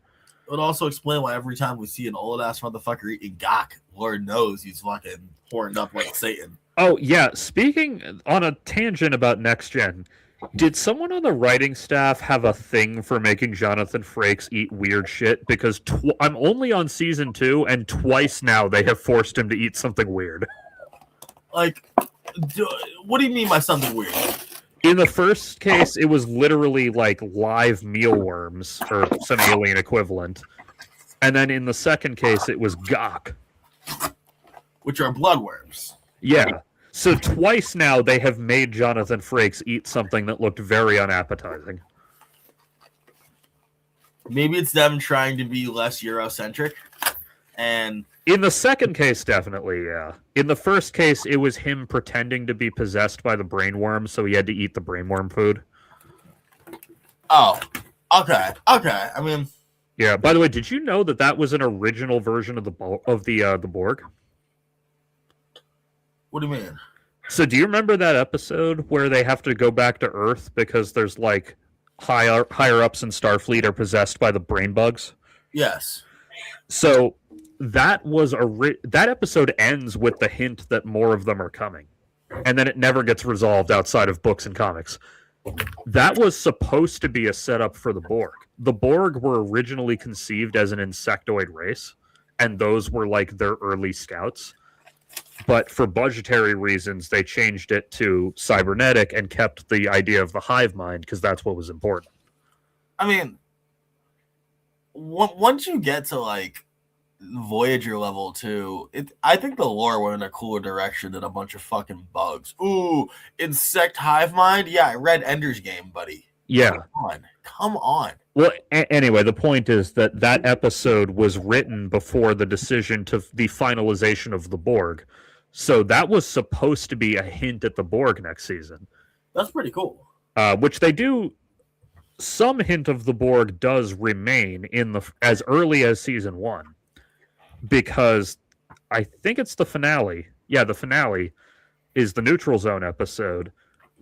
[SPEAKER 2] It would also explain why every time we see an old ass motherfucker eating gok, Lord knows he's fucking horned up like Satan.
[SPEAKER 1] Oh, yeah. Speaking on a tangent about Next Gen, did someone on the writing staff have a thing for making Jonathan Frakes eat weird shit? Because I'm only on season 2, and twice now they have forced him to eat something weird.
[SPEAKER 2] Like, what do you mean by something weird?
[SPEAKER 1] In the first case, it was literally like live mealworms or some alien equivalent. And then in the second case, it was gok,
[SPEAKER 2] which are bloodworms.
[SPEAKER 1] Yeah. So twice now they have made Jonathan Frakes eat something that looked very unappetizing.
[SPEAKER 2] Maybe it's them trying to be less Eurocentric. And
[SPEAKER 1] in the second case, definitely, yeah. In the first case, it was him pretending to be possessed by the brainworm, so he had to eat the brainworm food.
[SPEAKER 2] Oh, okay. I mean,
[SPEAKER 1] yeah. By the way, did you know that was an original version of the Borg?
[SPEAKER 2] What do you mean?
[SPEAKER 1] So, do you remember that episode where they have to go back to Earth because there's like higher ups in Starfleet are possessed by the brain bugs?
[SPEAKER 2] Yes.
[SPEAKER 1] So that episode ends with the hint that more of them are coming, and then it never gets resolved outside of books and comics. That was supposed to be a setup for the Borg. The Borg were originally conceived as an insectoid race, and those were like their early scouts. But for budgetary reasons, they changed it to cybernetic and kept the idea of the hive mind because that's what was important.
[SPEAKER 2] I mean, once you get to like Voyager level 2, I think the lore went in a cooler direction than a bunch of fucking bugs. Ooh, insect hive mind? Yeah, I read Ender's Game, buddy.
[SPEAKER 1] Yeah.
[SPEAKER 2] Come on.
[SPEAKER 1] Well, anyway, the point is that episode was written before the decision to the finalization of the Borg. So that was supposed to be a hint at the Borg next season.
[SPEAKER 2] That's pretty cool.
[SPEAKER 1] Which they do. Some hint of the Borg does remain in as early as season 1. Because I think it's the finale. Yeah, the finale is the Neutral Zone episode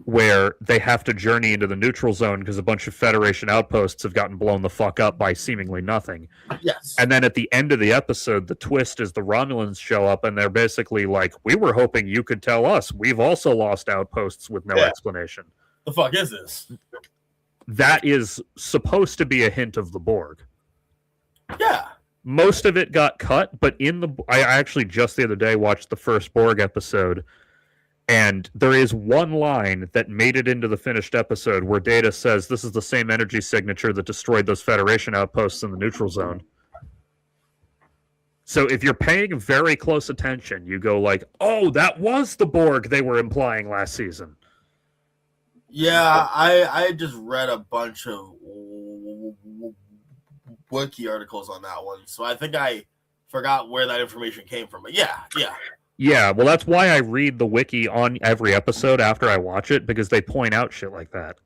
[SPEAKER 1] where they have to journey into the neutral zone because a bunch of Federation outposts have gotten blown the fuck up by seemingly nothing.
[SPEAKER 2] Yes.
[SPEAKER 1] And then at the end of the episode, the twist is the Romulans show up and they're basically like, we were hoping you could tell us. We've also lost outposts with no explanation.
[SPEAKER 2] The fuck is this?
[SPEAKER 1] That is supposed to be a hint of the Borg.
[SPEAKER 2] Yeah.
[SPEAKER 1] Most of it got cut, but I actually just the other day watched the first Borg episode, And there is one line that made it into the finished episode where Data says this is the same energy signature that destroyed those Federation outposts in the neutral zone. So if you're paying very close attention, you go like, oh, that was the Borg they were implying last season.
[SPEAKER 2] Yeah, I just read a bunch of wiki articles on that one, so I think I forgot where that information came from. But yeah.
[SPEAKER 1] Yeah, well, that's why I read the wiki on every episode after I watch it, because they point out shit like that.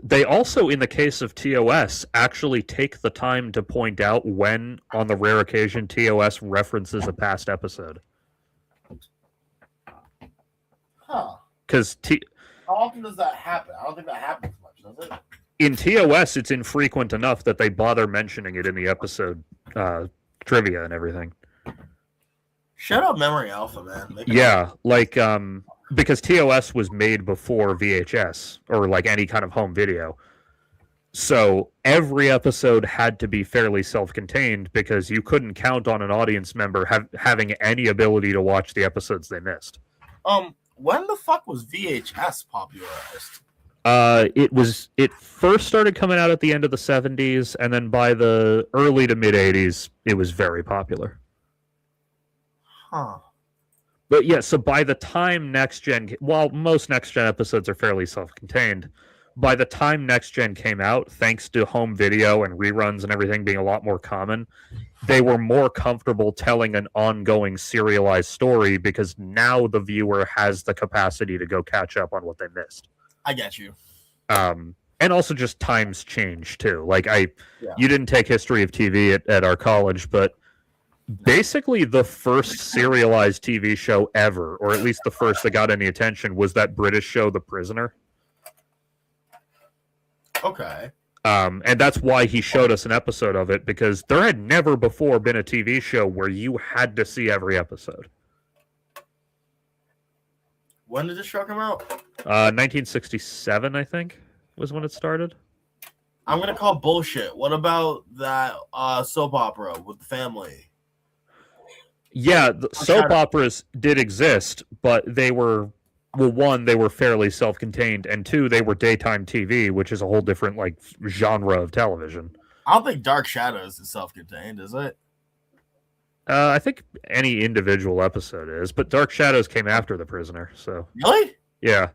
[SPEAKER 1] They also, in the case of TOS, actually take the time to point out when, on the rare occasion, TOS references a past episode.
[SPEAKER 2] Huh.
[SPEAKER 1] Because
[SPEAKER 2] how often does that happen? I don't think that happens much, does it?
[SPEAKER 1] In TOS, it's infrequent enough that they bother mentioning it in the episode trivia and everything.
[SPEAKER 2] Shout out Memory Alpha, man.
[SPEAKER 1] Yeah, like because TOS was made before VHS or like any kind of home video. So every episode had to be fairly self-contained because you couldn't count on an audience member having any ability to watch the episodes they missed.
[SPEAKER 2] When the fuck was VHS popularized?
[SPEAKER 1] It first started coming out at the end of the 70s, and then by the early to mid 80s, it was very popular.
[SPEAKER 2] Huh.
[SPEAKER 1] But yeah, so by the time Next Gen, while most Next Gen episodes are fairly self-contained, by the time Next Gen came out, thanks to home video and reruns and everything being a lot more common, they were more comfortable telling an ongoing serialized story because now the viewer has the capacity to go catch up on what they missed.
[SPEAKER 2] I get you.
[SPEAKER 1] And also just times change too. Like you didn't take history of TV at our college, but basically the first serialized TV show ever, or at least the first that got any attention, was that British show The Prisoner.
[SPEAKER 2] Okay.
[SPEAKER 1] And that's why he showed us an episode of it, because there had never before been a TV show where you had to see every episode.
[SPEAKER 2] When did this show come out?
[SPEAKER 1] 1967, I think, was when it started.
[SPEAKER 2] I'm going to call bullshit. What about that soap opera with the family?
[SPEAKER 1] Yeah, the soap operas did exist, but they were, well, one, they were fairly self-contained, and two, they were daytime TV, which is a whole different like genre of television.
[SPEAKER 2] I don't think Dark Shadows is self-contained, is it?
[SPEAKER 1] I think any individual episode is, but Dark Shadows came after The Prisoner, so...
[SPEAKER 2] Really?
[SPEAKER 1] Yeah.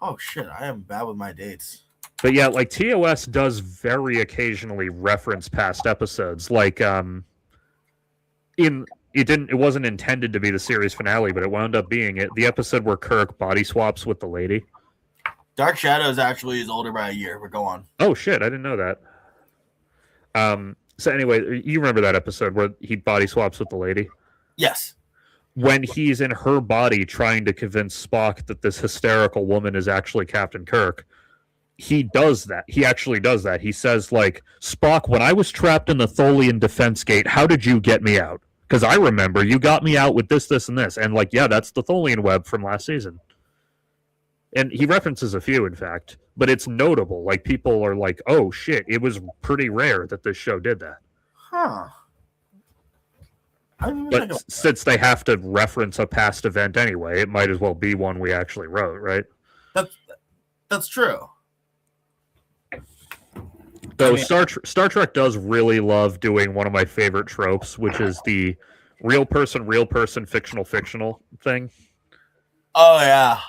[SPEAKER 2] Oh, shit, I am bad with my dates.
[SPEAKER 1] But yeah, like, TOS does very occasionally reference past episodes, like, it wasn't intended to be the series finale, but it wound up being it. The episode where Kirk body swaps with the lady.
[SPEAKER 2] Dark Shadows actually is older by a year, but go on.
[SPEAKER 1] Oh, shit, I didn't know that. So anyway, you remember that episode where he body swaps with the lady?
[SPEAKER 2] Yes.
[SPEAKER 1] When he's in her body trying to convince Spock that this hysterical woman is actually Captain Kirk, he does that. He actually does that. He says, like, Spock, when I was trapped in the Tholian defense gate, how did you get me out? Because I remember you got me out with this, this, and this. And, like, yeah, that's the Tholian web from last season. And he references a few, in fact, but it's notable. Like, people are like, oh, shit, it was pretty rare that this show did that.
[SPEAKER 2] Huh.
[SPEAKER 1] But since they have to reference a past event anyway, it might as well be one we actually wrote, right?
[SPEAKER 2] That's true.
[SPEAKER 1] Though Star Trek does really love doing one of my favorite tropes, which is the real person, fictional thing.
[SPEAKER 2] Oh yeah.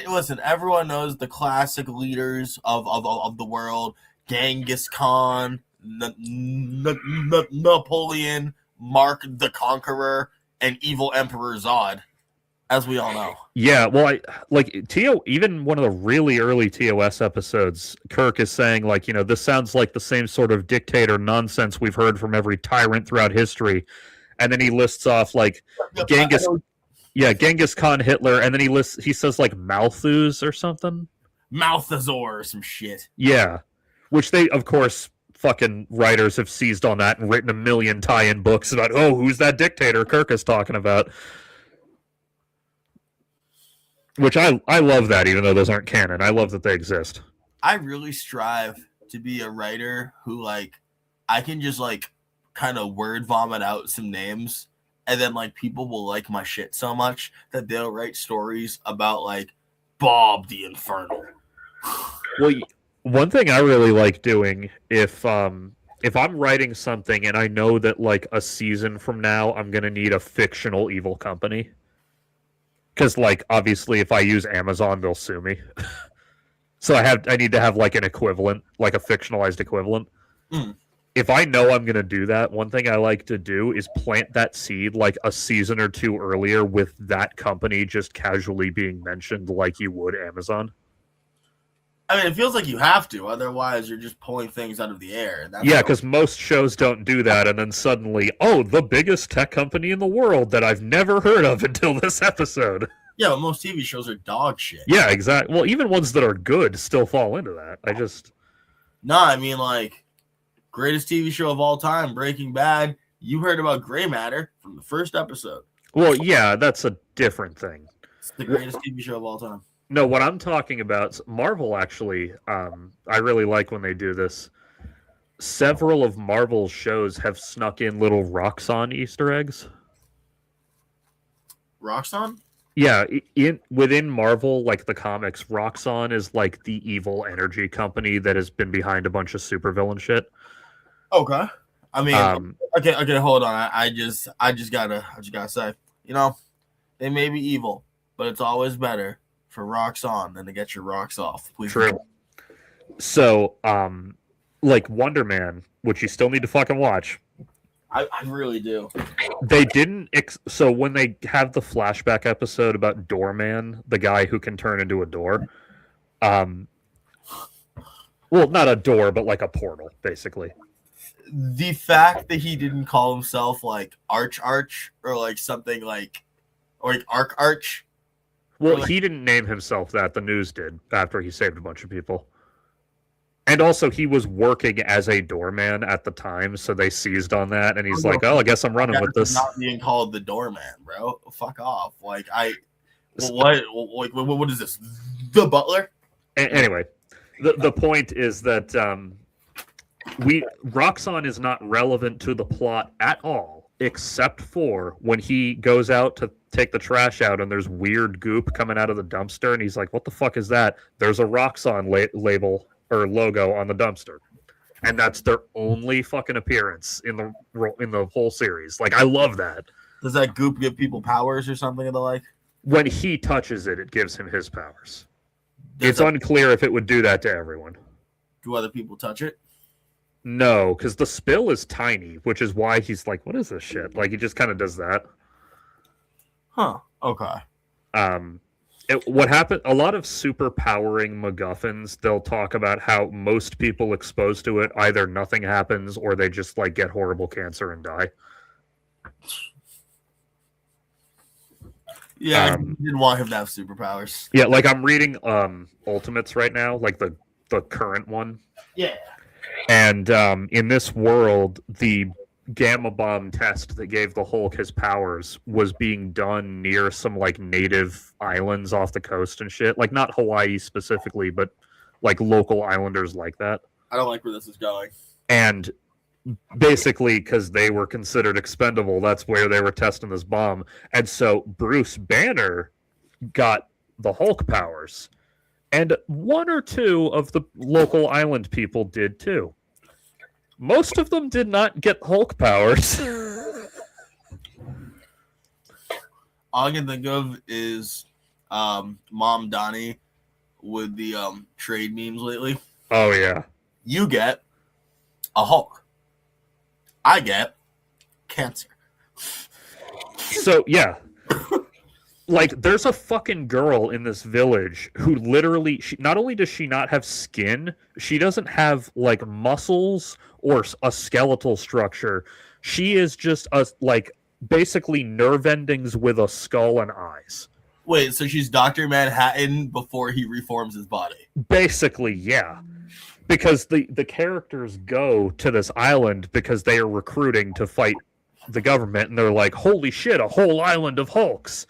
[SPEAKER 2] Listen, everyone knows the classic leaders of the world: Genghis Khan, Napoleon, Mark the Conqueror, and evil Emperor Zod, as we all know.
[SPEAKER 1] Yeah, well, even one of the really early TOS episodes, Kirk is saying, like, you know, this sounds like the same sort of dictator nonsense we've heard from every tyrant throughout history, and then he lists off like Genghis Khan, Hitler, and then he says like Malthus or something,
[SPEAKER 2] Malthazor or some shit.
[SPEAKER 1] Yeah, which they, of course, fucking writers have seized on that and written a million tie-in books about, oh, who's that dictator Kirk is talking about. Which I love that, even though those aren't canon. I love that they exist.
[SPEAKER 2] I really strive to be a writer who, like, I can just, like, kind of word vomit out some names and then like people will like my shit so much that they'll write stories about like Bob the Infernal.
[SPEAKER 1] Well, one thing I really like doing if I'm writing something and I know that like a season from now I'm gonna need a fictional evil company, because like obviously if I use Amazon they'll sue me. So I need to have like an equivalent, like a fictionalized equivalent.
[SPEAKER 2] Mm.
[SPEAKER 1] If I know I'm gonna do that, one thing I like to do is plant that seed like a season or two earlier with that company just casually being mentioned like you would Amazon.
[SPEAKER 2] I mean, it feels like you have to, otherwise you're just pulling things out of the air.
[SPEAKER 1] Yeah, because most shows don't do that, and then suddenly, oh, the biggest tech company in the world that I've never heard of until this episode.
[SPEAKER 2] Yeah, but most TV shows are dog shit.
[SPEAKER 1] Yeah, exactly. Well, even ones that are good still fall into that.
[SPEAKER 2] I mean, like, greatest TV show of all time, Breaking Bad. You heard about Gray Matter from the first episode.
[SPEAKER 1] Well, yeah, that's a different thing.
[SPEAKER 2] It's the greatest TV show of all time.
[SPEAKER 1] No, what I'm talking about, Marvel actually, I really like when they do this. Several of Marvel's shows have snuck in little Roxxon Easter eggs.
[SPEAKER 2] Roxxon?
[SPEAKER 1] Yeah, within Marvel, like the comics, Roxxon is like the evil energy company that has been behind a bunch of supervillain shit.
[SPEAKER 2] Okay. I mean, okay, hold on. I just gotta say, they may be evil, but it's always better for rocks on than to get your rocks off. Please.
[SPEAKER 1] True. So, like Wonder Man, which you still need to fucking watch.
[SPEAKER 2] I really do.
[SPEAKER 1] They didn't. So when they have the flashback episode about Doorman, the guy who can turn into a door, well, not a door, but like a portal, basically.
[SPEAKER 2] The fact that he didn't call himself like Arch or like something like, or like Arch.
[SPEAKER 1] Well, he didn't name himself that. The news did after he saved a bunch of people. And also, he was working as a doorman at the time, so they seized on that. And he's like, "Oh, I guess I'm running with this."
[SPEAKER 2] Not being called the doorman, bro. Fuck off. Like what is this? The butler?
[SPEAKER 1] Anyway, the point is that Roxxon is not relevant to the plot at all, except for when he goes out to take the trash out and there's weird goop coming out of the dumpster, and he's like, "What the fuck is that?" There's a Roxxon label or logo on the dumpster, and that's their only fucking appearance in the whole series. Like, I love that.
[SPEAKER 2] Does that goop give people powers or something of the like?
[SPEAKER 1] When he touches it, it gives him his powers. It's unclear if it would do that to everyone.
[SPEAKER 2] Do other people touch it?
[SPEAKER 1] No, because the spill is tiny, which is why he's like, "What is this shit?" Like, he just kind of does that.
[SPEAKER 2] Huh. Okay.
[SPEAKER 1] What happened? A lot of super powering MacGuffins, they'll talk about how most people exposed to it, either nothing happens or they just like get horrible cancer and die.
[SPEAKER 2] Yeah, I didn't want him to have superpowers.
[SPEAKER 1] Yeah, like I'm reading Ultimates right now, like the current one.
[SPEAKER 2] Yeah.
[SPEAKER 1] And in this world, the gamma bomb test that gave the Hulk his powers was being done near some like native islands off the coast and shit. Like not Hawaii specifically, but like local islanders like that.
[SPEAKER 2] I don't like where this is going.
[SPEAKER 1] And basically, because they were considered expendable, that's where they were testing this bomb. And so Bruce Banner got the Hulk powers. And one or two of the local island people did too. Most of them did not get Hulk powers.
[SPEAKER 2] All I can think of is Mom Donnie with the trade memes lately.
[SPEAKER 1] Oh, yeah.
[SPEAKER 2] You get a Hulk. I get cancer.
[SPEAKER 1] So, yeah. Like, there's a fucking girl in this village who literally, not only does she not have skin, she doesn't have, like, muscles or a skeletal structure. She is just, basically nerve endings with a skull and eyes.
[SPEAKER 2] Wait, so she's Dr. Manhattan before he reforms his body?
[SPEAKER 1] Basically, yeah. Because the characters go to this island because they are recruiting to fight the government, and they're like, holy shit, a whole island of Hulks.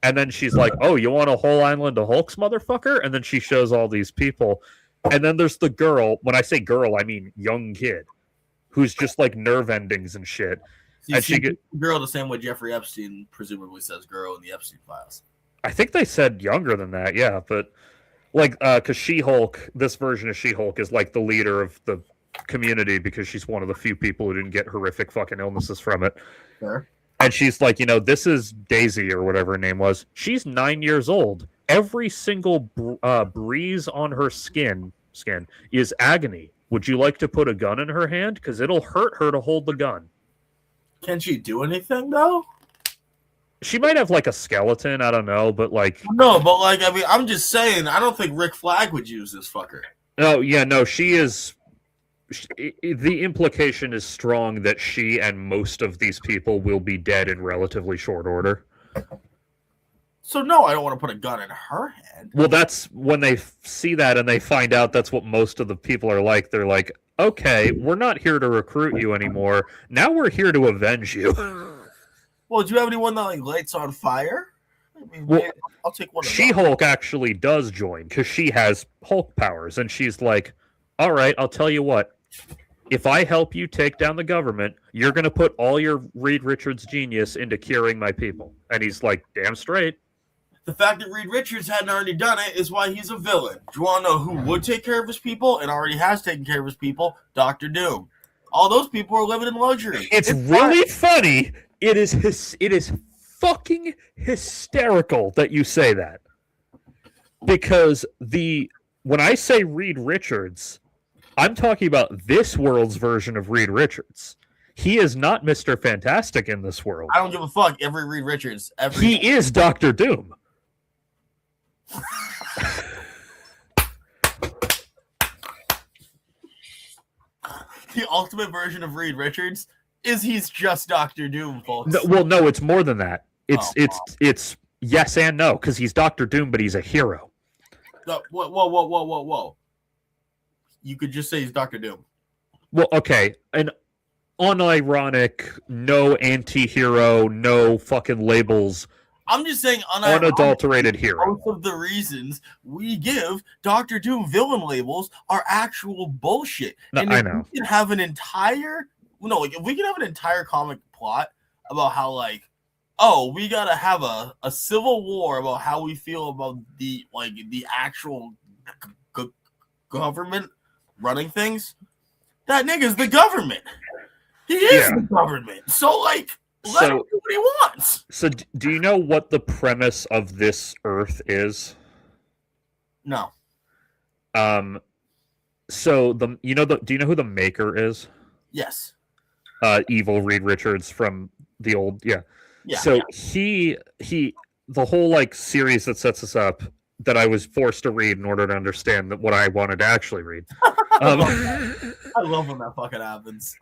[SPEAKER 1] And then she's like, oh, you want a whole island of Hulks, motherfucker? And then she shows all these people. And then there's the girl. When I say girl, I mean young kid. Who's just like nerve endings and shit.
[SPEAKER 2] And she girl the same way Jeffrey Epstein presumably says girl in the Epstein files.
[SPEAKER 1] I think they said younger than that, yeah, but like because She-Hulk, this version of She-Hulk is like the leader of the community because she's one of the few people who didn't get horrific fucking illnesses from it.
[SPEAKER 2] Sure.
[SPEAKER 1] And she's like, this is Daisy or whatever her name was. She's 9 years old. Every single breeze on her skin is agony. Would you like to put a gun in her hand? Because it'll hurt her to hold the gun.
[SPEAKER 2] Can she do anything, though?
[SPEAKER 1] She might have, like, a skeleton. I don't know, but, like...
[SPEAKER 2] No, but, like, I mean, I'm just saying, I don't think Rick Flag would use this fucker.
[SPEAKER 1] Oh, yeah, no, she is... The implication is strong that she and most of these people will be dead in relatively short order.
[SPEAKER 2] So, no, I don't want to put a gun in her hand.
[SPEAKER 1] Well, that's when they see that and they find out that's what most of the people are like. They're like, okay, we're not here to recruit you anymore. Now we're here to avenge you.
[SPEAKER 2] Well, do you have anyone that like lights on fire? I mean,
[SPEAKER 1] well,
[SPEAKER 2] I'll take one of
[SPEAKER 1] She-Hulk actually does join because she has Hulk powers. And she's like, all right, I'll tell you what. If I help you take down the government, you're going to put all your Reed Richards genius into curing my people. And he's like, damn straight.
[SPEAKER 2] The fact that Reed Richards hadn't already done it is why he's a villain. Do you want to know who would take care of his people and already has taken care of his people? Dr. Doom. All those people are living in luxury.
[SPEAKER 1] It's really funny. It is fucking hysterical that you say that. Because when I say Reed Richards, I'm talking about this world's version of Reed Richards. He is not Mr. Fantastic in this world.
[SPEAKER 2] I don't give a fuck. Every Reed Richards.
[SPEAKER 1] He is Dr. Doom.
[SPEAKER 2] The ultimate version of Reed Richards is he's just Dr. Doom, folks.
[SPEAKER 1] No, it's more than that. It's yes and no, because he's Dr. Doom, but he's a hero.
[SPEAKER 2] Whoa. You could just say he's Dr. Doom.
[SPEAKER 1] Well, okay. An unironic, no anti-hero, no fucking labels.
[SPEAKER 2] I'm just saying
[SPEAKER 1] unadulterated hero.
[SPEAKER 2] Most of the reasons we give Dr. Doom villain labels are actual bullshit.
[SPEAKER 1] No,
[SPEAKER 2] and
[SPEAKER 1] I know.
[SPEAKER 2] We can have an entire if we can have an entire comic plot about how we gotta have a civil war about how we feel about the actual government running things. That nigga's the government. He is the government. So let him do what he wants.
[SPEAKER 1] So do you know what the premise of this Earth is?
[SPEAKER 2] No.
[SPEAKER 1] So do you know who the Maker is?
[SPEAKER 2] Yes.
[SPEAKER 1] Evil Reed Richards from the old
[SPEAKER 2] Yeah.
[SPEAKER 1] So he the whole series that sets us up that I was forced to read in order to understand what I wanted to actually read.
[SPEAKER 2] I love when that fucking happens.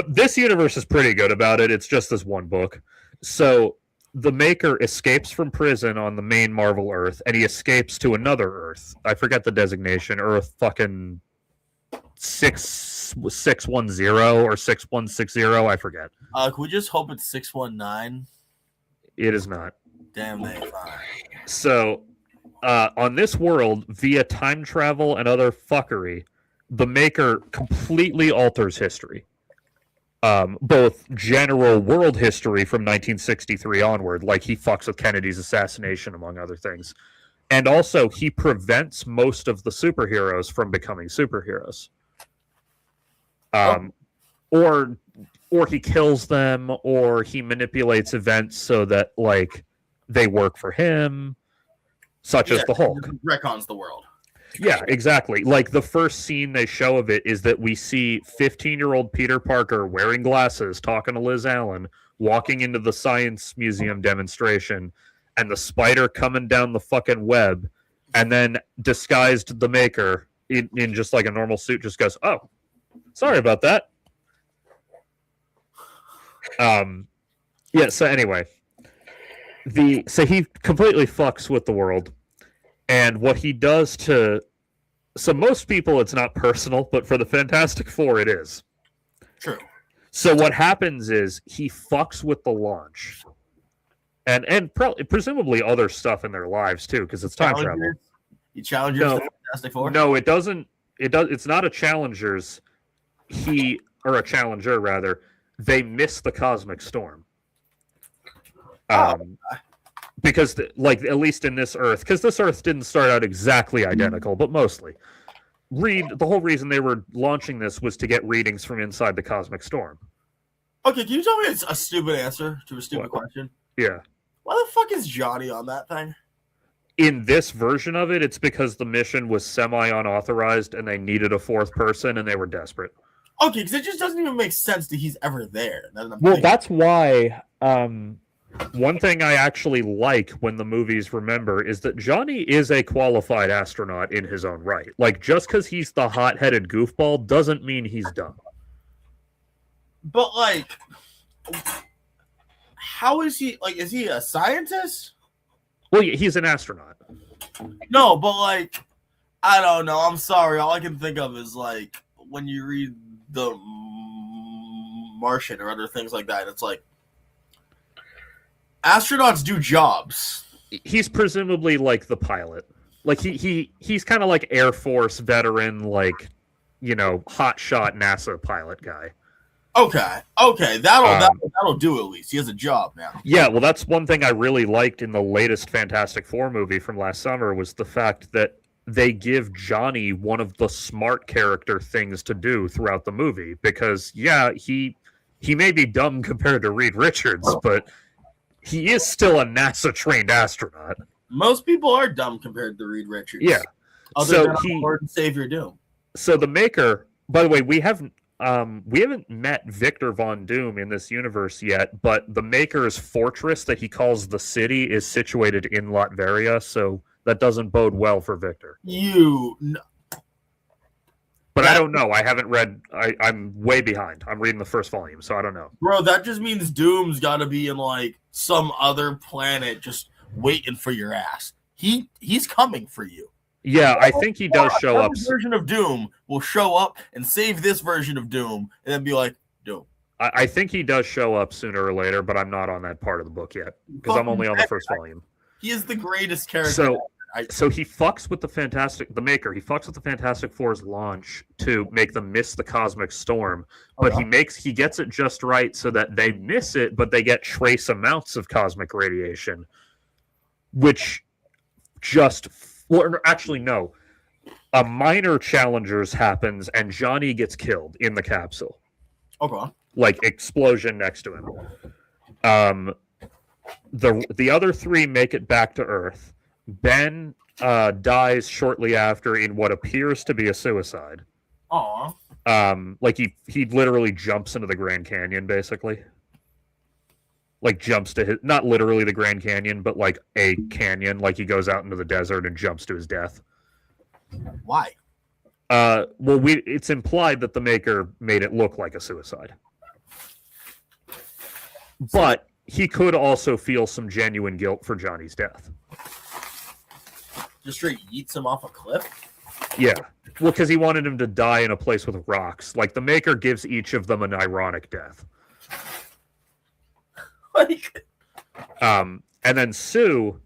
[SPEAKER 1] This universe is pretty good about it. It's just this one book. So the Maker escapes from prison on the main Marvel Earth, and he escapes to another Earth. I forget the designation. Earth fucking 610 or 6160. I forget.
[SPEAKER 2] Can we just hope it's 619?
[SPEAKER 1] It is not.
[SPEAKER 2] Damn, they fine.
[SPEAKER 1] So on this world, via time travel and other fuckery, the Maker completely alters history. Both general world history from 1963 onward, like he fucks with Kennedy's assassination, among other things. And also, he prevents most of the superheroes from becoming superheroes. Or he kills them, or he manipulates events so that, they work for him, such as the Hulk.
[SPEAKER 2] Retcons the world.
[SPEAKER 1] Yeah, exactly. The first scene they show of it is that we see 15-year-old Peter Parker wearing glasses, talking to Liz Allen, walking into the Science Museum demonstration, and the spider coming down the fucking web, and then disguised the Maker in just a normal suit just goes, oh, sorry about that. So anyway, so he completely fucks with the world. And what he does so most people it's not personal, but for the Fantastic Four it is.
[SPEAKER 2] True.
[SPEAKER 1] So what happens is he fucks with the launch. And presumably other stuff in their lives too, because it's time travel.
[SPEAKER 2] He challenges the Fantastic Four?
[SPEAKER 1] No, it doesn't. It's not a Challengers. Or a Challenger rather. they miss the cosmic storm.
[SPEAKER 2] Oh.
[SPEAKER 1] Because, like, at least in this Earth, because this Earth didn't start out exactly identical, but mostly. The whole reason they were launching this was to get readings from inside the cosmic storm.
[SPEAKER 2] Okay, can you tell me it's a stupid answer to a stupid question?
[SPEAKER 1] Yeah.
[SPEAKER 2] Why the fuck is Johnny on that thing?
[SPEAKER 1] In this version of it, it's because the mission was semi-unauthorized and they needed a fourth person and they were desperate.
[SPEAKER 2] Okay, because it just doesn't even make sense that he's ever there.
[SPEAKER 1] Well, that's why one thing I actually like when the movies remember is that Johnny is a qualified astronaut in his own right. Like, just because he's the hot-headed goofball doesn't mean he's dumb.
[SPEAKER 2] But, like, how is he, like, is he a scientist?
[SPEAKER 1] Well, he's an astronaut.
[SPEAKER 2] No, but, like, I don't know. I'm sorry. All I can think of is, like, when you read The Martian or other things like that, it's like, astronauts do jobs.
[SPEAKER 1] He's presumably, like, the pilot. Like, he's kind of like Air Force veteran, like, you know, hotshot NASA pilot guy.
[SPEAKER 2] Okay, that'll do at least. He has a job now.
[SPEAKER 1] Yeah, well, that's one thing I really liked in the latest Fantastic Four movie from last summer was the fact that they give Johnny one of the smart character things to do throughout the movie. Because, yeah, he may be dumb compared to Reed Richards, but he is still a NASA-trained astronaut.
[SPEAKER 2] Most people are dumb compared to Reed Richards.
[SPEAKER 1] Yeah.
[SPEAKER 2] Other than Lord and Savior Doom.
[SPEAKER 1] So the Maker, by the way, we haven't met Victor Von Doom in this universe yet, but the Maker's fortress that he calls the city is situated in Latveria, so that doesn't bode well for Victor. But I don't know. I haven't read. I'm way behind. I'm reading the first volume, so I don't know.
[SPEAKER 2] Bro, that just means Doom's got to be in, like, some other planet just waiting for your ass. He's coming for you.
[SPEAKER 1] Yeah, I think he does show up.
[SPEAKER 2] Version of Doom will show up and save this version of Doom, and then be like, Doom.
[SPEAKER 1] I think he does show up sooner or later, but I'm not on that part of the book yet because I'm only on the first volume.
[SPEAKER 2] He is the greatest character.
[SPEAKER 1] So he fucks with the Maker. He fucks with the Fantastic Four's launch to make them miss the cosmic storm, but he gets it just right so that they miss it, but they get trace amounts of cosmic radiation, which just. Well, actually, no. A minor Challengers happens, and Johnny gets killed in the capsule.
[SPEAKER 2] Okay.
[SPEAKER 1] Like, explosion next to him. The other three make it back to Earth. Ben dies shortly after in what appears to be a suicide.
[SPEAKER 2] Aww.
[SPEAKER 1] Like, he literally jumps into the Grand Canyon, basically. Like, jumps to his, not literally the Grand Canyon, but like a canyon. Like, he goes out into the desert and jumps to his death.
[SPEAKER 2] Why?
[SPEAKER 1] Well, it's implied that the Maker made it look like a suicide. But he could also feel some genuine guilt for Johnny's death.
[SPEAKER 2] Just straight yeets him off a cliff?
[SPEAKER 1] Yeah. Well, because he wanted him to die in a place with rocks. Like, the Maker gives each of them an ironic death. And then Sue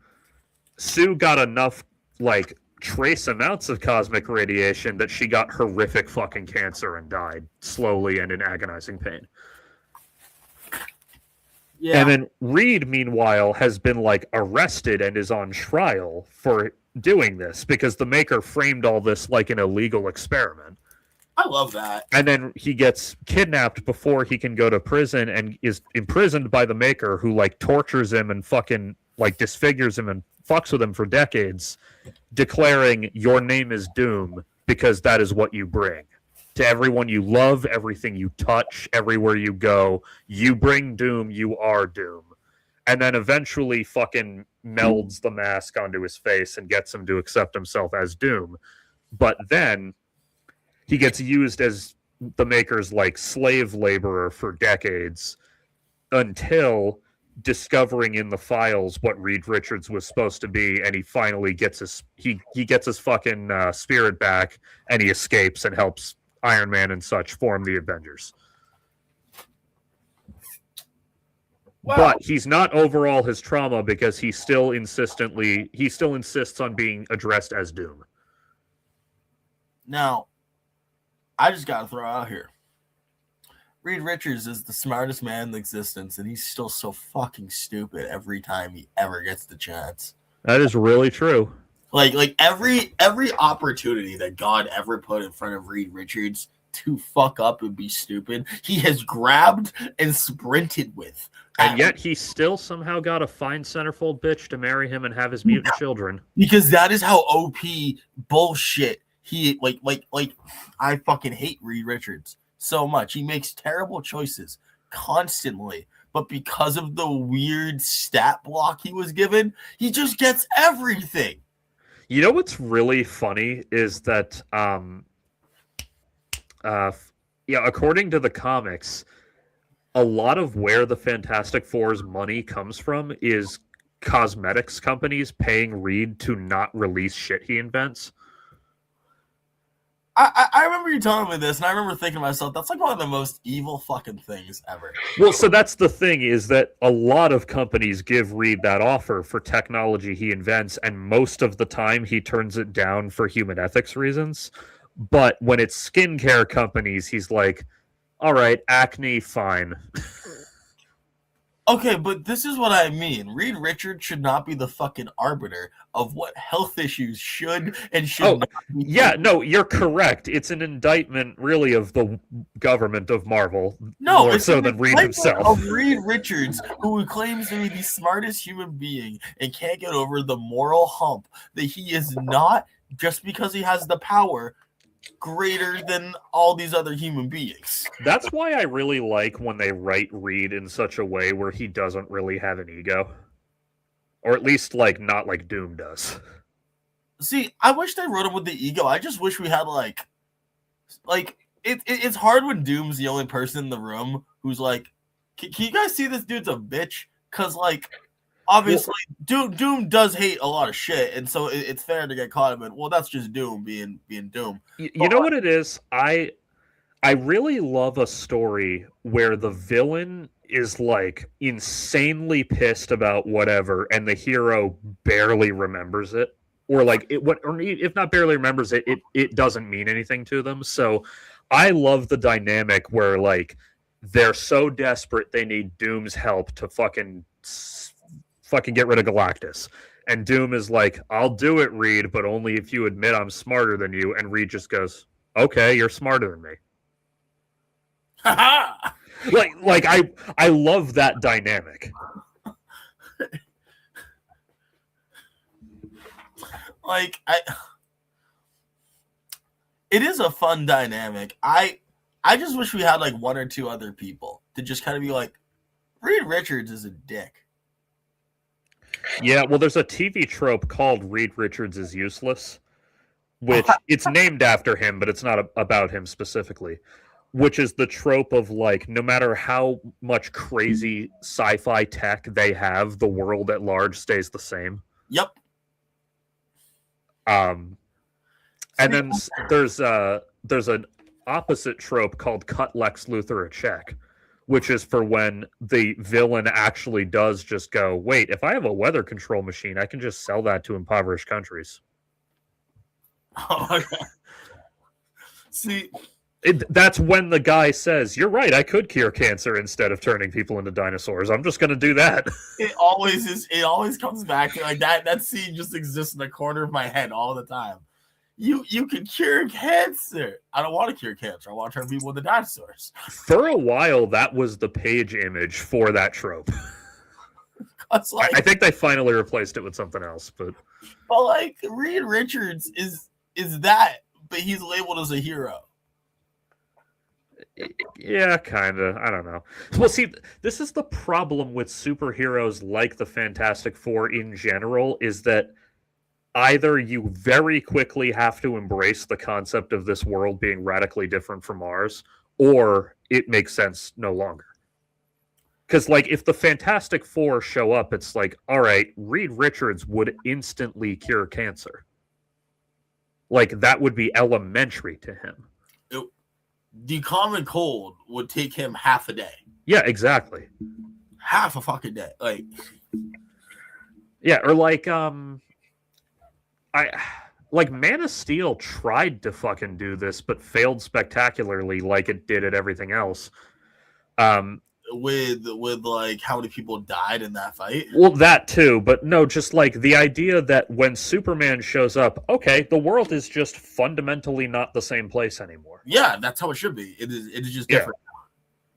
[SPEAKER 1] got enough, like, trace amounts of cosmic radiation that she got horrific fucking cancer and died slowly and in agonizing pain. Yeah. And then Reed, meanwhile, has been, like, arrested and is on trial for doing this because the Maker framed all this like an illegal experiment.
[SPEAKER 2] I love that.
[SPEAKER 1] And then he gets kidnapped before he can go to prison and is imprisoned by the Maker, who, like, tortures him and fucking, like, disfigures him and fucks with him for decades, declaring, "Your name is Doom because that is what you bring. To everyone you love, everything you touch, everywhere you go, you bring Doom, you are Doom." And then eventually fucking melds the mask onto his face and gets him to accept himself as Doom. But then he gets used as the Maker's, like, slave laborer for decades until discovering in the files what Reed Richards was supposed to be, and he finally gets his he gets his fucking spirit back, and he escapes and helps Iron Man and such form the Avengers. Wow. But he's not over all his trauma because he still insists on being addressed as Doom.
[SPEAKER 2] Now, I just gotta throw out here. Reed Richards is the smartest man in existence, and he's still so fucking stupid every time he ever gets the chance.
[SPEAKER 1] That is really true.
[SPEAKER 2] Like every opportunity that God ever put in front of Reed Richards to fuck up and be stupid, he has grabbed and sprinted with.
[SPEAKER 1] And yet he still somehow got a fine centerfold bitch to marry him and have his mutant children.
[SPEAKER 2] Because that is how OP bullshit he like I fucking hate Reed Richards so much. He makes terrible choices constantly. But because of the weird stat block he was given, he just gets everything.
[SPEAKER 1] You know what's really funny is that according to the comics, a lot of where the Fantastic Four's money comes from is cosmetics companies paying Reed to not release shit he invents.
[SPEAKER 2] I remember you telling me this, and I remember thinking to myself, that's like one of the most evil fucking things ever.
[SPEAKER 1] Well, so that's the thing, is that a lot of companies give Reed that offer for technology he invents, and most of the time he turns it down for human ethics reasons. But when it's skincare companies, he's like, all right, acne, fine.
[SPEAKER 2] Okay, but this is what I mean. Reed Richards should not be the fucking arbiter of what health issues should and should not be.
[SPEAKER 1] Yeah, no, you're correct. It's an indictment, really, of the government of Marvel.
[SPEAKER 2] No,
[SPEAKER 1] more
[SPEAKER 2] it's
[SPEAKER 1] so
[SPEAKER 2] an
[SPEAKER 1] than Reed
[SPEAKER 2] indictment
[SPEAKER 1] himself.
[SPEAKER 2] of Reed Richards, who claims to be the smartest human being and can't get over the moral hump that he is not, just because he has the power, greater than all these other human beings.
[SPEAKER 1] That's why I really like when they write Reed in such a way where he doesn't really have an ego. Or at least, like, not like Doom does.
[SPEAKER 2] See, I wish they wrote him with the ego. I just wish we had, it's hard when Doom's the only person in the room who's like, can you guys see this dude's a bitch? Because, like, obviously, Doom does hate a lot of shit, and so it's fair to get caught in it. Well, that's just Doom being Doom.
[SPEAKER 1] You know what it is? I really love a story where the villain is like insanely pissed about whatever, and the hero barely remembers it, or like or if not barely remembers it, it doesn't mean anything to them. So I love the dynamic where like they're so desperate they need Doom's help to fucking get rid of Galactus. And Doom is like, I'll do it, Reed, but only if you admit I'm smarter than you. And Reed just goes, okay, you're smarter than me. like I love that dynamic.
[SPEAKER 2] It is a fun dynamic. I just wish we had like one or two other people to just kind of be like, Reed Richards is a dick.
[SPEAKER 1] Yeah, well, there's a TV trope called Reed Richards is Useless, which it's named after him, but it's not about him specifically, which is the trope of, like, no matter how much crazy sci-fi tech they have, the world at large stays the same.
[SPEAKER 2] Yep.
[SPEAKER 1] And then there's an opposite trope called Cut Lex Luthor a Check, which is for when the villain actually does just go, wait, if I have a weather control machine, I can just sell that to impoverished countries.
[SPEAKER 2] Oh my God. See,
[SPEAKER 1] that's when the guy says, you're right, I could cure cancer instead of turning people into dinosaurs. I'm just going to do that.
[SPEAKER 2] It always comes back to like that scene just exists in the corner of my head all the time. You can cure cancer. I don't want to cure cancer. I want to turn people into dinosaurs.
[SPEAKER 1] For a while, that was the page image for that trope.
[SPEAKER 2] Like,
[SPEAKER 1] I think they finally replaced it with something else. But
[SPEAKER 2] like Reed Richards is that, but he's labeled as a hero.
[SPEAKER 1] Yeah, kind of. I don't know. Well, see, this is the problem with superheroes like the Fantastic Four in general, is that either you very quickly have to embrace the concept of this world being radically different from ours, or it makes sense no longer. Because, like, if the Fantastic Four show up, it's like, all right, Reed Richards would instantly cure cancer. Like, that would be elementary to him.
[SPEAKER 2] The common cold would take him half a day.
[SPEAKER 1] Yeah, exactly.
[SPEAKER 2] Half a fucking day. Like,
[SPEAKER 1] yeah, or like, Man of Steel tried to fucking do this, but failed spectacularly like it did at everything else.
[SPEAKER 2] with like how many people died in that fight.
[SPEAKER 1] Well, that too, but no, just like the idea that when Superman shows up, okay, the world is just fundamentally not the same place anymore.
[SPEAKER 2] Yeah, that's how it should be. It is just
[SPEAKER 1] Yeah.
[SPEAKER 2] different.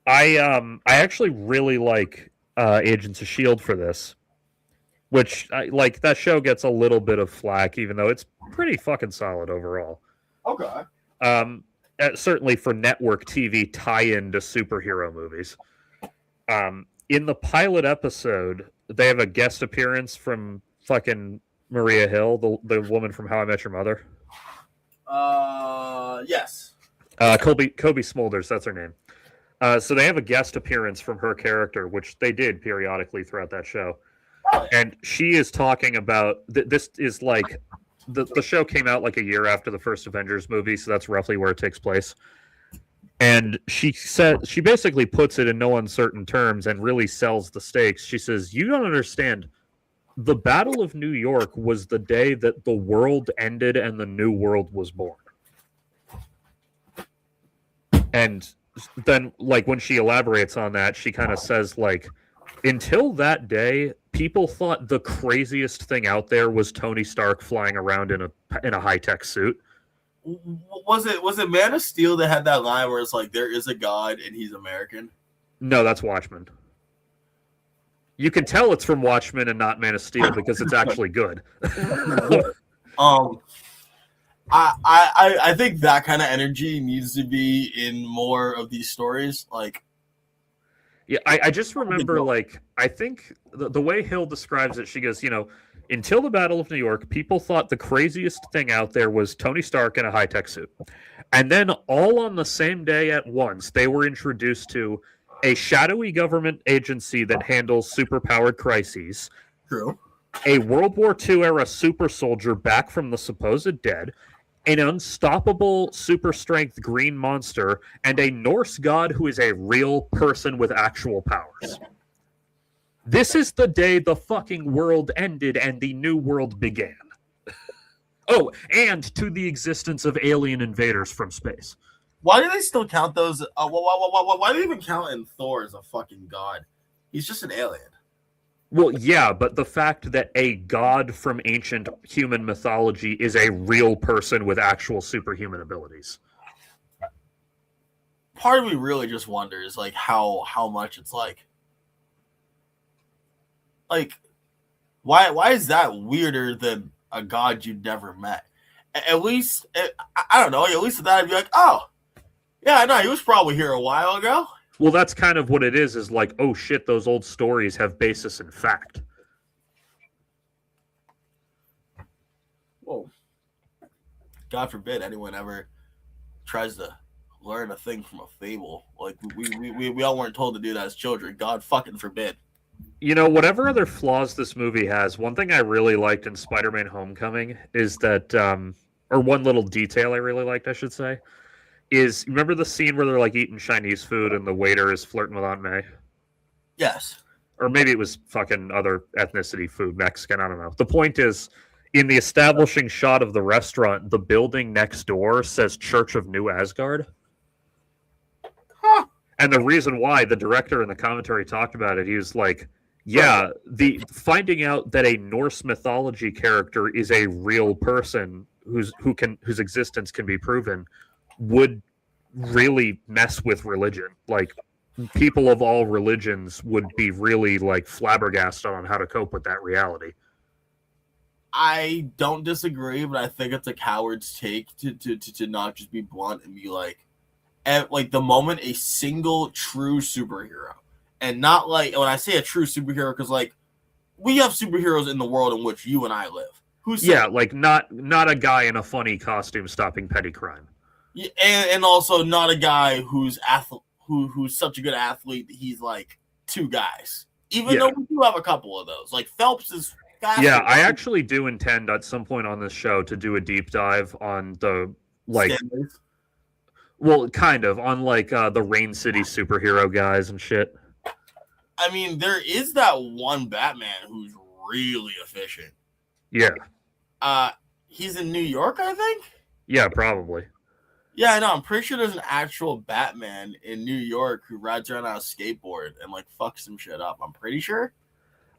[SPEAKER 1] I actually really like Agents of Shield for this, which like that show gets a little bit of flack, even though it's pretty fucking solid overall.
[SPEAKER 2] Okay.
[SPEAKER 1] Certainly for network TV tie-in to superhero movies. In the pilot episode, they have a guest appearance from fucking Maria Hill, the woman from How I Met Your Mother.
[SPEAKER 2] Yes.
[SPEAKER 1] Kobe Smulders, that's her name. So they have a guest appearance from her character, which they did periodically throughout that show. And she is talking about this is like the show came out like a year after the first Avengers movie, so that's roughly where it takes place. And she basically puts it in no uncertain terms and really sells the stakes. She says, "You don't understand. The Battle of New York was the day that the world ended and the new world was born." And then, like, when she elaborates on that, she kind of says, like, until that day, people thought the craziest thing out there was Tony Stark flying around in a high-tech suit.
[SPEAKER 2] Was it Man of Steel that had that line where it's like, there is a God and he's American?
[SPEAKER 1] No, that's Watchmen. You can tell it's from Watchmen and not Man of Steel because it's actually good.
[SPEAKER 2] I think that kind of energy needs to be in more of these stories. Like,
[SPEAKER 1] yeah, I just remember, like, I think the way Hill describes it, she goes, until the Battle of New York, people thought the craziest thing out there was Tony Stark in a high-tech suit. And then all on the same day at once, they were introduced to a shadowy government agency that handles superpowered crises.
[SPEAKER 2] True.
[SPEAKER 1] A World War II era super soldier back from the supposed dead, an unstoppable super strength green monster, and a Norse god who is a real person with actual powers. This is the day the fucking world ended and the new world began. Oh, and to the existence of alien invaders from space.
[SPEAKER 2] Why do they still count those? Why do they even count in Thor as a fucking god? He's just an alien.
[SPEAKER 1] Well, yeah, but the fact that a god from ancient human mythology is a real person with actual superhuman abilities.
[SPEAKER 2] Part of me really just wonders, like, how much it's like, why is that weirder than a god you'd never met? At least, I don't know. At least that I'd be like, oh, yeah, I know he was probably here a while ago.
[SPEAKER 1] Well, that's kind of what it is like, oh shit, those old stories have basis in fact.
[SPEAKER 2] Whoa. God forbid anyone ever tries to learn a thing from a fable. Like, we all weren't told to do that as children. God fucking forbid.
[SPEAKER 1] Whatever other flaws this movie has, one thing I really liked in Spider-Man Homecoming is that, or one little detail I really liked, I should say, is, remember the scene where they're like eating Chinese food and the waiter is flirting with Aunt May?
[SPEAKER 2] Yes.
[SPEAKER 1] Or maybe it was fucking other ethnicity food, Mexican, I don't know. The point is, in the establishing shot of the restaurant, the building next door says Church of New Asgard.
[SPEAKER 2] Huh.
[SPEAKER 1] And the reason why, the director in the commentary talked about it, he was like, yeah, the finding out that a Norse mythology character is a real person whose existence can be proven would really mess with religion. Like, people of all religions would be really, like, flabbergasted on how to cope with that reality.
[SPEAKER 2] I don't disagree, but I think it's a coward's take to not just be blunt and be like, at like the moment a single true superhero, and not like, when I say a true superhero, because like we have superheroes in the world in which you and I live.
[SPEAKER 1] Like not a guy in a funny costume stopping petty crime.
[SPEAKER 2] Yeah, and also not a guy who's such a good athlete that he's like two guys. Even though we do have a couple of those, like Phelps is.
[SPEAKER 1] Yeah, I actually do intend at some point on this show to do a deep dive on the like.
[SPEAKER 2] Standards.
[SPEAKER 1] Well, kind of on like the Rain City superhero guys and shit.
[SPEAKER 2] I mean, there is that one Batman who's really efficient.
[SPEAKER 1] Yeah.
[SPEAKER 2] He's in New York, I think.
[SPEAKER 1] Yeah, probably.
[SPEAKER 2] Yeah, I know. I'm pretty sure there's an actual Batman in New York who rides around on a skateboard and like fucks some shit up. I'm pretty sure.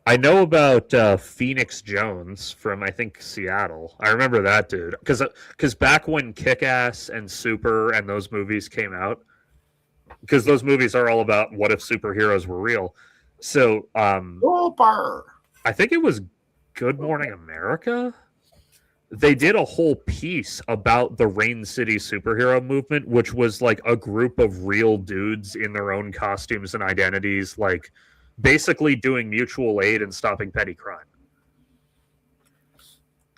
[SPEAKER 1] I know about Phoenix Jones from I think Seattle. I remember that dude because back when Kick-Ass and Super and those movies came out, because those movies are all about what if superheroes were real. So
[SPEAKER 2] Super.
[SPEAKER 1] I think it was Good Morning America. They did a whole piece about the Rain City superhero movement, which was like a group of real dudes in their own costumes and identities, like basically doing mutual aid and stopping petty crime.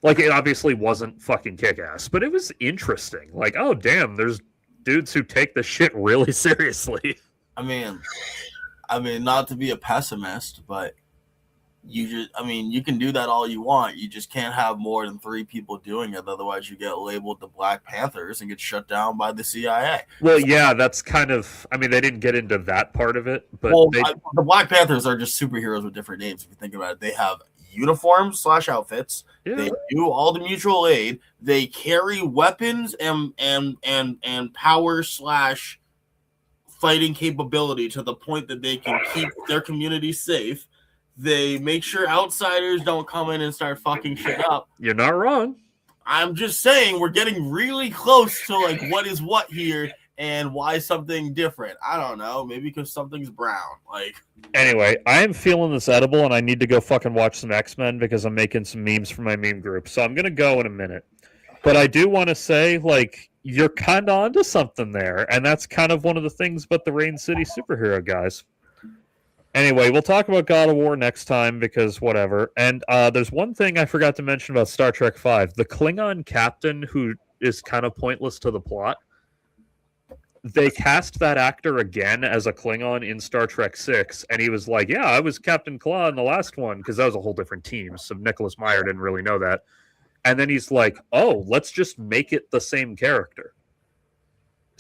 [SPEAKER 1] Like, it obviously wasn't fucking Kick-Ass, but it was interesting. Like, oh damn, there's dudes who take the shit really seriously.
[SPEAKER 2] I mean, not to be a pessimist, but you can do that all you want. You just can't have more than 3 people doing it. Otherwise, you get labeled the Black Panthers and get shut down by the CIA.
[SPEAKER 1] Well, yeah, that's kind of. I mean, they didn't get into that part of it, but
[SPEAKER 2] the Black Panthers are just superheroes with different names. If you think about it, they have uniforms / outfits. Yeah. They do all the mutual aid. They carry weapons and power / fighting capability to the point that they can keep their community safe. They make sure outsiders don't come in and start fucking shit up.
[SPEAKER 1] You're not wrong.
[SPEAKER 2] I'm just saying we're getting really close to like what is what here and why something different. I don't know. Maybe because something's brown. Like
[SPEAKER 1] anyway, I am feeling this edible and I need to go fucking watch some X-Men because I'm making some memes for my meme group. So I'm gonna go in a minute. But I do want to say, like, you're kind of onto something there, and that's kind of one of the things about the Rain City superhero guys. Anyway, we'll talk about God of War next time because whatever. And there's one thing I forgot to mention about Star Trek V. The Klingon captain who is kind of pointless to the plot. They cast that actor again as a Klingon in Star Trek VI, and he was like, yeah, I was Captain Claw in the last one, because that was a whole different team, so Nicholas Meyer didn't really know that. And then he's like, oh, let's just make it the same character.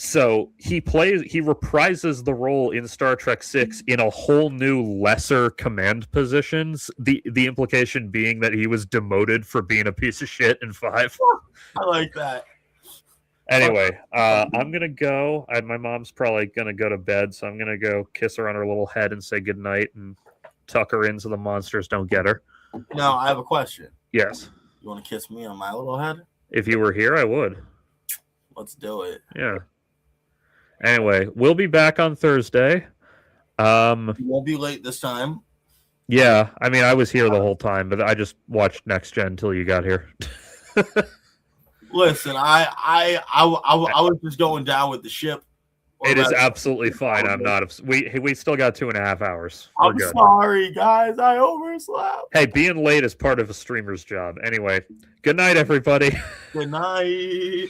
[SPEAKER 1] So he reprises the role in Star Trek VI in a whole new lesser command positions. The implication being that he was demoted for being a piece of shit in 5.
[SPEAKER 2] I like that.
[SPEAKER 1] Anyway, I'm going to go. My mom's probably going to go to bed, so I'm going to go kiss her on her little head and say goodnight and tuck her in so the monsters don't get her.
[SPEAKER 2] Now, I have a question.
[SPEAKER 1] Yes.
[SPEAKER 2] You want to kiss me on my little head?
[SPEAKER 1] If you were here, I would.
[SPEAKER 2] Let's do it.
[SPEAKER 1] Yeah. Anyway, we'll be back on Thursday.
[SPEAKER 2] You won't be late this time.
[SPEAKER 1] Yeah, I mean, I was here the whole time, but I just watched Next Gen until you got here.
[SPEAKER 2] Listen, I was just going down with the ship.
[SPEAKER 1] It is absolutely fine. I'm not. We still got 2.5 hours.
[SPEAKER 2] I'm sorry, guys. I overslept.
[SPEAKER 1] Hey, being late is part of a streamer's job. Anyway, good night, everybody.
[SPEAKER 2] Good night.